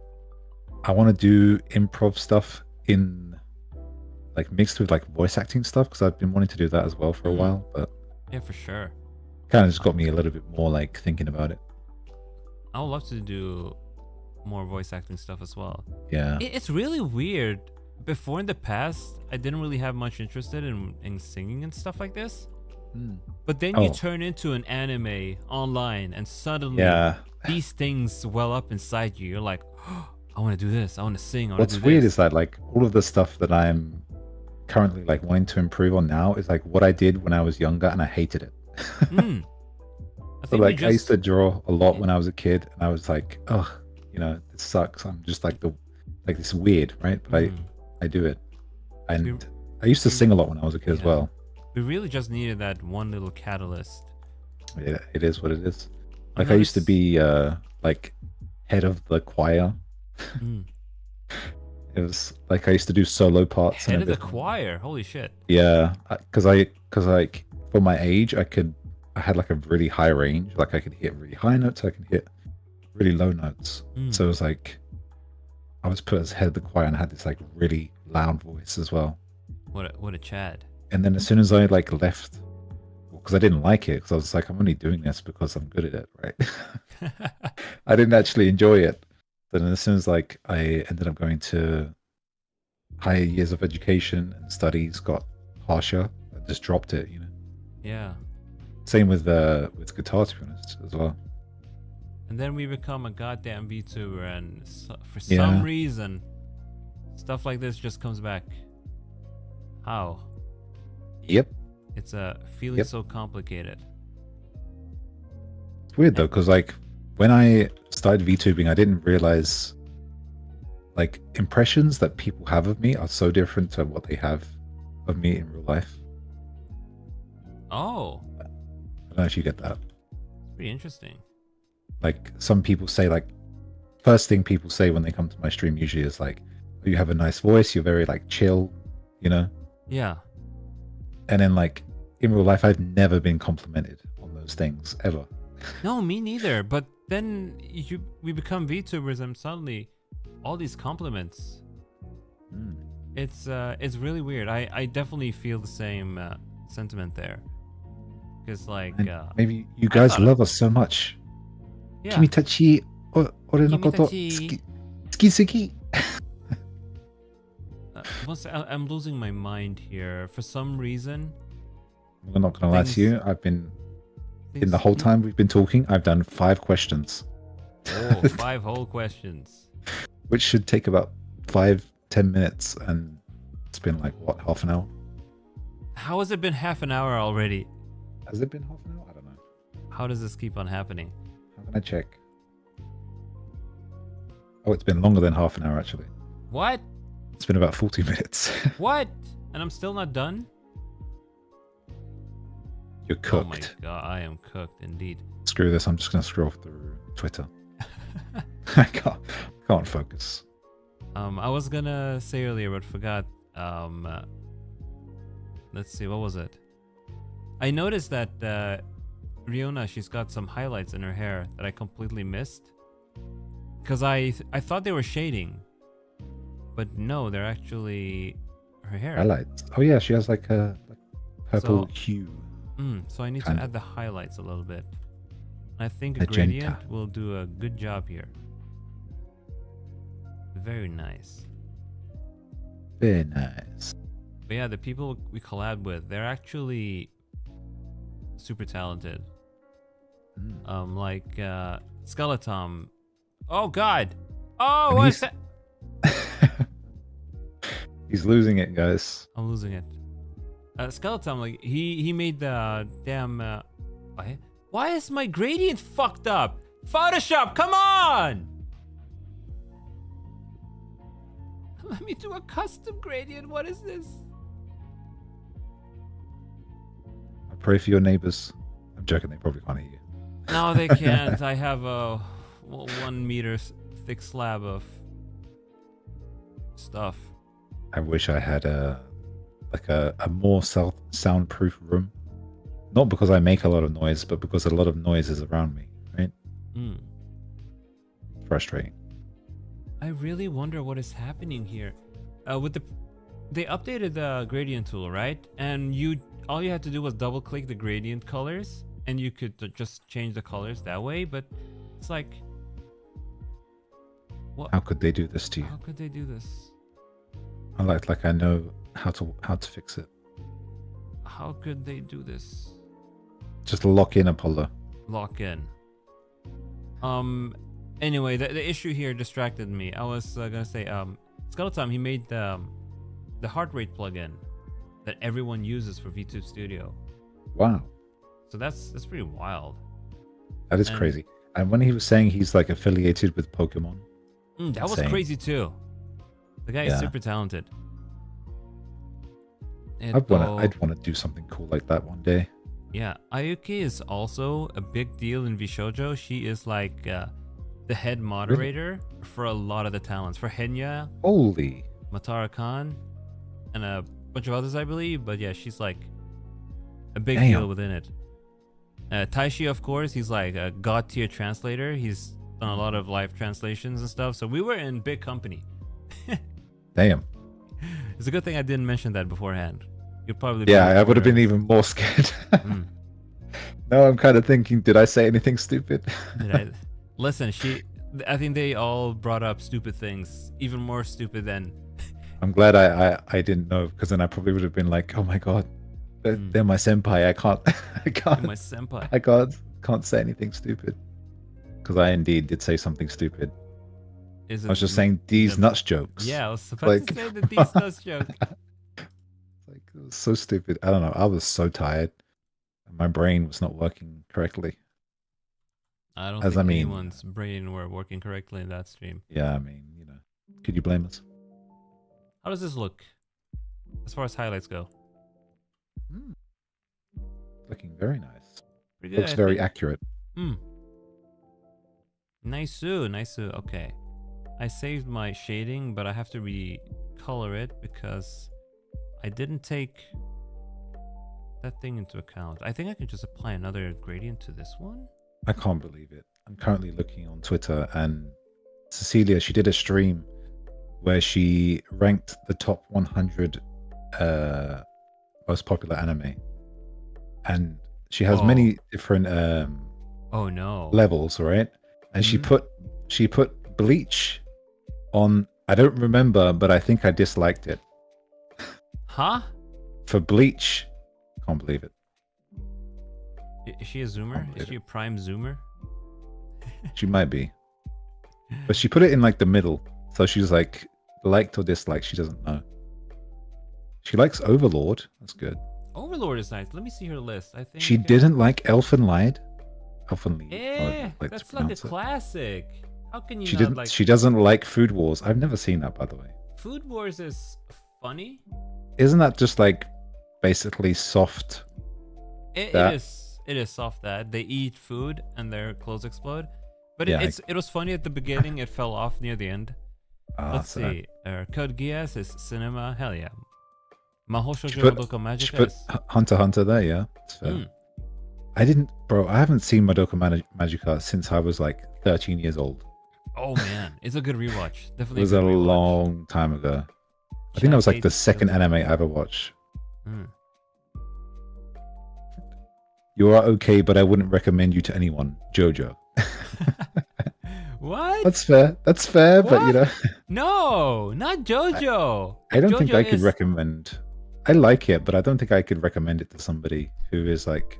I want to do improv stuff in like mixed with like voice acting stuff because I've been wanting to do that as well for a while. But yeah, for sure. Kind of just got me a little bit more like thinking about it. I would love to do more voice acting stuff as well. Yeah. It's really weird. Before in the past, I didn't really have much interest in singing and stuff like this. But then you turn into an anime online and suddenly these things well up inside you. You're like, oh, I want to do this. I want to sing. What's weird is that like all of the stuff that I'm currently like wanting to improve on now is like what I did when I was younger and I hated it. So like I used to draw a lot when I was a kid and I was like, oh, you know, this sucks. I'm just like this weird, right? But I do it. And I used to sing a lot when I was a kid as well. We really just needed that one little catalyst. Yeah, it is what it is. Like I used to be like head of the choir. It was like I used to do solo parts. Head of the choir, holy shit. Yeah, because like for my age, I had like a really high range. Like I could hit really high notes, I could hit really low notes. So it was like I was put as head of the choir and I had this like really loud voice as well. What a Chad. And then as soon as I like left, because I didn't like it, because I was like, I'm only doing this because I'm good at it, right? I didn't actually enjoy it. Then as soon as like I ended up going to higher years of education and studies got harsher, I just dropped it, you know. Yeah. Same with guitar, to be honest, as well. And then we become a goddamn VTuber, and for some reason, stuff like this just comes back. How? Yep. It's a feeling so complicated. It's weird though, because like when I started VTubing, I didn't realize like impressions that people have of me are so different to what they have of me in real life. Oh. I don't know if you get that. Pretty interesting. Like some people say, like first thing people say when they come to my stream usually is like, oh, you have a nice voice, you're very like chill, you know? Yeah. And then like in real life, I've never been complimented on those things ever. No, me neither. But then we become VTubers and suddenly all these compliments. It's really weird. I definitely feel the same sentiment there. Because like maybe you guys love us so much. Yeah. Kimitachi ore no koto tsuki. I'm losing my mind here for some reason. I'm not gonna lie to you. I've been in the whole time we've been talking. I've done 5 questions. Oh, 5 whole questions. Which should take about 5-10 minutes, and it's been like what, half an hour? How has it been half an hour already? Has it been half an hour? I don't know. How does this keep on happening? How can I check? Oh, it's been longer than half an hour actually. What? It's been about 40 minutes. What? And I'm still not done? You're cooked. Oh my god, I am cooked indeed. Screw this, I'm just gonna scroll through Twitter. I can't focus. I was gonna say earlier but forgot. Let's see, what was it? I noticed that Riona, she's got some highlights in her hair that I completely missed. Because I thought they were shading. But no, they're actually her hair. Highlights. Oh yeah, she has like a purple hue. So I need to add the highlights a little bit. I think a gradient will do a good job here. Very nice. Very nice. But yeah, the people we collab with, they're actually super talented. Like Skeleton. Oh god! Oh, what's that? He's losing it, guys. I'm losing it. Skeleton, like he made the damn. Why is my gradient fucked up? Photoshop, come on! Let me do a custom gradient. What is this? I pray for your neighbors. I'm joking. They probably can't hear you. No, they can't. I have a 1 meter thick slab of stuff. I wish I had a more soundproof room. Not because I make a lot of noise, but because a lot of noise is around me, right? Frustrating. I really wonder what is happening here. They updated the gradient tool, right? And all you had to do was double click the gradient colors, and you could just change the colors that way. But it's like, what? How could they do this to you? How could they do this? I like I know how to fix it. How could they do this? Just lock in, Apollo. Lock in. Anyway, the issue here distracted me. I was gonna say, Skeleton, he made the heart rate plugin that everyone uses for VTube Studio. Wow. So that's pretty wild. That is crazy. And when he was saying he's like affiliated with Pokemon, that was crazy too. The guy is super talented. I'd want to do something cool like that one day. Yeah, Ayuki is also a big deal in Vshoujo. She is like the head moderator for a lot of the talents. For Henya, holy, Matara Khan, and a bunch of others, I believe. But yeah, she's like a big deal within it. Taishi, of course, he's like a god tier translator. He's done a lot of live translations and stuff. So we were in big company. Damn. It's a good thing I didn't mention that beforehand. You'd probably I would have been even more scared. No, I'm kind of thinking, did I say anything stupid? Listen, I think they all brought up stupid things, even more stupid than. I'm glad I didn't know, because then I probably would have been like, oh my god, they're my senpai. I can't. My senpai. I can't say anything stupid, because I indeed did say something stupid. I was just saying these nuts jokes. Yeah, I was supposed to say the these nuts joke. Like, it was so stupid. I don't know. I was so tired. My brain was not working correctly. I don't As think I mean- anyone's brain were working correctly in that stream. Yeah, I mean, could you blame us? How does this look as far as highlights go? Looking very nice. Pretty good. Looks I very think. accurate. Nice. Okay. I saved my shading, but I have to recolor it because I didn't take that thing into account. I think I can just apply another gradient to this one. I can't believe it. I'm currently looking on Twitter, and Cecilia, she did a stream where she ranked the top 100 most popular anime, and she has many different Oh no. levels, right? And she put Bleach on. I don't remember, but I think I disliked it. Huh? For Bleach, can't believe it. Is she a zoomer? Is she a prime zoomer? She might be, but she put it in like the middle, so she's like liked or disliked. She doesn't know. She likes Overlord. That's good. Overlord is nice. Let me see her list. I think She didn't like Elfenlied. Elfenlied. That's like a classic. How can you She not didn't. like? She doesn't like Food Wars. I've never seen that, by the way. Food Wars is funny. Isn't that just like basically soft? It is soft that they eat food and their clothes explode. But Yeah, it was funny at the beginning. It fell off near the end. Let's so see. Code Geass is cinema. Hell yeah. Mahou She Shoujo put- Madoka She Magica put is... Hunter x Hunter there. Yeah, that's fair. I didn't, bro. I haven't seen Madoka Magica since I was like 13 years old. Oh man, it's a good rewatch. It Definitely. was a a good rewatch. long time ago. I think that was like the second anime I ever watched. You are okay, but I wouldn't recommend you to anyone. JoJo. What? That's fair. That's fair, but you know. No, not JoJo. I don't think JoJo I could is- recommend. I like it, but I don't think I could recommend it to somebody who is like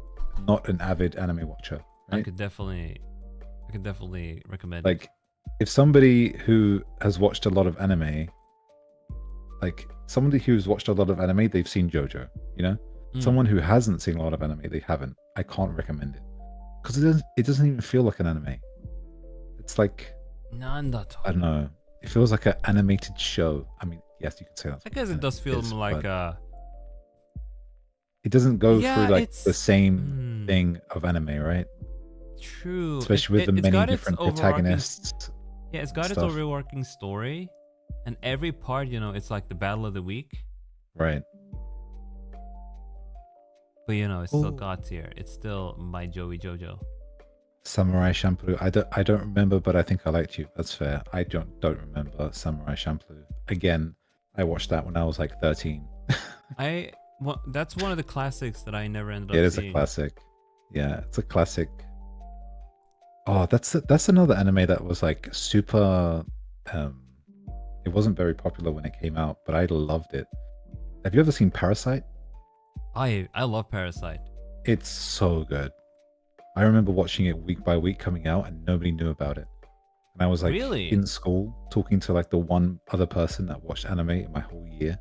not an avid anime watcher. I Right? could definitely recommend. Like, if somebody who has watched a lot of anime, like somebody who's watched a lot of anime, they've seen JoJo. You know, someone who hasn't seen a lot of anime, they haven't. I can't recommend it because it doesn't even feel like an anime. It's like, Nandato. I don't know. It feels like an animated show. I mean, yes, you could say that. I guess it does feel like a. It doesn't go Yeah, through like it's- the same thing of anime, right? True. Especially with the it's many got its different overarching- protagonists. Yeah, it's got its stuff. overworking story, and every part, it's like the battle of the week. Right. But it's still Oh. God tier. It's still my Joey JoJo. Samurai Champloo. I don't remember, but I think I liked you. That's fair. I don't remember Samurai Champloo. Again, I watched that when I was like 13. That's one of the classics that I never ended up It is seeing. a classic. Yeah, it's a classic. Oh, that's another anime that was like super. It wasn't very popular when it came out, but I loved it. Have you ever seen Parasite? I love Parasite. It's so good. I remember watching it week by week coming out, and nobody knew about it. And I was like Really? in school talking to like the one other person that watched anime in my whole year.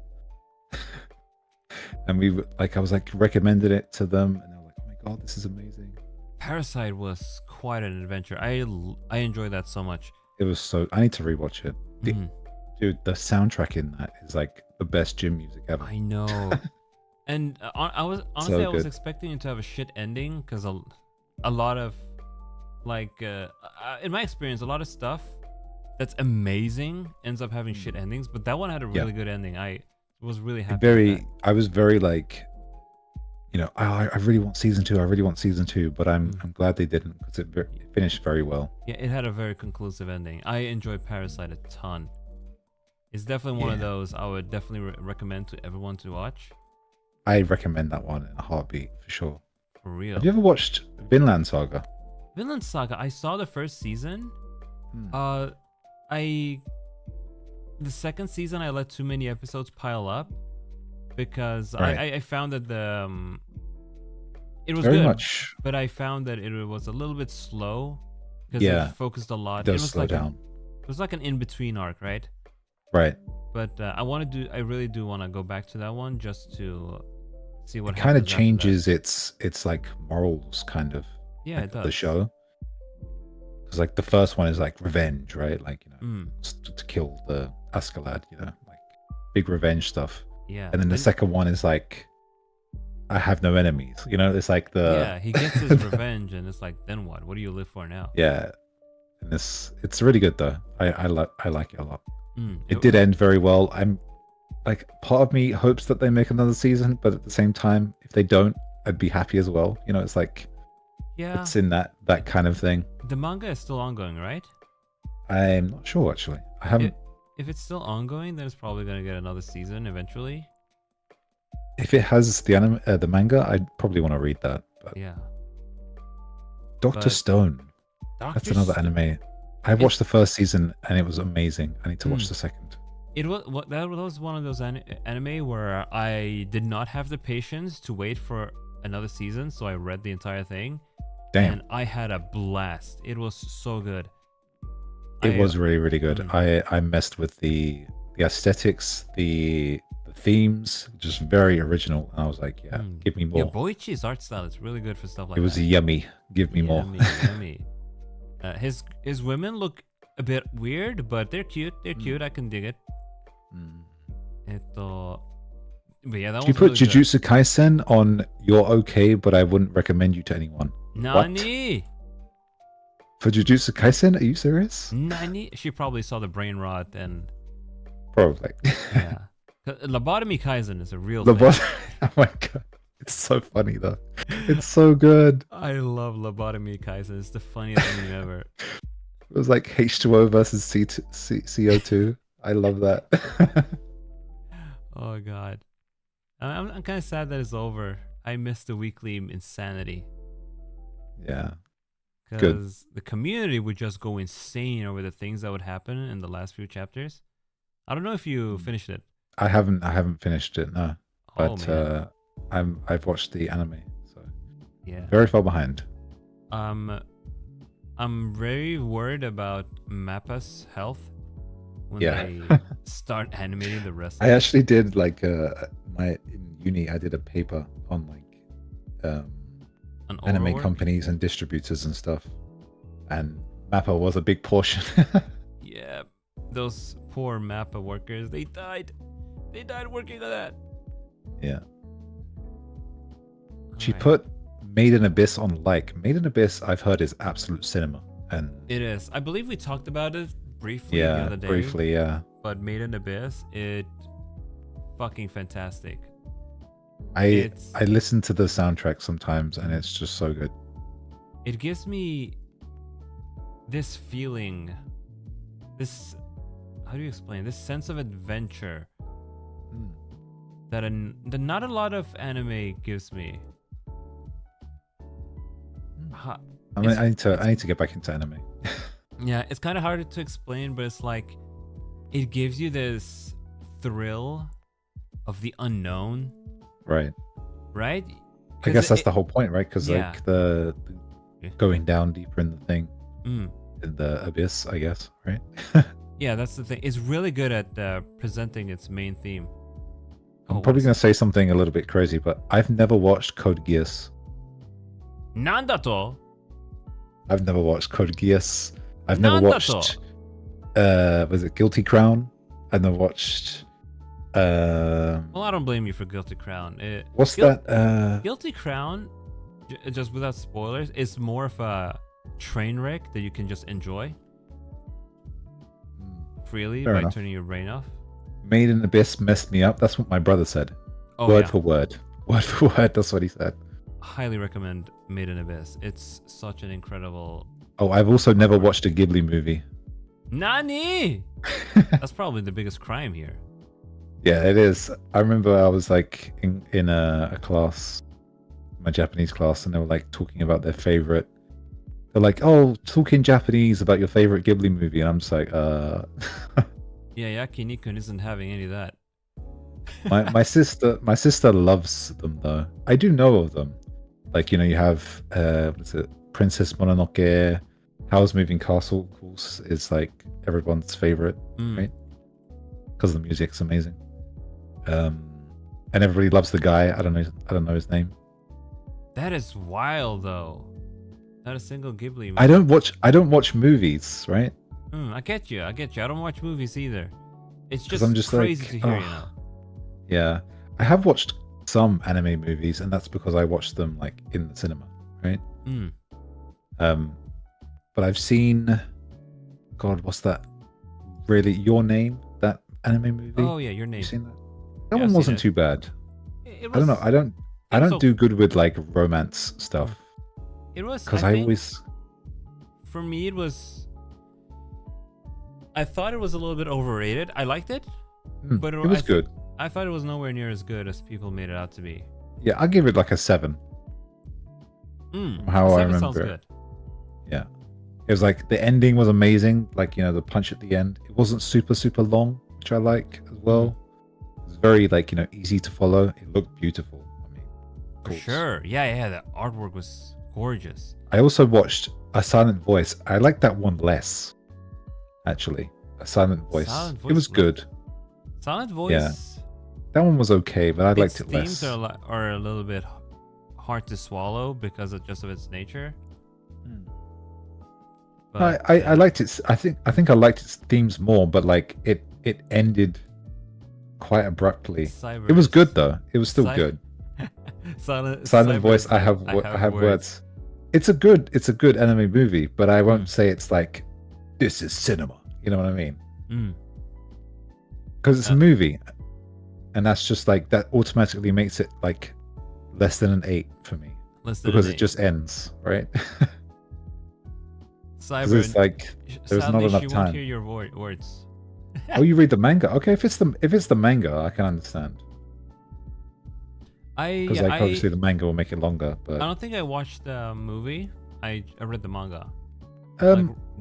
And I was like recommended it to them, and they were like, "Oh my god, this is amazing!" Parasite was quite an adventure. I enjoyed that so much. It was so. I need to rewatch it. Dude, the soundtrack in that is like the best gym music ever. I know. And I was honestly I was good. expecting it to have a shit ending because a lot of like in my experience a lot of stuff that's amazing ends up having shit endings, but that one had a really good ending. I was really happy. with that. I was very like, I really want season 2. I really want season 2, but I'm glad they didn't because it finished very well. Yeah, it had a very conclusive ending. I enjoyed Parasite a ton. It's definitely one of those I would definitely recommend to everyone to watch. I recommend that one in a heartbeat for sure. For real. Have you ever watched Vinland Saga? Vinland Saga, I saw the first season. The second season I let too many episodes pile up because I found that it was Very good, much. but I found that it was a little bit slow because Yeah, it focused a lot. It does was slow like down. it was like an in-between arc, right? Right. But I really do want to go back to that one just to see what It kind of happens after that. changes its like morals kind of. Yeah, like, it does. the show. because like the first one is like revenge, right? Like, Mm. to kill the Askeladd, like big revenge stuff. Yeah. And then the second one is like, I have no enemies. It's like Yeah, he gets his revenge, and it's like, then what? What do you live for now? Yeah, and it's really good though. I like it a lot. Mm. It did end very well. I'm like, part of me hopes that they make another season, but at the same time, if they don't, I'd be happy as well. It's like, Yeah. it's in that kind of thing. The manga is still ongoing, right? I'm not sure actually. I haven't. If it's still ongoing, then it's probably gonna get another season eventually. If it has the manga, I'd probably want to read that. But Yeah. Doctor Stone. That's another anime. I watched the first season and it was amazing. I need to watch the second. That was one of those anime where I did not have the patience to wait for another season, so I read the entire thing. Damn. And I had a blast. It was so good. It was really, really good. I messed with the aesthetics, the themes, just very original. And I was like, yeah, give me more. Yeah, Boichi's art style is really good for stuff like that. It was yummy. Give me more. Yummy. His women look a bit weird, but they're cute. They're cute. I can dig it. But yeah, that you was put really Jujutsu Kaisen on you're okay, but I wouldn't recommend you to anyone. Nani? What? For Jujutsu Kaisen? Are you serious? Nani? She probably saw the brain rot and... Probably. Yeah. Lobotomy Kaisen is a real thing. Oh my god. It's so funny though. It's so good. I love Lobotomy Kaisen. It's the funniest thing ever. It was like H2O versus CO2. I love that. Oh god. I'm kind of sad that it's over. I miss the weekly insanity. Yeah. Because the community would just go insane over the things that would happen in the last few chapters. I don't know if you finished it. I haven't finished it, no. But man. I've watched the anime, so yeah. Very far behind. I'm very worried about Mappa's health when they start animating the rest of I actually did like in uni I did a paper on like anime companies and distributors and stuff, and Mappa was a big portion. Yeah, those poor Mappa workers, they died working on that. Yeah. She put Made in Abyss on Made in Abyss I've heard is absolute cinema, and it is. I believe we talked about it briefly the other day. Briefly, yeah. But Made in Abyss, it fucking fantastic. I listen to the soundtrack sometimes and it's just so good. It gives me this feeling, how do you explain, this sense of adventure that not a lot of anime gives me. I mean, I need to get back into anime. Yeah, it's kind of hard to explain, but it's like it gives you this thrill of the unknown. Right. I guess that's the whole point, right? Because like the going down deeper in the thing, in the abyss, I guess, right? Yeah, that's the thing. It's really good at presenting its main theme. I'm probably going to say something a little bit crazy, but I've never watched Code Geass. Nandato? I've never watched Code Geass. I've never watched was it Guilty Crown? I've never watched well, I don't blame you for Guilty Crown. What's that? Guilty Crown, just without spoilers, is more of a train wreck that you can just enjoy freely by turning your brain off. Made in Abyss messed me up. That's what my brother said. Oh, word for word. Word for word. That's what he said. Highly recommend Made in Abyss. It's such an incredible... Oh, I've also never watched a Ghibli movie. Nani? That's probably the biggest crime here. Yeah, it is. I remember I was like in a class, my Japanese class, and they were like talking about their favorite. They're like, "Oh, talk in Japanese about your favorite Ghibli movie," and I'm just like, Yeah, Yakini-kun isn't having any of that. my sister loves them though. I do know of them. Like, you have what's it, Princess Mononoke, Howl's Moving Castle, of course, is like everyone's favorite, right? Because the music's amazing. And everybody loves the guy. I don't know his name. That is wild though. Not a single Ghibli movie. I don't watch movies, right? I get you. I don't watch movies either. It's just, I'm just crazy like, to hear, oh. you know. Yeah, I have watched some anime movies, and that's because I watched them like in the cinema, right? But I've seen, God, what's that? Really, Your Name? That anime movie? Oh yeah, Your Name. You seen that? That one wasn't too bad. It was, I don't know. I don't do good with like romance stuff. It was because I always. For me, it was. I thought it was a little bit overrated. I liked it, but it was good. I thought it was nowhere near as good as people made it out to be. Yeah, I'll give it like a 7. How I remember sounds it. Good. Yeah. It was like the ending was amazing. Like, the punch at the end. It wasn't super long, which I like as well. It was very like, easy to follow. It looked beautiful. I mean, for sure. Yeah. The artwork was gorgeous. I also watched A Silent Voice. I like that one less, actually. A Silent Voice. It was good. Silent Voice. Yeah. That one was okay, but I liked it less. Its themes are a little bit hard to swallow because of its nature. But, I liked it. I think I liked its themes more, but like it ended quite abruptly. It was good though. It was still good. Silent Voice. I have words. It's a good anime movie, but I won't say it's like this is cinema. You know what I mean? Because it's a movie, and that's just like that automatically makes it like less than an 8 for me because it just ends, right? Cyber, it's like there's not enough time. Won't hear your words. Oh, you read the manga? Okay, if it's the manga, I can understand. Because obviously the manga will make it longer. But I don't think I watched the movie. I read the manga.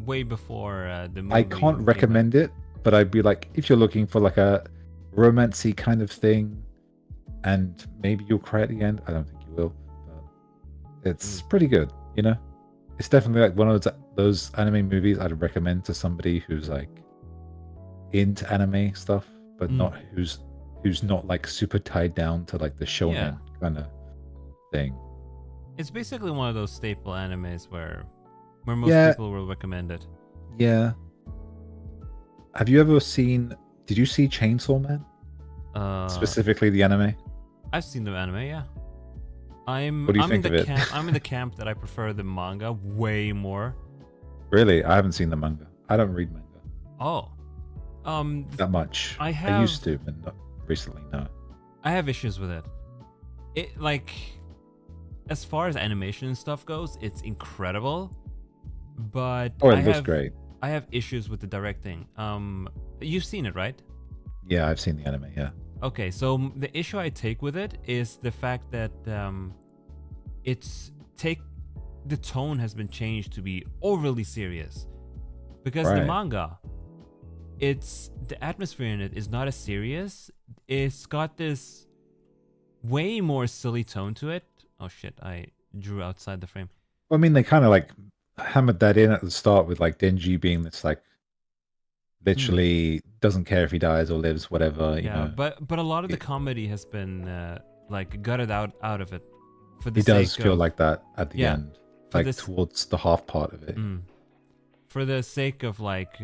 Way before the movie. I can't recommend it, but I'd be like, if you're looking for like a romancy kind of thing, and maybe you'll cry at the end. I don't think you will. But it's pretty good, It's definitely like one of those anime movies I'd recommend to somebody who's like into anime stuff, but not who's not like super tied down to like the shonen kind of thing. It's basically one of those staple animes where most people will recommend it. Yeah. Have you ever seen? Did you see Chainsaw Man? Specifically the anime. I've seen the anime, yeah. I'm in the camp. I'm in the camp that I prefer the manga way more. Really, I haven't seen the manga. I don't read manga. Oh, that much. I used to, but not recently. No. I have issues with it. It like, as far as animation and stuff goes, it's incredible. But it looks great. I have issues with the directing. You've seen it, right? Yeah, I've seen the anime. Yeah. Okay, so the issue I take with it is the fact that the tone has been changed to be overly serious, because the manga, the atmosphere in it is not as serious. It's got this way more silly tone to it. Oh shit, I drew outside the frame. Well, I mean, they kind of like hammered that in at the start with like Denji being this like literally doesn't care if he dies or lives, whatever. You know. but a lot of the comedy has been like gutted out of it. It does feel like that at the end, like towards the half part of it. For the sake of like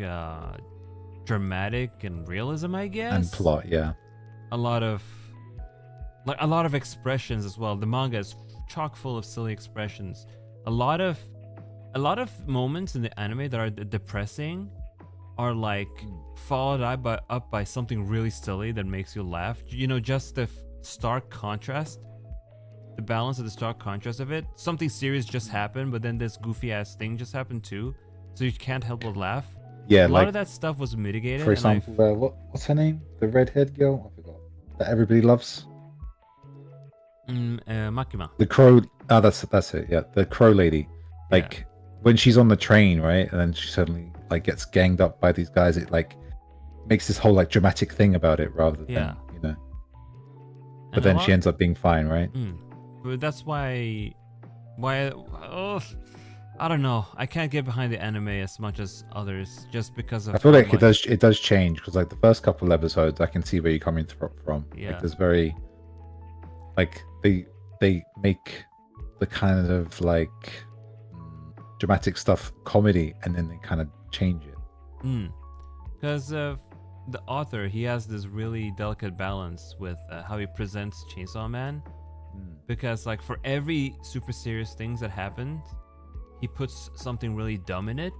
dramatic and realism, I guess, and plot. Yeah, a lot of expressions as well. The manga is chock full of silly expressions. A lot of moments in the anime that are depressing are like followed up by something really silly that makes you laugh. Just the stark contrast, the balance of the stark contrast of it. Something serious just happened, but then this goofy ass thing just happened too, so you can't help but laugh. Yeah, a lot of that stuff was mitigated. For example, what's her name? The redhead girl? I forgot. That everybody loves. Makima. The crow. Oh, that's it. Yeah, the crow lady. Like when she's on the train, right, and then she suddenly like gets ganged up by these guys. It like makes this whole like dramatic thing about it rather than But then she ends up being fine, right? But that's why I don't know. I can't get behind the anime as much as others just because of. I feel like it does change because like the first couple of episodes, I can see where you're coming from. Yeah. Like there's very like they make the kind of like dramatic stuff comedy, and then they kind of change it. Because the author, he has this really delicate balance with how he presents Chainsaw Man. Because like for every super serious things that happened, he puts something really dumb in it.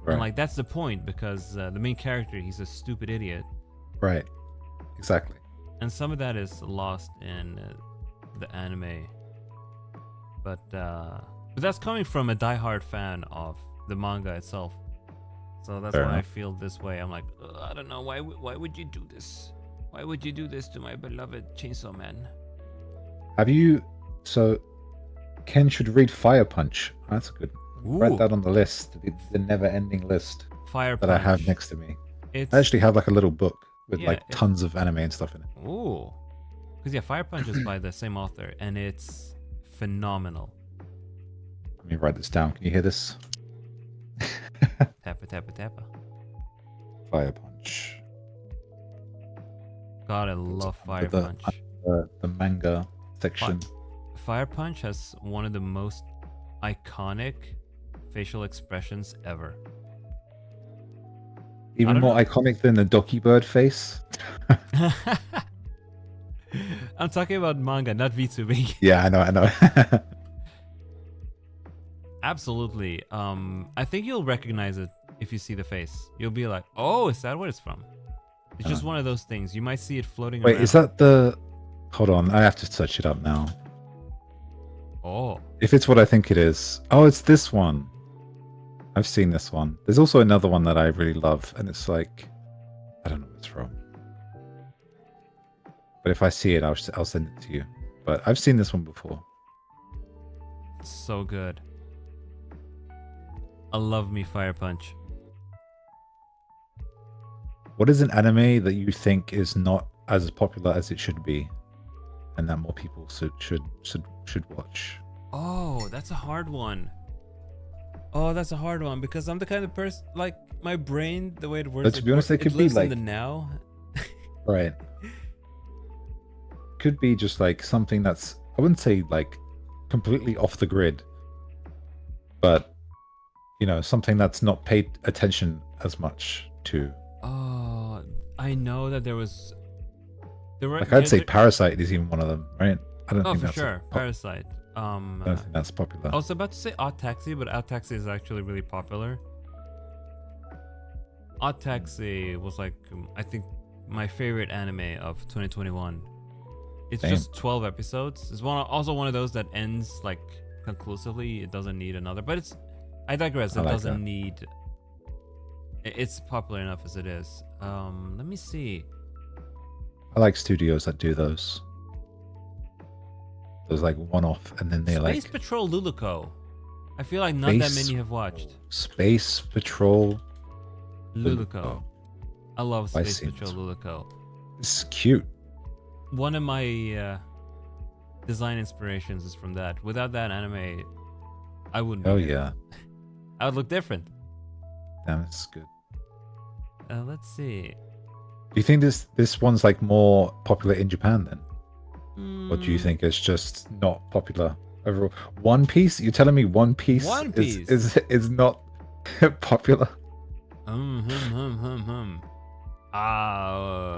Right. And like that's the point, because the main character, he's a stupid idiot. Right. Exactly. And some of that is lost in the anime. But that's coming from a diehard fan of the manga itself. So that's why I feel this way. I'm like, I don't know, why would you do this? Why would you do this to my beloved Chainsaw Man? Have you... So, Ken should read Fire Punch. That's good. Write that on the list, the never-ending list Fire that Punch. I have next to me. I actually have like a little book with like tons of anime and stuff in it. Ooh. Because Fire Punch is by the same author, and it's phenomenal. Let me write this down. Can you hear this? Tappa, tappa, tappa. Fire Punch. God, I love Fire Punch. The manga section. Fire Punch has one of the most iconic facial expressions ever. Even more iconic than the Doki Bird face. I'm talking about manga, not VTubing. Yeah, I know. Absolutely. I think you'll recognize it if you see the face. You'll be like, oh, is that what it's from? It's just one of those things. You might see it floating around. Wait, is that the... Hold on, I have to search it up now. Oh. If it's what I think it is. Oh, it's this one. I've seen this one. There's also another one that I really love, and it's like... I don't know what it's from. But if I see it, I'll send it to you. But I've seen this one before. It's so good. I love me Fire Punch. What is an anime that you think is not as popular as it should be, and that more people should watch? Oh, that's a hard one. Because I'm the kind of person, like, my brain, the way it works. But to be honest, it could be like in the now. Right. Could be just like something that's, I wouldn't say like completely off the grid, but you know, something that's not paid attention as much to. Oh, I know that there were, like, I'd say Parasite is even one of them, right? I don't think for that's sure. Parasite. I don't think that's popular. I was about to say Odd Taxi, but Odd Taxi is actually really popular. Odd Taxi was like, I think, my favorite anime of 2021. It's just 12 episodes. It's also one of those that ends like conclusively. It doesn't need another, but it's... I digress. It doesn't need... It's popular enough as it is. Let me see. I like studios that do those. Those like one-off, and then they Space Patrol Luluco. I feel like not that many have watched. Space Patrol Luluco. I love Space Patrol Luluco. It's cute. One of my design inspirations is from that. Without that anime, I wouldn't. Oh yeah. I would look different. Damn, it's good. Let's see. Do you think this one's like more popular in Japan then? Or do you think it's just not popular overall? One Piece? You're telling me One Piece, is not popular?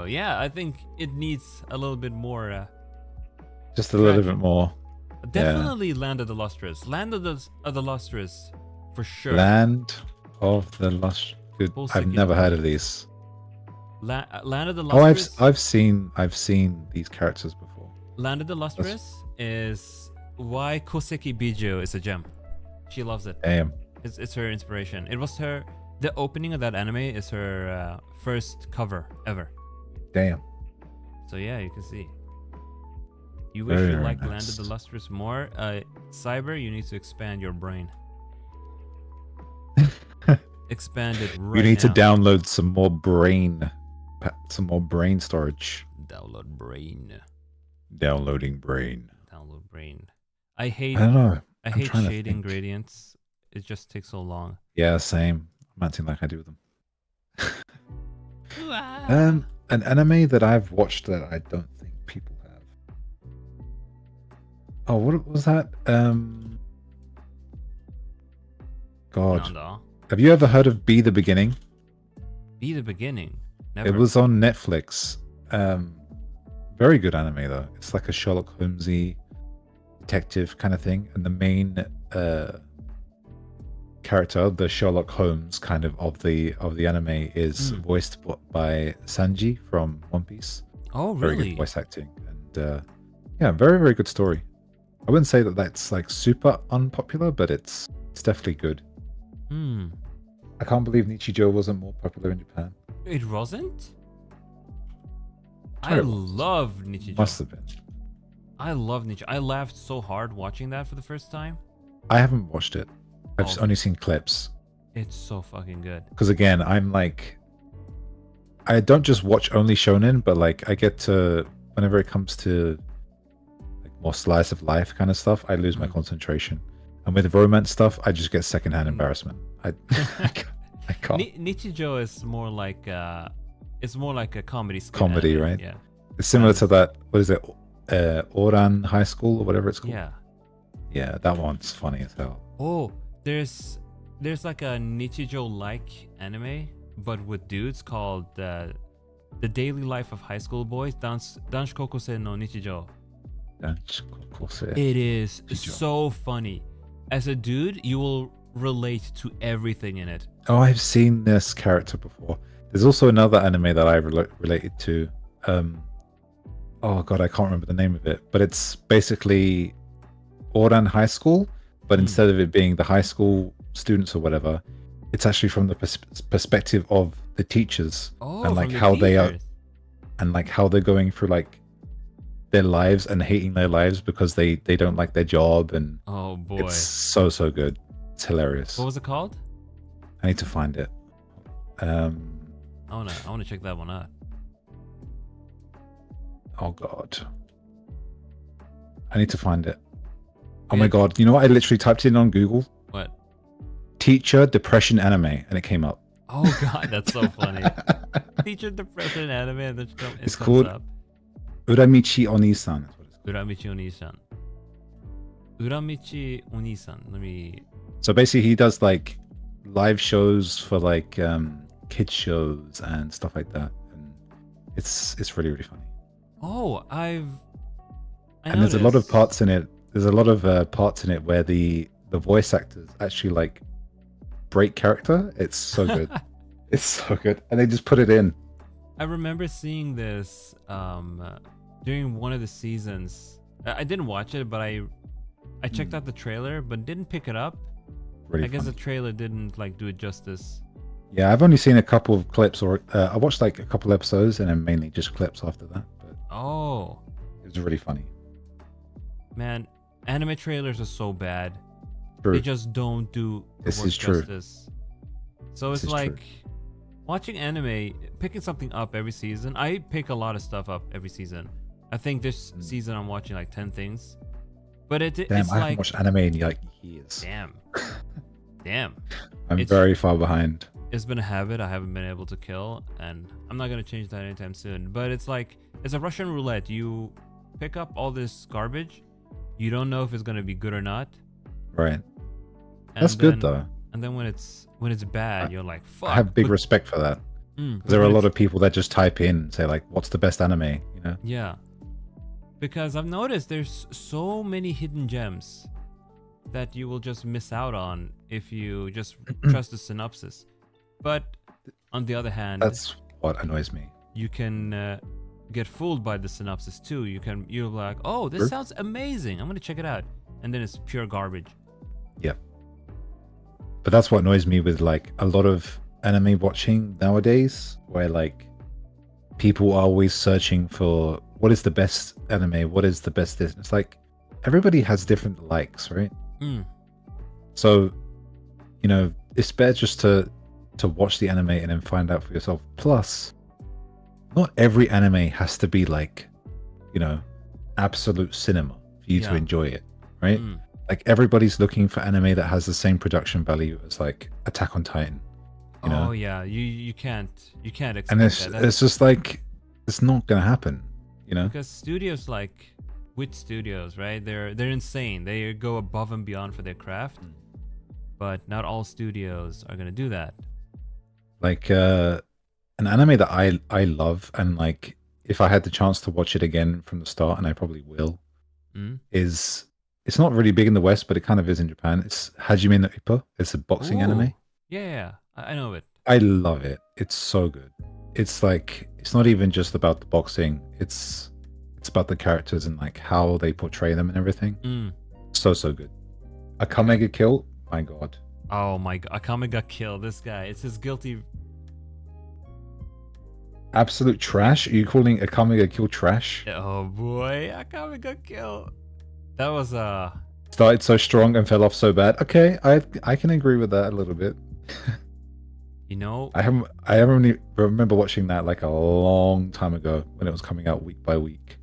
Yeah, I think it needs a little bit more. Just a little bit more. Definitely Land of the Lustrous. Land of the Lustrous, for sure. Land of the Lustrous. I've never heard of these. Land of the Lustrous. Oh, I've seen these characters before. Land of the Lustrous is why Koseki Bijou is a gem. She loves it. Damn. It's her inspiration. It was her... The opening of that anime is her first cover ever. Damn. So yeah, you can see. You wish you liked Land of the Lustrous more? Cyber, you need to expand your brain. Expand it right now. You need to download some more brain storage. Download brain. Downloading brain. Download brain. I hate shading gradients. It just takes so long. Yeah, same. I'm acting like I do them. An anime that I've watched that I don't think people have. Oh, what was that? God. なんだ? Have you ever heard of Be the Beginning? Be the Beginning. Never. It was on Netflix. Very good anime though. It's like a Sherlock Holmesy detective kind of thing, and the main character, the Sherlock Holmes kind of the anime, is voiced by Sanji from One Piece. Oh, really? Very good voice acting, and yeah, very very good story. I wouldn't say that that's like super unpopular, but it's definitely good. I can't believe Nichijou wasn't more popular in Japan. It wasn't? I love Nichijou. Must have been. I love Nichijou. I laughed so hard watching that for the first time. I haven't watched it. I've only seen clips. It's so fucking good. Because again, I'm like, I don't just watch only shonen, but like I get to, whenever it comes to like more slice of life kind of stuff, I lose my concentration. And with romance stuff, I just get secondhand embarrassment. I can't. Nichijou is more like it's more like a comedy. Comedy, anime. right? Yeah. It's similar to that. What is it? Oran High School or whatever it's called. Yeah. Yeah, that one's funny as hell. Oh, there's like a Nichijou-like anime, but with dudes, called The Daily Life of High School Boys. Danshi Kokosei no Nichijou. It is so funny. As a dude, you will relate to everything in it. Oh, I've seen this character before. There's also another anime that I related to. Oh god, I can't remember the name of it, but it's basically Oran High School, but instead of it being the high school students or whatever, it's actually from the perspective of the teachers, and like how they are, and like how they're going through like their lives and hating their lives because they don't like their job, and oh boy, it's so good. It's hilarious. What was it called? I need to find it. I wanna check that one out. Oh god, I need to find it. Oh my god, you know what? I literally typed it in on Google. What? Teacher depression anime, and it came up. Oh god, that's so funny. Teacher depression anime, and it's called up. Uramichi Onisan. Uramichi Onisan. Uramichi Onisan. Let me. So basically, he does like live shows for like kids shows and stuff like that, and it's really funny. Oh, and there's a lot of parts in it. There's a lot of parts in it where the voice actors actually like break character. It's so good. It's so good, and they just put it in. I remember seeing this during one of the seasons. I didn't watch it, but I checked out the trailer, but didn't pick it up. Really I guess funny. the trailer didn't like do it justice. Yeah, I've only seen a couple of clips, or I watched like a couple episodes, and then mainly just clips after that. But it was really funny. Man, anime trailers are so bad. True. They just don't do This work is true. justice. So it's like watching anime, picking something up every season. I pick a lot of stuff up every season. I think this season I'm watching like 10 things. But it's I haven't like watched anime in like years. Damn. I'm very far behind. It's been a habit I haven't been able to kill, and I'm not gonna change that anytime soon. But it's like it's a Russian roulette. You pick up all this garbage, you don't know if it's gonna be good or not. Right. That's good though. And then when it's bad, you're like, fuck. I have big respect for that. There are a lot of people that just type in and say like, what's the best anime? You know? Yeah. Because I've noticed there's so many hidden gems that you will just miss out on if you just trust the synopsis. But on the other hand, that's what annoys me. You can get fooled by the synopsis too. You're like, oh, this sounds amazing. I'm gonna check it out, and then it's pure garbage. Yeah. But that's what annoys me with like a lot of anime watching nowadays, where like people are always searching for what is the best anime, what is the best this. It's like everybody has different likes, right? So, you know, it's better just to watch the anime and then find out for yourself. Plus, not every anime has to be like, you know, absolute cinema for you to enjoy it, right? Like everybody's looking for anime that has the same production value as like Attack on Titan. You know? Oh yeah, you can't expect and that. It's just like it's not gonna happen, you know? Because studios like Wit Studios, right? They're insane. They go above and beyond for their craft. but not all studios are gonna do that. Like an anime that I love, and like if I had the chance to watch it again from the start, and I probably will, is it's not really big in the West, but it kind of is in Japan. It's Hajime no Ippo. It's a boxing anime. Yeah, I know it. I love it. It's so good. It's like it's not even just about the boxing. It's about the characters and like how they portray them and everything. So good. Akame ga Kill, my god. Oh my god, Akame ga Kill, this guy. It's his guilty. Absolute trash? Are you calling Akame ga Kill trash? Oh boy, Akame ga Kill. That was started so strong and fell off so bad. Okay, I can agree with that a little bit. You know, I only remember watching that like a long time ago when it was coming out week by week.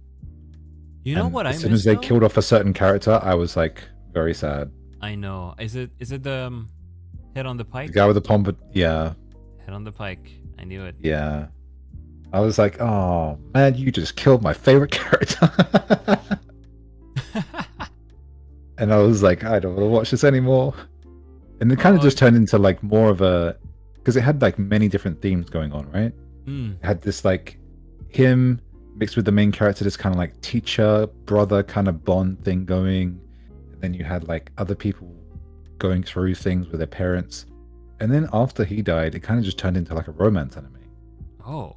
You know what I missed? As soon as they killed off a certain character, I was like very sad. I know. Is it the head on the pike? The guy with the pomp, yeah. Head on the pike. I knew it. Yeah. I was like, oh man, you just killed my favorite character. And I was like, I don't want to watch this anymore. And it kind of just turned into like more of a, because it had like many different themes going on, right? It had this like him mixed with the main character, this kind of like teacher brother kind of bond thing going, and then you had like other people going through things with their parents, and then after he died, it kind of just turned into like a romance anime. Oh,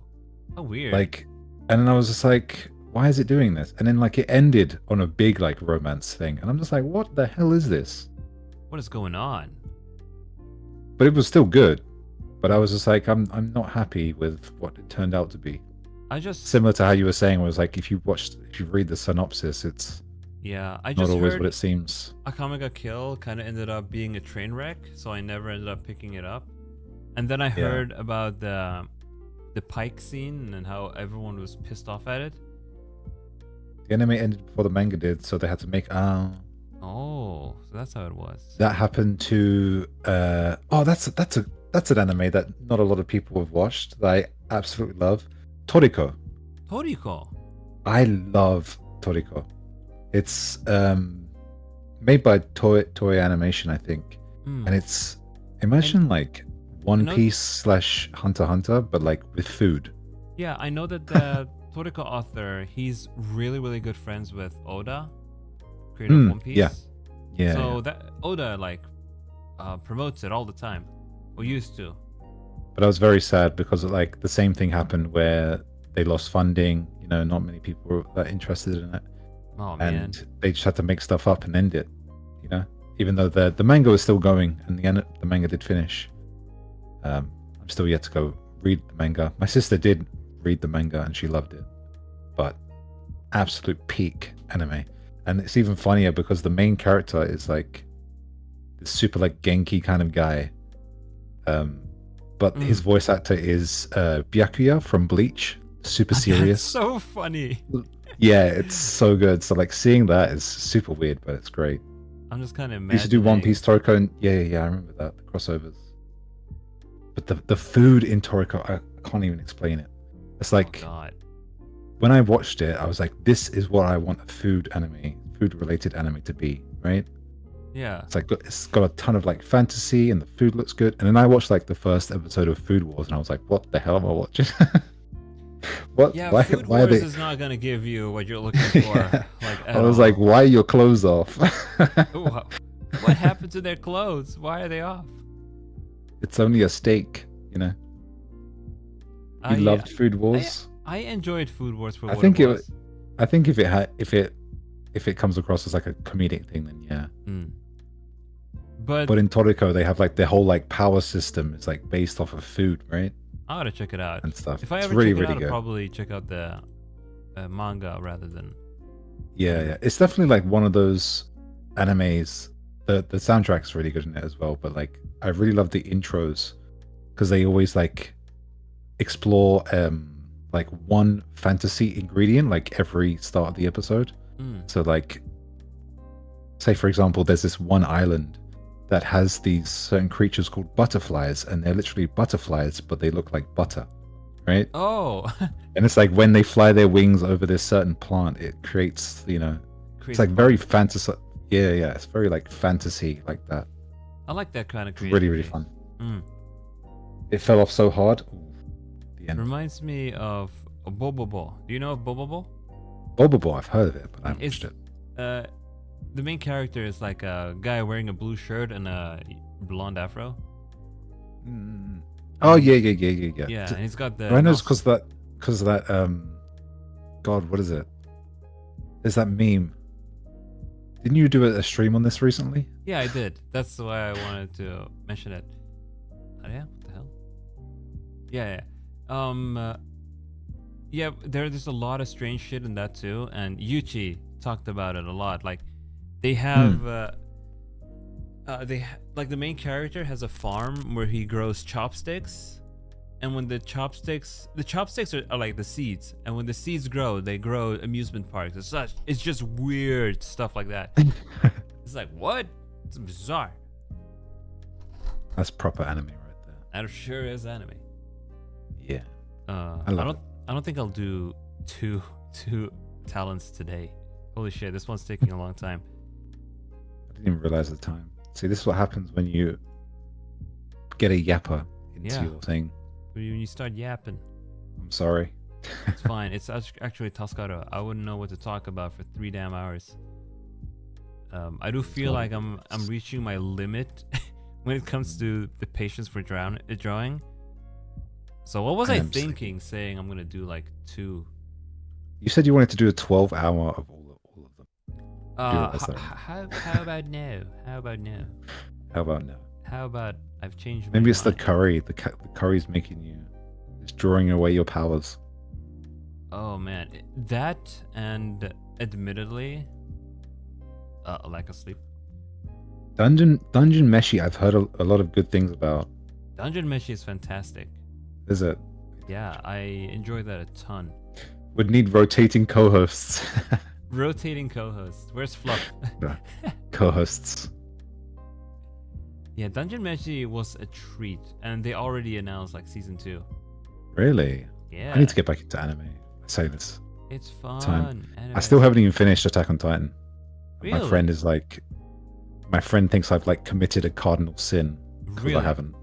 how weird! Like, and then I was just like, why is it doing this? And then like it ended on a big like romance thing, and I'm just like, what the hell is this? What is going on? But it was still good. But I was just like, I'm not happy with what it turned out to be. Similar to how you were saying, was like if you read the synopsis, it's I just not always heard what it seems. Akame ga Kill kind of ended up being a train wreck, so I never ended up picking it up. And then I heard about the pike scene and how everyone was pissed off at it. The anime ended before the manga did, so they had to make Oh, so that's how it was. That happened to that's an anime that not a lot of people have watched that I absolutely love. Toriko. I love Toriko. It's made by Toei Animation, I think. And it's like One Piece / Hunter x Hunter, but like with food. Yeah, I know that the Toriko author, he's really, really good friends with Oda, creator of One Piece. Yeah. So that Oda like promotes it all the time. Or used to. But I was very sad because like the same thing happened where they lost funding. You know, not many people were that interested in it. Oh man. And they just had to make stuff up and end it. You know, even though the manga was still going and the manga did finish. I'm still yet to go read the manga. My sister did read the manga and she loved it. But absolute peak anime. And it's even funnier because the main character is like this super like Genki kind of guy. But his voice actor is Byakuya from Bleach. Super serious. That's so funny. Yeah, it's so good. So like seeing that is super weird, but it's great. I'm just kind of imagining. Used to do One Piece, Toriko, and yeah, I remember that, the crossovers. But the food in Toriko, I can't even explain it. It's like, when I watched it, I was like, this is what I want a food-related anime to be, right? Yeah. It's like, it's got a ton of like fantasy and the food looks good. And then I watched like the first episode of Food Wars and I was like, what the hell am I watching? What? Yeah, why, Food why Wars are they... is not going to give you what you're looking for. Yeah. Like, I was like, why are your clothes off? What happened to their clothes? Why are they off? It's only a steak, you know. You loved Food Wars. I enjoyed Food Wars for what it was. I think if it comes across as like a comedic thing, then yeah. But in Toriko, they have like their whole like power system is like based off of food, right? I gotta check it out and stuff. If I ever really, check it out, good. I'll probably check out the manga rather than. Yeah, it's definitely like one of those animes. The soundtrack's really good in it as well, but like I really love the intros because they always like explore like one fantasy ingredient like every start of the episode. So like, say for example, there's this one island that has these certain creatures called butterflies, and they're literally butterflies, but they look like butter, right? Oh. And it's like when they fly their wings over this certain plant, it creates, it's like very fantasy. Yeah, it's very like fantasy like that. I like that kind of Really, really fun. It fell off so hard. Ooh, the end. Reminds me of Bobobo. Do you know of Bobobo? Bobobo, I've heard of it, but I haven't watched it. The main character is like a guy wearing a blue shirt and a blonde afro. Oh yeah. Yeah, and he's got the. I know it's because of that. God, what is it? There's that meme. Didn't you do a stream on this recently? Yeah, I did. That's why I wanted to mention it. Oh, yeah, what the hell? Yeah. Yeah, there's a lot of strange shit in that too, and Yuchi talked about it a lot. Like, they have, like the main character has a farm where he grows chopsticks, and when the chopsticks are like the seeds, and when the seeds grow, they grow amusement parks. It's just weird stuff like that. It's like, what? It's bizarre. That's proper anime right there. That sure is anime. Yeah. I don't think I'll do two talents today. Holy shit, this one's taking a long time. I didn't even realize the time. See, this is what happens when you get a yapper into your thing. When you start yapping. I'm sorry. It's fine. It's actually Tascaro. I wouldn't know what to talk about for 3 damn hours. I do feel like I'm reaching my limit when it comes to the patience for drawing. So what was I thinking saying I'm gonna do like 2? You said you wanted to do a 12-hour of all of them. How about no? How about no? How about no? How about I've changed my Maybe it's mind? the curry. The curry's making you... It's drawing away your powers. Oh man, that and admittedly, a lack of sleep. Dungeon Meshi, I've heard a lot of good things about. Dungeon Meshi is fantastic. Is it? Yeah, I enjoy that a ton. Would need rotating co-hosts. Rotating co-hosts. Where's Fluff? Co-hosts. Yeah, Dungeon Meshi was a treat, and they already announced like season 2. Really? Yeah. I need to get back into anime. I say this. It's fun. Time. I still haven't even finished Attack on Titan. Really? My friend is like, my friend thinks I've like committed a cardinal sin because I haven't.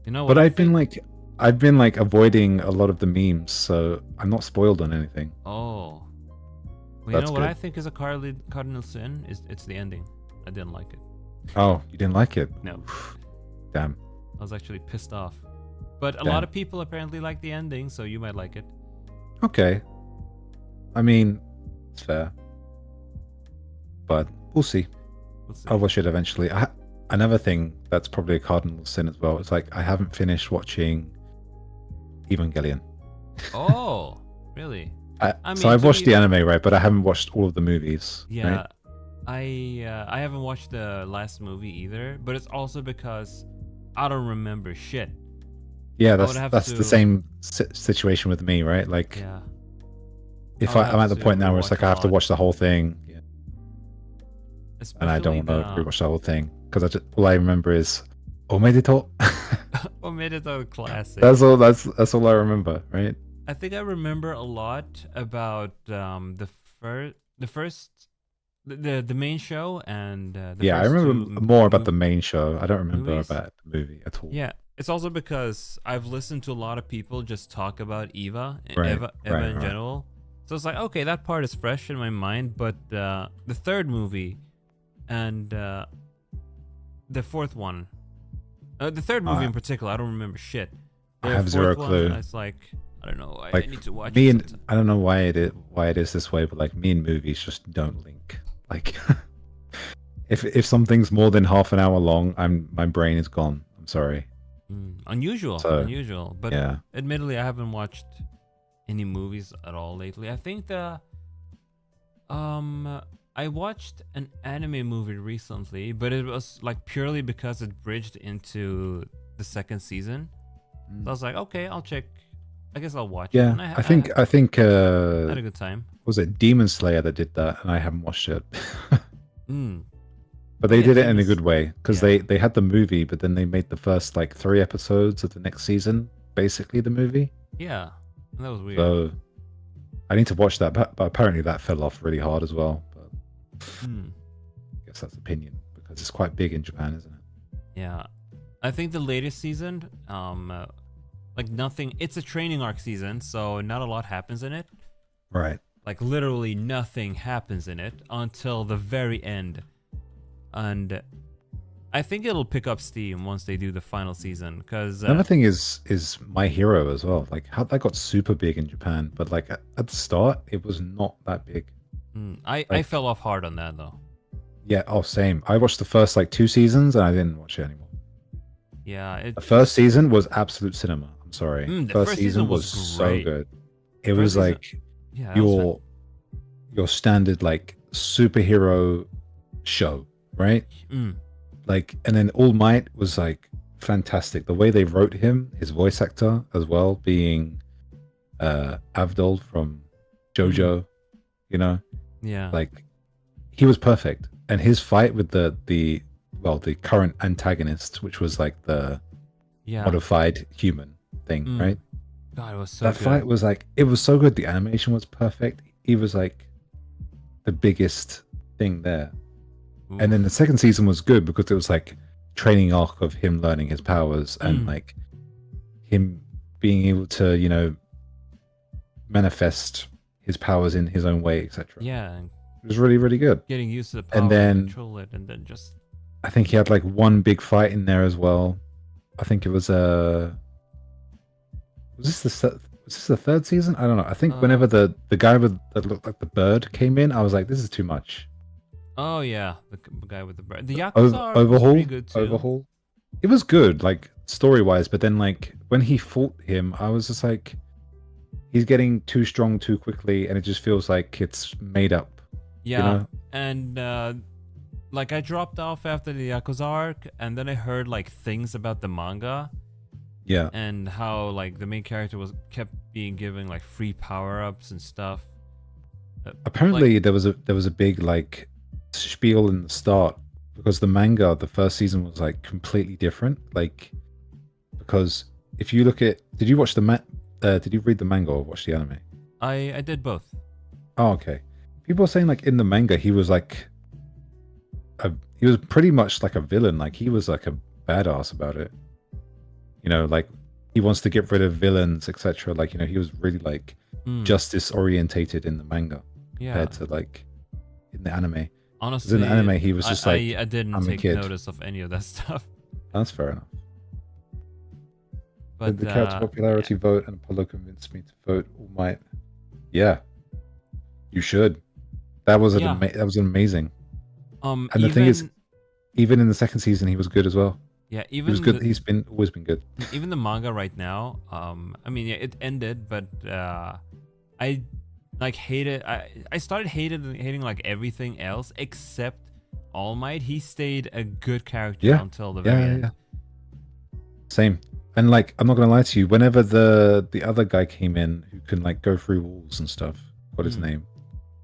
You know what? But I've been like avoiding a lot of the memes, so I'm not spoiled on anything. Oh. Well, you know what I think is a cardinal sin? It's the ending. I didn't like it. Oh, you didn't like it? No. Damn. I was actually pissed off. But a lot of people apparently like the ending, so you might like it. Okay. I mean, it's fair. But we'll see. I'll watch it eventually. Another thing that's probably a cardinal sin as well is like I haven't finished watching Evangelion. Oh, really? I mean, so I've watched the anime, right? But I haven't watched all of the movies. Yeah. Right? I haven't watched the last movie either, but it's also because I don't remember shit. Yeah, that's the same situation with me, right? Like, yeah. If I'm at the point now where it's like I have to watch the whole thing, and I don't want to rewatch the whole thing because all I remember is Omedeto. Omedeto classic. That's all I remember, right? I think I remember a lot about the main show and I remember more about the main show. I don't remember about the movie at all. Yeah, it's also because I've listened to a lot of people just talk about Eva in general. So it's like, okay, that part is fresh in my mind, but the third movie and the fourth one, the third movie in particular, I don't remember shit. I have zero clue. It's like, I don't know. I need to watch it. And I don't know why it is this way, but like me and movies just don't link. Like, if something's more than half an hour long, my brain is gone. I'm sorry. Unusual. But yeah. Admittedly, I haven't watched any movies at all lately. I think I watched an anime movie recently, but it was like purely because it bridged into the second season. So I was like, okay, I'll check. I guess I'll watch it. And I think I had a good time. Was it Demon Slayer that did that? And I haven't watched it. But they did it in a good way because they had the movie, but then they made the first like 3 episodes of the next season, basically the movie. Yeah, that was weird. So I need to watch that, but apparently that fell off really hard as well. But I guess that's opinion because it's quite big in Japan, isn't it? Yeah, I think the latest season, like nothing. It's a training arc season, so not a lot happens in it. Right. Like literally nothing happens in it until the very end, and I think it'll pick up steam once they do the final season. Because another thing is My Hero as well. Like how that got super big in Japan, but like at the start, it was not that big. I fell off hard on that though. Yeah. Oh, same. I watched the first like 2 seasons, and I didn't watch it anymore. Yeah. The first season was absolute cinema. I'm sorry. The first season was so good. It First was season- like Yeah, that was your standard like superhero show, right? Like, and then All Might was like fantastic. The way they wrote him, his voice actor as well, being Avdol from JoJo, you know, yeah. like he was perfect. And his fight with the current antagonist, which was like the modified human thing, right? God, it was so that good. fight was like, it was so good. The animation was perfect. He was like the biggest thing there. And then the second season was good because it was like training arc of him learning his powers and like him being able to, you know, manifest his powers in his own way, etc. Yeah. It was really, really good. Getting used to the power And then control it, and then just I think he had like one big fight in there as well. I think it was was this the third season? I don't know. I think whenever the guy that looked like the bird came in, I was like, this is too much. Oh yeah, the guy with the bird. The Yakuza was pretty good too. Overhaul. It was good, like story wise, but then like when he fought him, I was just like, he's getting too strong too quickly, and it just feels like it's made up. Yeah, you know? And like I dropped off after the Yakuza arc, and then I heard like things about the manga. Yeah. And how like the main character kept being given like free power ups and stuff. Apparently, there was a big like spiel in the start because the manga, the first season was like completely different. Like because if you look at, did you watch did you read the manga or watch the anime? I did both. Oh, okay. People are saying like in the manga he was like he was pretty much like a villain. Like he was like a badass about it. You know, like he wants to get rid of villains, etc. Like, you know, he was really like justice orientated in the manga compared to like in the anime. Honestly, in the anime he was just like, I didn't take notice of any of that stuff. That's fair enough. But the character popularity vote, and Apollo convinced me to vote All Might. Yeah, you should. That was that was amazing. And the thing is, even in the second season, he was good as well. Yeah, even he was good. He's always been good. Even the manga right now, I mean, yeah, it ended, but I like hated. I started hating like everything else except All Might. He stayed a good character until the very end. Same. And like, I'm not gonna lie to you. Whenever the other guy came in, who can like go through walls and stuff, what his name?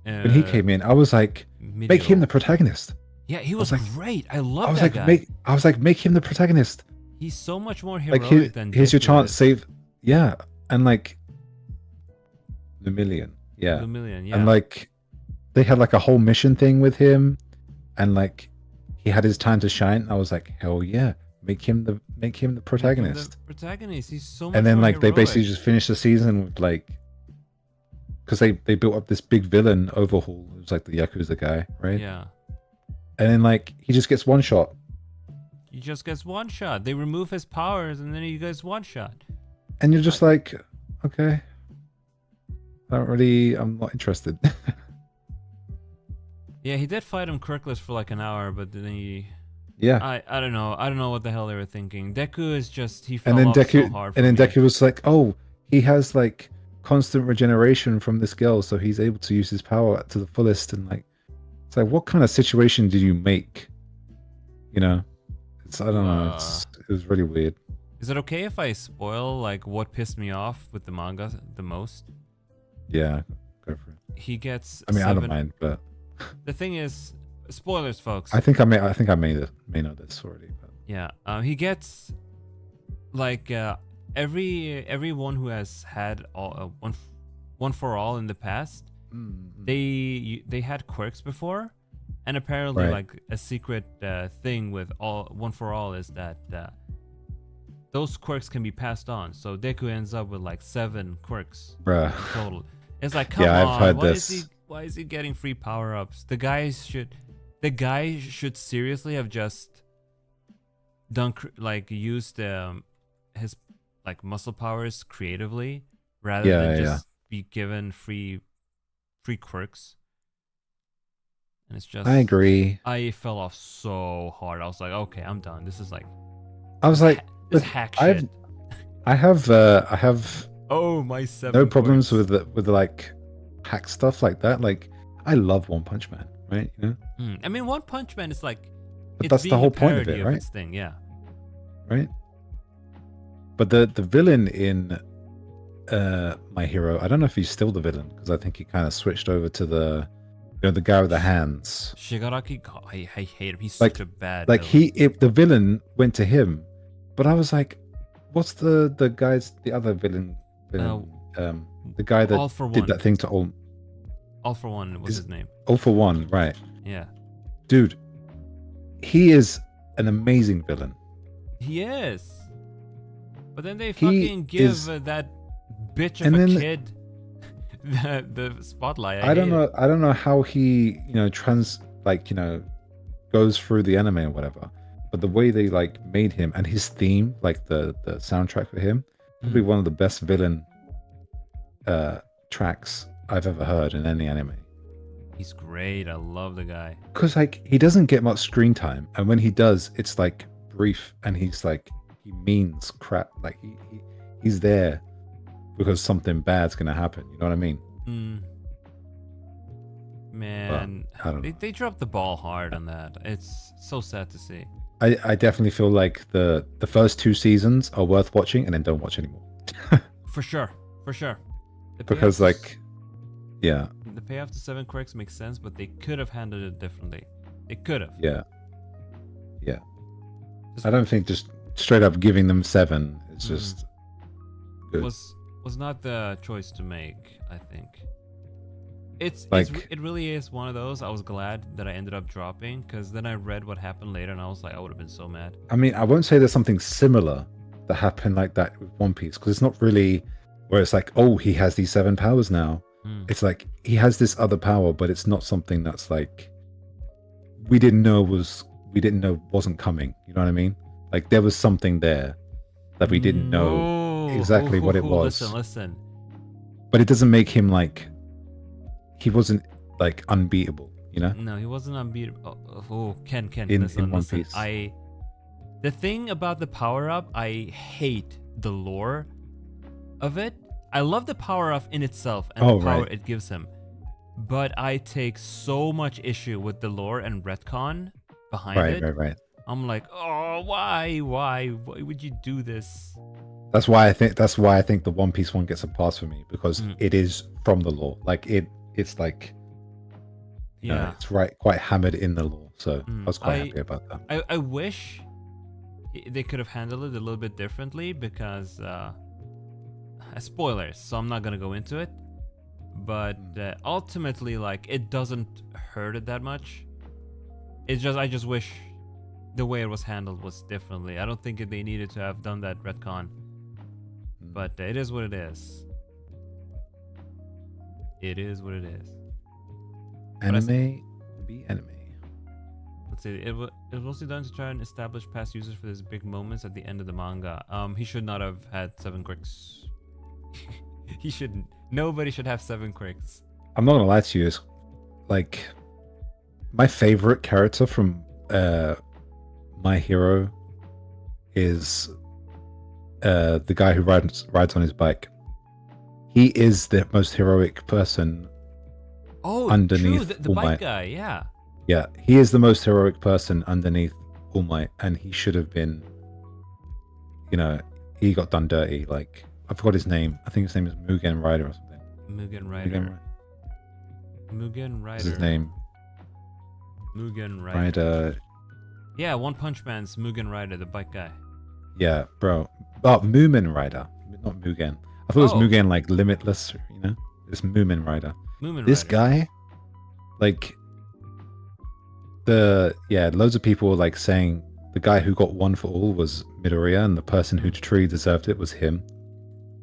When he came in, I was like, make him the protagonist. Yeah, he was great. I love that guy. I was like, make him the protagonist. He's so much more heroic than here's your chance, save. Yeah, and like Lumillion. Yeah. Lumillion, yeah. And like they had like a whole mission thing with him, and like he had his time to shine. I was like, hell yeah, make him the protagonist. He's so much And then more like heroic. they basically just finished the season with like, because they built up this big villain overhaul. It was like the Yakuza guy, right? Yeah. And then like he just gets one shot. He just gets one shot. They remove his powers, and then he gets one shot. And you're just like, okay, I'm not interested. Yeah, he did fight him quirkless for like an hour, but then he. Yeah. I don't know. I don't know what the hell they were thinking. Deku is just so hard. And then Deku was like, oh, he has like constant regeneration from this girl, so he's able to use his power to the fullest. And like, it's like, what kind of situation did you make? You know, I don't know. It was really weird. Is it okay if I spoil like what pissed me off with the manga the most? Yeah, go for it. He gets. I mean, I don't mind, but the thing is, spoilers, folks. I think I may know this already. But yeah, he gets like everyone who has had one for all in the past. They had quirks before, And apparently, Right. like a secret thing with One for All is that those quirks can be passed on. So Deku ends up with like 7 quirks Bruh. in total. It's like, come Yeah, on, I've heard this. Why is he getting free power-ups? The guy should seriously have just done like used his like muscle powers creatively rather than just be given free quirks. And it's just, I agree. I fell off so hard. I was like, okay, I'm done. This is like, I was like, this hack shit. I have Oh, my 7 no problems quirks. with like hack stuff like that. Like, I love One Punch Man, right? You know, I mean, One Punch Man is like, but it's that's the being whole a point of parody it, right? its thing, yeah. Right. But the villain in My Hero, I don't know if he's still the villain because I think he kind of switched over to the guy with the hands. Shigaraki, God, I hate him. He's Like- such a bad Like villain. if the villain went to him, but I was like, what's the other villain? The guy that All for did One. that thing to All for One was his name. All for One, right? Yeah. Dude, he is an amazing villain. He is. But then they He fucking give is- that bitch of And a then- kid the spotlight. I don't hate it. know. I don't know how he, goes through the anime or whatever. But the way they like made him and his theme, like the soundtrack for him, probably one of the best villain tracks I've ever heard in any anime. He's great. I love the guy. Because like he doesn't get much screen time, and when he does, it's like brief, and he's like he means crap. Like he's there because something bad's gonna happen. You know what I mean? Man, I don't know. they dropped the ball hard on that. It's so sad to see. I definitely feel like the first 2 seasons are worth watching, and then don't watch anymore. For sure. The Because payoff- like, yeah, the payoff to 7 quirks makes sense, but they could have handled it differently. They could have. yeah. Just I don't think just straight up giving them 7 is just good. was not the choice to make. I think it's Like- it really is one of those. I was glad that I ended up dropping because then I read what happened later and I was like, I would have been so mad. I mean, I won't say there's something similar that happened like that with One Piece, because it's not really where it's like, oh, he has these 7 powers now. It's like he has this other power, but it's not something that's like we didn't know wasn't coming. You know what I mean? Like there was something there that we didn't know exactly what it was. Listen. But it doesn't make him like he wasn't like unbeatable. You know? No, he wasn't unbeatable. Ken, In listen. One Piece. The thing about the power up, I hate the lore of it. I love the power up in itself and the power it gives him, but I take so much issue with the lore and retcon behind it. Right. I'm like, oh, why would you do this? That's why I think the One Piece one gets a pass for me, because it is from the lore. Like it's like it's quite hammered in the lore. So I was quite happy about that. I wish they could have handled it a little bit differently because spoilers, so I'm not gonna go into it. But ultimately, like, it doesn't hurt it that much. I just wish the way it was handled was differently. I don't think they needed to have done that retcon. But it is what it is. It is what it is. Anime be anime. Let's see. It was mostly done to try and establish past users for these big moments at the end of the manga. He should not have had 7 quirks. He shouldn't. Nobody should have 7 quirks. I'm not gonna lie to you. It's like my favorite character from My Hero is the guy who rides on his bike. He is the most heroic person. Oh, underneath true. The All bike Might. guy, yeah. Yeah, he is the most heroic person underneath All Might, and he should have been. He got done dirty. Like, I forgot his name. I think his name is Mugen Rider or something. Mugen Rider. Mugen Rider. What's his name? Mugen Rider. Rider. Yeah, One Punch Man's Mugen Rider, the bike guy. Yeah, bro. Oh, Moomin Rider, not Mugen. I thought it was Oh. Mugen, like Limitless. It's Moomin Rider. Moomin This Rider. guy, like, loads of people were like saying the guy who got one for all was Midoriya, and the person who truly deserved it was him.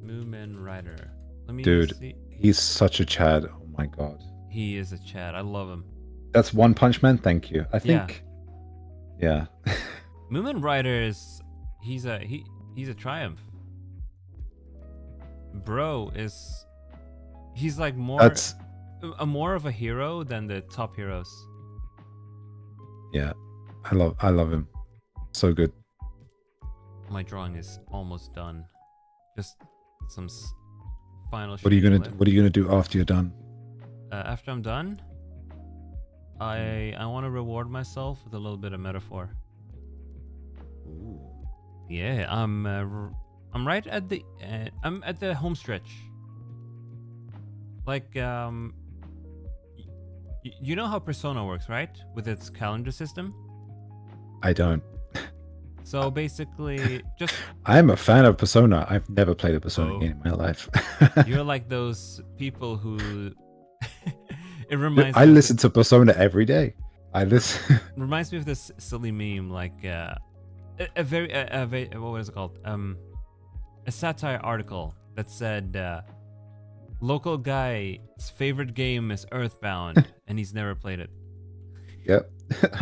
Moomin Rider. Let me Dude, see. he's such a Chad. Oh my god. He is a Chad. I love him. That's One Punch Man. Thank you. I think. Yeah. Moomin Rider is he's a triumph. Bro is he's like more of a hero than the top heroes. Yeah, I love him. So good. My drawing is almost done. Just some final. What are you gonna do after you're done? After I'm done, I want to reward myself with a little bit of metaphor. Ooh. Yeah, I'm right at the I'm at the home stretch. Like you know how Persona works, right? With its calendar system. I don't. So basically, just I'm a fan of Persona. I've never played a Persona game in my life. You're like those people who. It reminds. I listen to Persona every day. I listen. Reminds me of this silly meme, like a very what was it called? A satire article that said local guy's favorite game is Earthbound and he's never played it. Yep,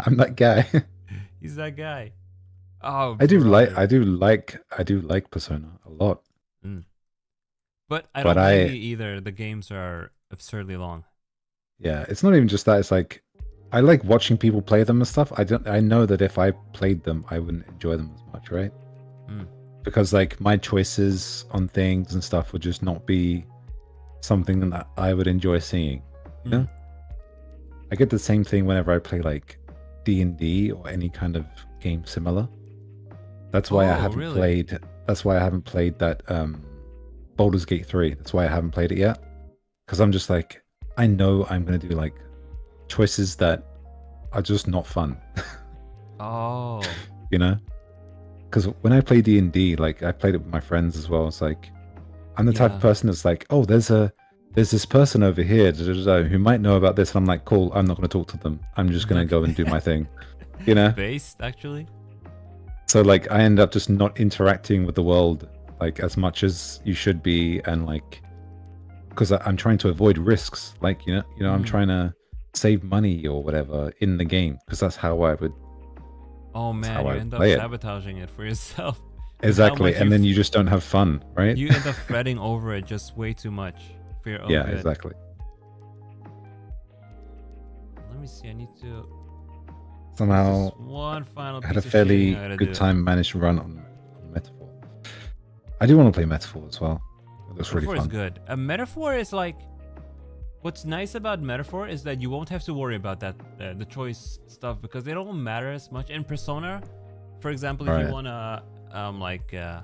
I'm that guy. He's that guy. Oh, I do like Persona a lot. But I don't blame you either. The games are absurdly long. Yeah, it's not even just that. It's like I like watching people play them and stuff. I know that if I played them, I wouldn't enjoy them as much, right? Because like my choices on things and stuff would just not be something that I would enjoy seeing. You know? I get the same thing whenever I play like D&D or any kind of game similar. That's why I haven't played. That's why I haven't played that Baldur's Gate 3. That's why I haven't played it yet. Because I'm just like, I know I'm gonna do like choices that are just not fun. Oh. You know? Because when I play D&D, like I played it with my friends as well. It's like I'm the type of person that's like, oh, there's this person over here who might know about this, and I'm like, cool, I'm not going to talk to them. I'm just going to go and do my thing. You know? Based, actually. So like I end up just not interacting with the world like as much as you should be, and like because I'm trying to avoid risks. Like you know, I'm trying to save money or whatever in the game because that's how I would. Oh man, you end up sabotaging it for yourself. Exactly, and then you just don't have fun, right? You end up fretting over it just way too much for your own good. Exactly. Let me see. I need to. Somehow, one final. I had a fairly good time managed to run on Metaphor. I do want to play Metaphor as well. It looks really fun. Metaphor is good. A Metaphor is like. What's nice about Metaphor is that you won't have to worry about that the choice stuff because they don't matter as much. In Persona, for example, if you wanna like. I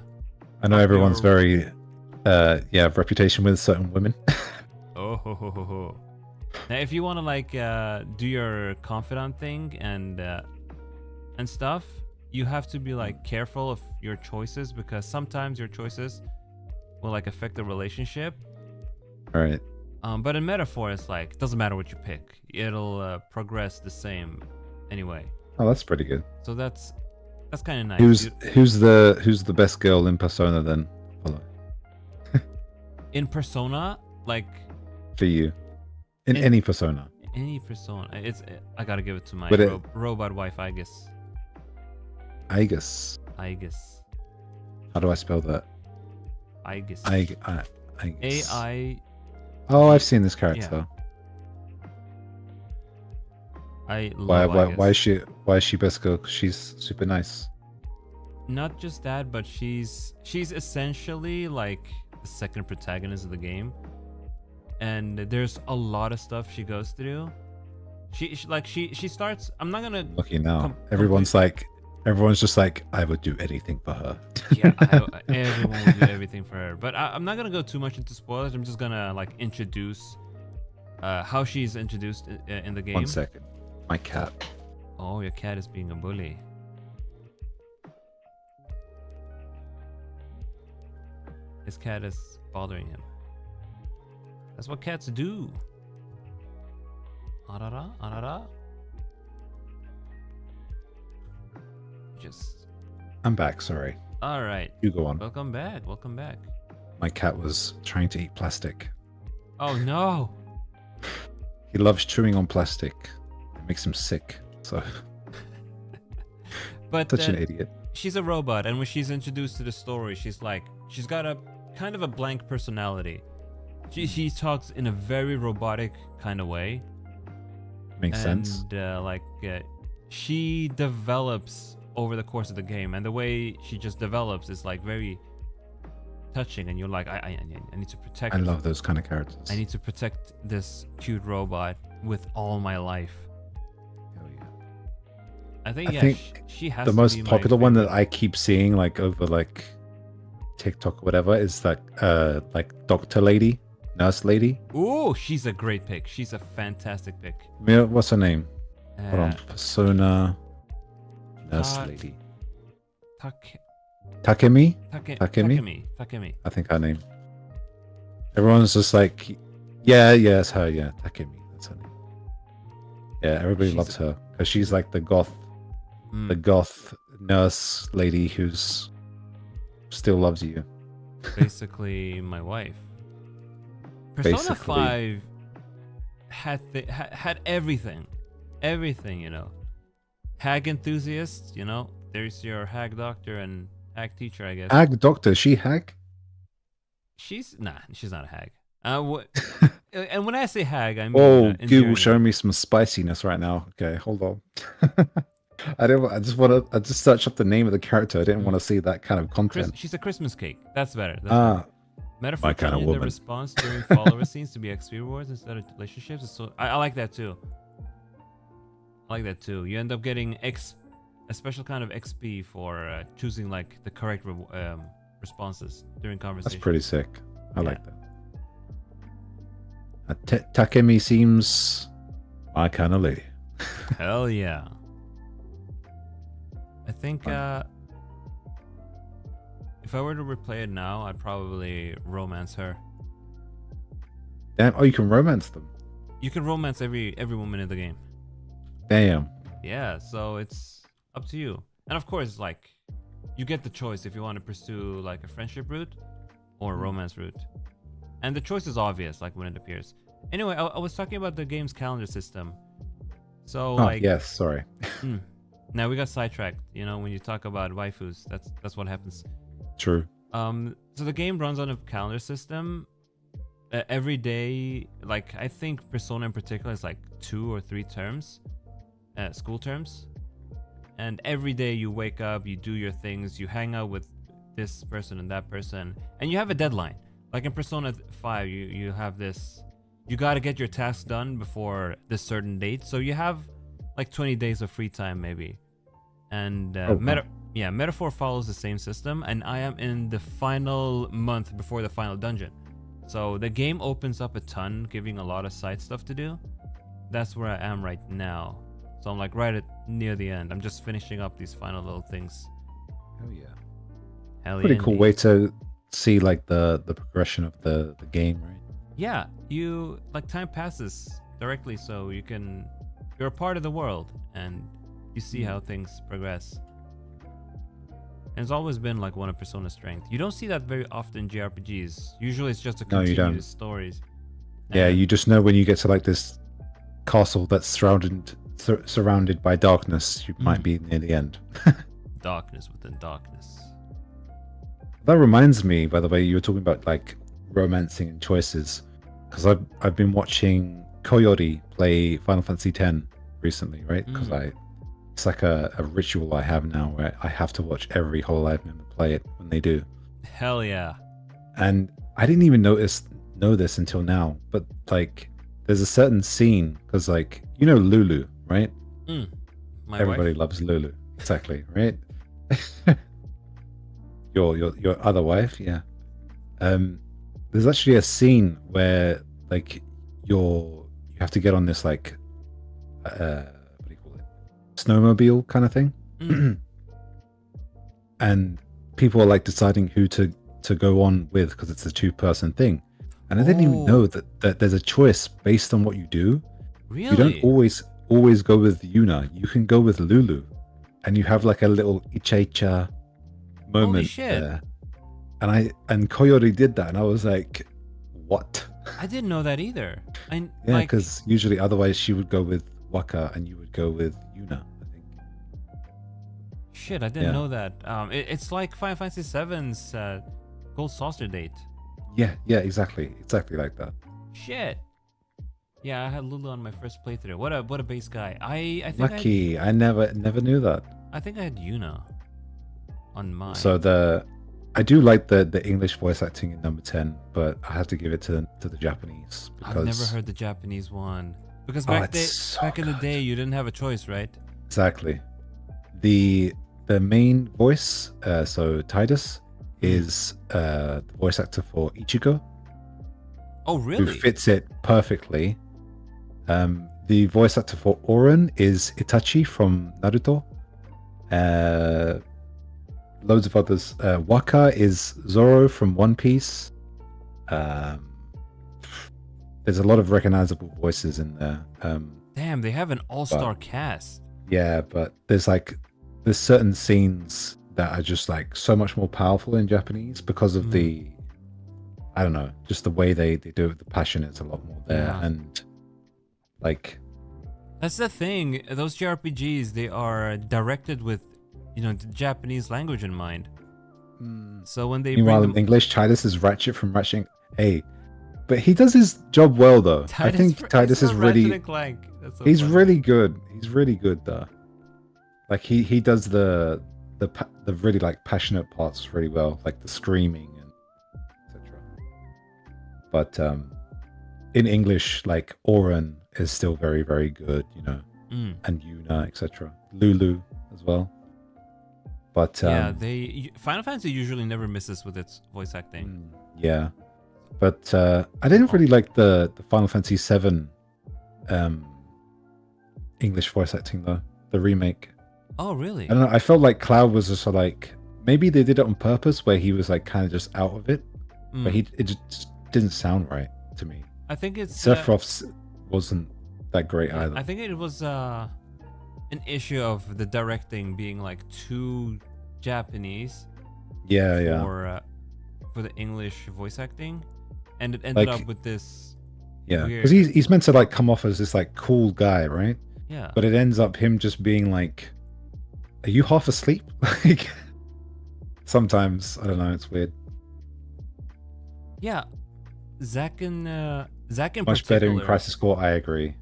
know everyone's very reputation with certain women. Now, if you want to like do your confidant thing and stuff, you have to be like careful of your choices because sometimes your choices will like affect the relationship. All right. But in Metaphor, it's like doesn't matter what you pick; it'll progress the same anyway. Oh, that's pretty good. So that's kind of nice. Who's the best girl in Persona then? In Persona, like for you, in any Persona. Any Persona, I gotta give it to my robot wife, Aegis. Aegis. How do I spell that? Aegis. Aegis. AI. Oh, I've seen this character. Yeah. I love why is she best girl? 'Cause she's super nice. Not just that, but she's essentially like the second protagonist of the game, and there's a lot of stuff she goes through. She starts. I'm not gonna. Lucky now. Everyone's just like, I would do anything for her. Yeah, everyone would do everything for her. But I'm not gonna go too much into spoilers. I'm just gonna like introduce how she's introduced in the game. 1 second. My cat. Oh, your cat is being a bully. His cat is bothering him. That's what cats do. Arara, arara. just. I'm back. Sorry. All right. You go on. Welcome back. Welcome back. My cat was trying to eat plastic. Oh no. He loves chewing on plastic. It makes him sick. So. But such an idiot. She's a robot, and when she's introduced to the story, she's got a kind of a blank personality. She talks in a very robotic kind of way. Makes sense. And she develops over the course of the game, and the way she just develops is like very touching, and you're like, I need to protect. I love those kind of characters. I need to protect this cute robot with all my life. Hell yeah. I think she has the to most be popular one that I keep seeing like over like TikTok or whatever is like doctor lady, nurse lady. Ooh, she's a great pick. She's a fantastic pick. What's her name? Hold on. Persona nurse lady. Takemi? Takemi. I think her name. Everyone's just like, yeah, it's her. Yeah, Takemi. That's her name. Yeah, everybody loves her because she's like the goth nurse lady who's still loves you. Basically, my wife. Persona 5 had everything, you know. Hag enthusiast, you know. There's your hag doctor and hag teacher, I guess. Hag doctor, she hag? She's not a hag. And when I say hag, I mean. Oh, Google showing me some spiciness right now. Okay, hold on. I just searched up the name of the character. I didn't want to see that kind of content. She's a Christmas cake. That's better. Metaphor kind of woman. The response during follower scenes to be XP rewards instead of relationships. So I like that too. You end up getting a special kind of XP for choosing like the correct responses during conversation. That's pretty sick. I like that. Takemi seems my kind of lady. Hell yeah. I think if I were to replay it now, I'd probably romance her. Damn! Oh, you can romance them. You can romance every woman in the game. Damn. Yeah, so it's up to you. And of course, like, you get the choice if you want to pursue like a friendship route or a romance route. And the choice is obvious, like when it appears. Anyway, I was talking about the game's calendar system. So yes, sorry. Now we got sidetracked. You know, when you talk about waifus, that's what happens. True. So the game runs on a calendar system. Every day, like I think Persona in particular is like 2 or 3 terms, school terms, and every day you wake up, you do your things, you hang out with this person and that person, and you have a deadline. Like in Persona 5, you have this, you got to get your tasks done before this certain date, so you have like 20 days of free time maybe. And Metaphor follows the same system, and I am in the final month before the final dungeon. So the game opens up a ton, giving a lot of side stuff to do. That's where I am right now. So I'm like near the end. I'm just finishing up these final little things. Hell yeah. Hell Pretty yeah, cool way to see like the progression of the game, right? Yeah, you like time passes directly, so you're a part of the world and you see how things progress. And it's always been like one of Persona's strength. You don't see that very often in JRPGs. Usually it's just a continuous stories. Yeah, you just know when you get to like this castle that's surrounded by darkness, you might be near the end. Darkness within darkness. That reminds me, by the way, you were talking about like romancing and choices, because I've been watching Koyori play Final Fantasy X recently, right? Because it's like a ritual I have now where I have to watch every Hololive member play it when they do. Hell yeah. And I didn't even know this until now, but like there's a certain scene, because like, you know Lulu, right? Everybody loves Lulu. Exactly, right? your other wife, yeah. There's actually a scene where like you have to get on this like snowmobile kind of thing. And people are like deciding who to go on with, because it's a 2-person thing. And I didn't even know that there's a choice based on what you do. Really? You don't always go with Yuna. You can go with Lulu, and you have like a little icha moment Holy shit. there. And Koyori did that, and I was like, what? I didn't know that either. Yeah, like, because usually otherwise she would go with Waka and you would go with Yuna, I think. shit, I didn't know that. It's like Final Fantasy VII's Gold Saucer Date. Yeah, exactly like that. Shit. Yeah, I had Lulu on my first playthrough. What a base guy. I think Lucky, I never knew that. I think I had Yuna on mine. So I do like the English voice acting in number 10, but I have to give it to the Japanese because I've never heard the Japanese one. Because back in the day you didn't have a choice, right? Exactly. The main voice, so Tidus, is the voice actor for Ichigo. Oh, really? Who fits it perfectly. The voice actor for Oren is Itachi from Naruto. Loads of others. Waka is Zoro from One Piece. There's a lot of recognizable voices in there. Damn, they have an all-star cast. Yeah, but there's certain scenes that are just like so much more powerful in Japanese because of the, I don't know, just the way they do it. The passion is a lot more there, and like that's the thing. Those JRPGs, they are directed with, the Japanese language in mind. So when they meanwhile in English, Tidus is Ratchet from Ratchet. Hey, but he does his job well though. I think Tidus is really. He's really good. He's really good though. Like he does the really like passionate parts really well, like the screaming and etc. But in English, like Oren is still very, very good, and Yuna, etc. Lulu as well. But Final Fantasy usually never misses with its voice acting. Yeah, but I didn't really like the Final Fantasy VII English voice acting though, the remake. Oh, really? I don't know. I felt like Cloud was just like, maybe they did it on purpose, where he was like kind of just out of it, but it just didn't sound right to me. I think it's Sephiroth's wasn't that great either. I think it was an issue of the directing being like too Japanese. Yeah. For the English voice acting, and it ended up with this. Yeah, because he's meant to like come off as this like cool guy, right? Yeah. But it ends up him just being like, are you half asleep? Like, sometimes, I don't know, it's weird. Yeah. Zack in much better in Crisis Core, I agree.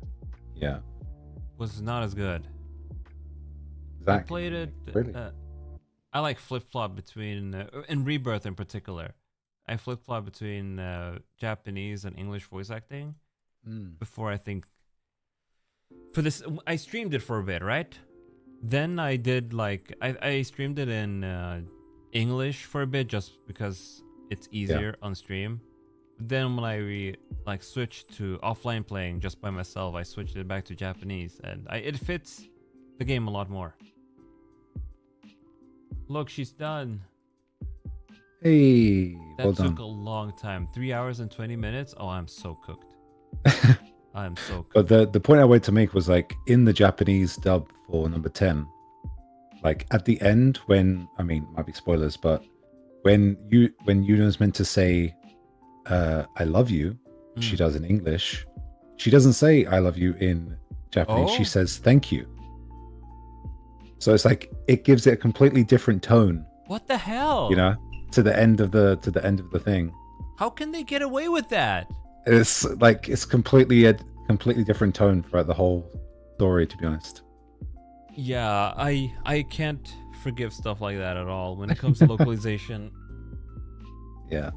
Yeah. Was not as good. Zack, I played it. Really? I like flip-flop between, in Rebirth in particular. I flip-flop between Japanese and English voice acting before I think. For this, I streamed it for a bit, right? Then I did I streamed it in English for a bit just because it's easier on stream. Then when I switched to offline playing just by myself, I switched it back to Japanese, and it fits the game a lot more. Look, she's done. Hey, that took a long time. 3 hours and 20 minutes. Oh, I'm so cooked. I'm so cooked. But the point I wanted to make was like in the Japanese dub for number 10, like at the end when, I mean, might be spoilers, but when Yuna's meant to say I love you, she does in English. She doesn't say I love you in Japanese. She says thank you. So it's like it gives it a completely different tone. What the hell? To the end of the thing. How can they get away with that? It's like it's completely different tone throughout the whole story, to be honest. Yeah, I can't forgive stuff like that at all when it comes to localization. Yeah.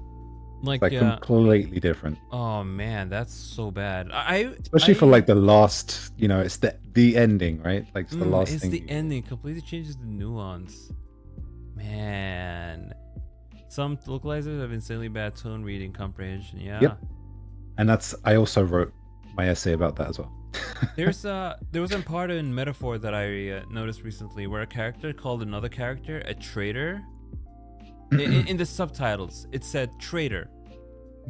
Like completely different. Oh man, that's so bad. Especially for like the last, it's the ending, right? Like it's the last thing. It's the ending. Completely changes the nuance. Man. Some localizers have insanely bad tone reading comprehension. Yeah. Yep. And I also wrote my essay about that as well. There was a part in Metaphor that I noticed recently where a character called another character a traitor. In the subtitles, it said traitor,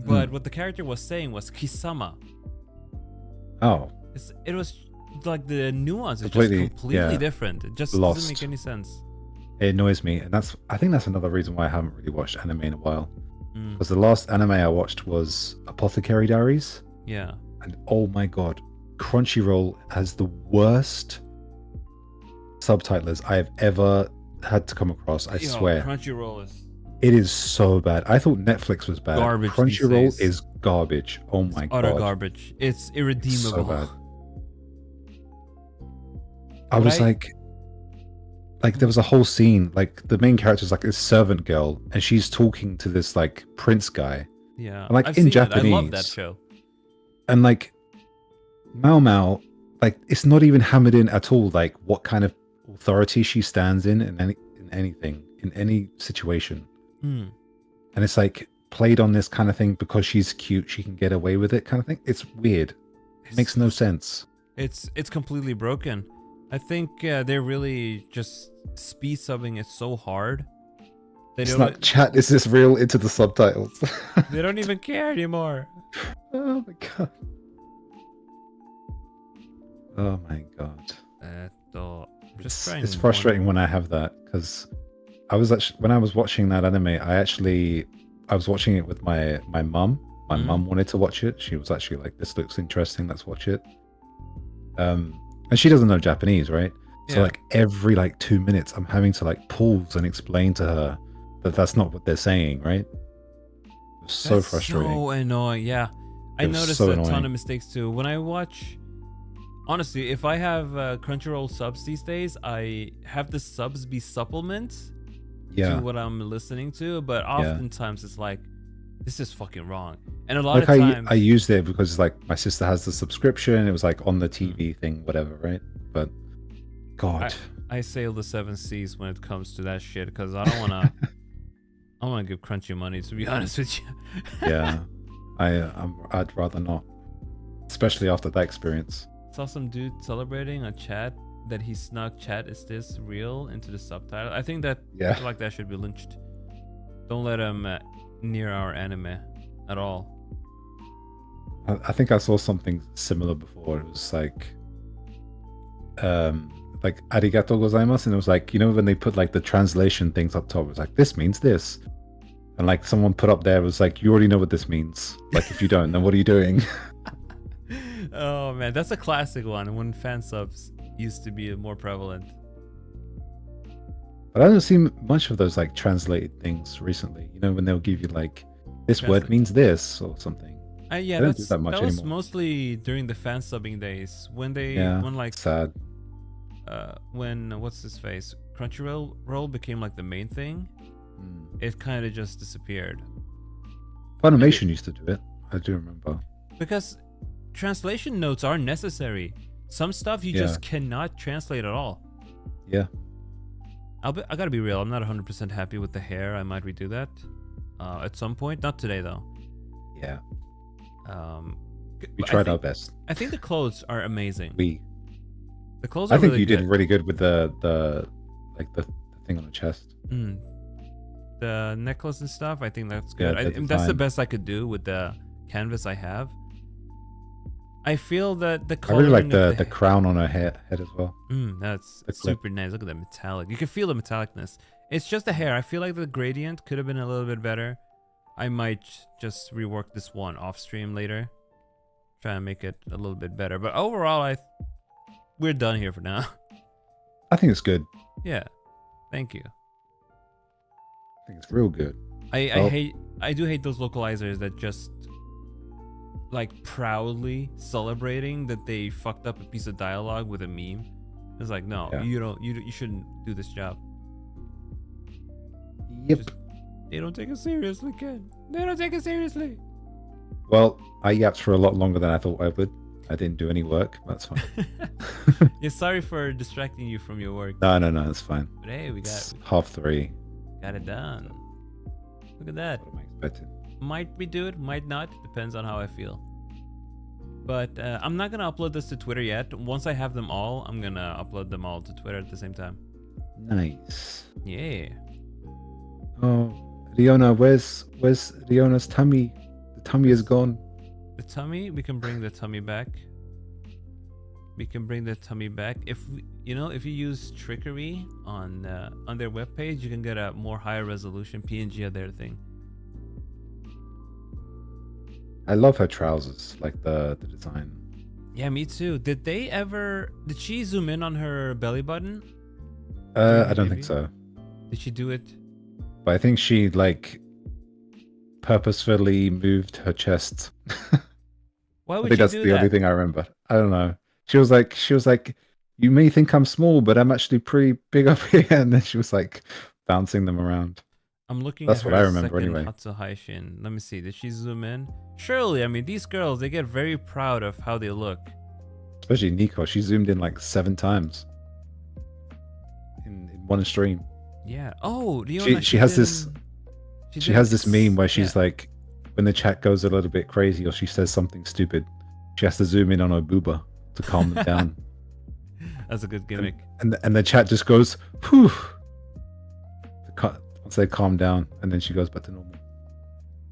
but what the character was saying was Kisama. Oh. It was like the nuance is Completely, just completely yeah, different. It just lost. doesn't make any sense. It annoys me, and I think that's another reason why I haven't really watched anime in a while. Mm, Because the last anime I watched was Apothecary Diaries, yeah. and oh my god, Crunchyroll has the worst subtitlers I have ever had to come across. I swear, Crunchyroll is it is so bad. I thought Netflix was bad. Garbage these Crunchyroll days. is garbage. Oh my utter god, garbage. It's it's irredeemable. so bad. I But was like there was a whole scene, like the main character is like this servant girl, and she's talking to this like prince guy, yeah, and, like I've in seen Japanese. it. I love that show. And like Mao Mao, like it's not even hammered in at all, like what kind of authority she stands in anything, in any situation. Mm. And it's like played on this kind of thing because she's cute, she can get away with it kind of thing. It's weird. It makes no sense. It's completely broken. I think they're really just speed subbing it so hard. It's not chat, is this real into the subtitles? They don't even care anymore. Oh my god. Oh my god. It's frustrating when I have that, because I was actually, when I was watching that anime, I was watching it with my mum. My mum wanted to watch it. She was actually like, "This looks interesting. Let's watch it." And she doesn't know Japanese, right? So like every like 2 minutes, I'm having to like pause and explain to her that that's not what they're saying, right? It's so frustrating. So annoying. Yeah, I noticed a ton of mistakes too. When I watch, honestly, if I have Crunchyroll subs these days, I have the subs be supplements to what I'm listening to, but oftentimes it's like, this is fucking wrong. And a lot of times I used it because like my sister has the subscription. It was like on the TV thing, whatever, right? But God, I sail the 7 seas when it comes to that shit, because I don't wanna I don't wanna give Crunchy money, to be honest with you. Yeah, I'd rather not, especially after that experience. Saw some dude celebrating on chat that he snuck "Chat, is this real?" into the subtitle. I think that people like that should be lynched. Don't let him near our anime at all. I think I saw something similar before. It was like arigato gozaimasu, and it was like, you know, when they put like the translation things up top, it was like, this means this, and like someone put up there, it was like, you already know what this means. Like if you don't, then what are you doing? Oh man, that's a classic one, when fan subs used to be more prevalent. But I don't see much of those like translated things recently. You know, when they'll give you like, this word means this or something. Yeah, don't do that much was anymore. Mostly during the fan subbing days, when like sad. When what's his face, Crunchyroll became like the main thing. It kind of just disappeared. Funimation used to do it. I do remember. Because translation notes are necessary. Some stuff you just cannot translate at all. Yeah. I gotta be real, I'm not 100% happy with the hair. I might redo that at some point. Not today though. Yeah. We I tried our best. I think the clothes are amazing. The clothes are I think really you good. did really good with the thing on the chest. The necklace and stuff, I think that's good. Yeah, that's the best I could do with the canvas I have. I feel that the I really like coloring the crown on her head as well. That's super nice. Look at that metallic. You can feel the metallicness. It's just the hair. I feel like the gradient could have been a little bit better. I might just rework this one off stream later. Try and make it a little bit better. But overall, we're done here for now. I think it's good. Yeah. Thank you. I think it's real good. I do hate those localizers that just like proudly celebrating that they fucked up a piece of dialogue with a meme. It's like, no, you shouldn't do this job. Yep. They don't take it seriously, kid. They don't take it seriously. Well, I yapped for a lot longer than I thought I would. I didn't do any work. That's fine. Yeah, sorry for distracting you from your work. No, that's fine. But hey, It's 3:30. Got it done. Look at that. What am I expecting? Might redo it, might not. Depends on how I feel. But I'm not gonna upload this to Twitter yet. Once I have them all, I'm gonna upload them all to Twitter at the same time. Nice. Yeah. Oh, Leona, where's Leona's tummy? The tummy is gone. The tummy? We can bring the tummy back. we can bring the tummy back. If if you use trickery on their webpage, you can get a more higher resolution PNG of their thing. I love her trousers, like the design. Yeah, me too. Did she zoom in on her belly button? I don't think so. Did she do it? But I think she like purposefully moved her chest. Why would I think that's the only thing I remember. I don't know. She was like, you may think I'm small, but I'm actually pretty big up here. And then she was like bouncing them around. I'm looking That's at what her I remember second anyway. Hatsuhaishin. Let me see. Did she zoom in? Surely, I mean, these girls, they get very proud of how they look. Especially Nico. She zoomed in like 7 times in one stream. Yeah. Oh, she has this meme where she's like, when the chat goes a little bit crazy or she says something stupid, she has to zoom in on her booba to calm them down. That's a good gimmick. And the chat just goes, whew. Once they calm down, and then she goes back to normal.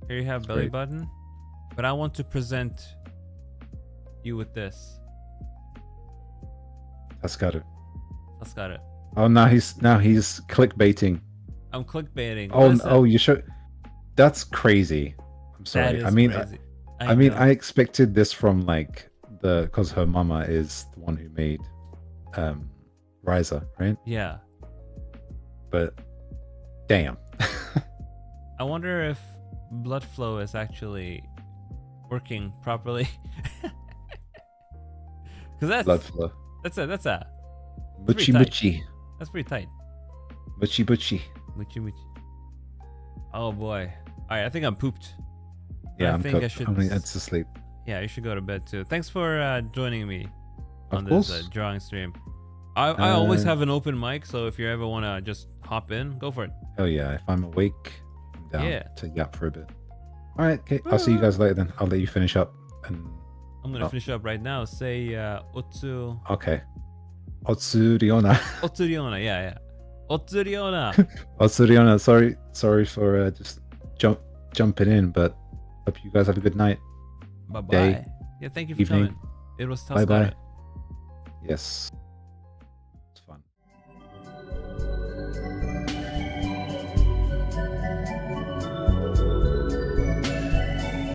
Here you have belly button, but I want to present you with this. Asukaru. Oh, now he's clickbaiting. I'm clickbaiting. Oh, you show. That's crazy. I'm sorry. Crazy. I expected this from like because her mama is the one who made Riser, right? Yeah. But damn. I wonder if blood flow is actually working properly. Because that's blood flow. That's Muchi muchi. That's pretty tight. Muchi muchi. Muchi muchi. Oh boy. All right, I think I'm pooped. Yeah, I think I should. I'm to sleep. Yeah, you should go to bed too. Thanks for joining me on this drawing stream. I always have an open mic, so if you ever want to just hop in, go for it. Oh yeah, if I'm awake, I'm down Yeah. to yap for a bit. All right, okay. I'll see you guys later then. I'll let you finish up. And I'm gonna finish up right now. Say Otsu. Okay. Otsuriona. Otsuriona, yeah. Otsuriona. Otsuriona. Sorry for just jumping in, but hope you guys have a good night. Bye bye. Day, Yeah, thank you for evening. coming. It was tough. Bye bye. Yes.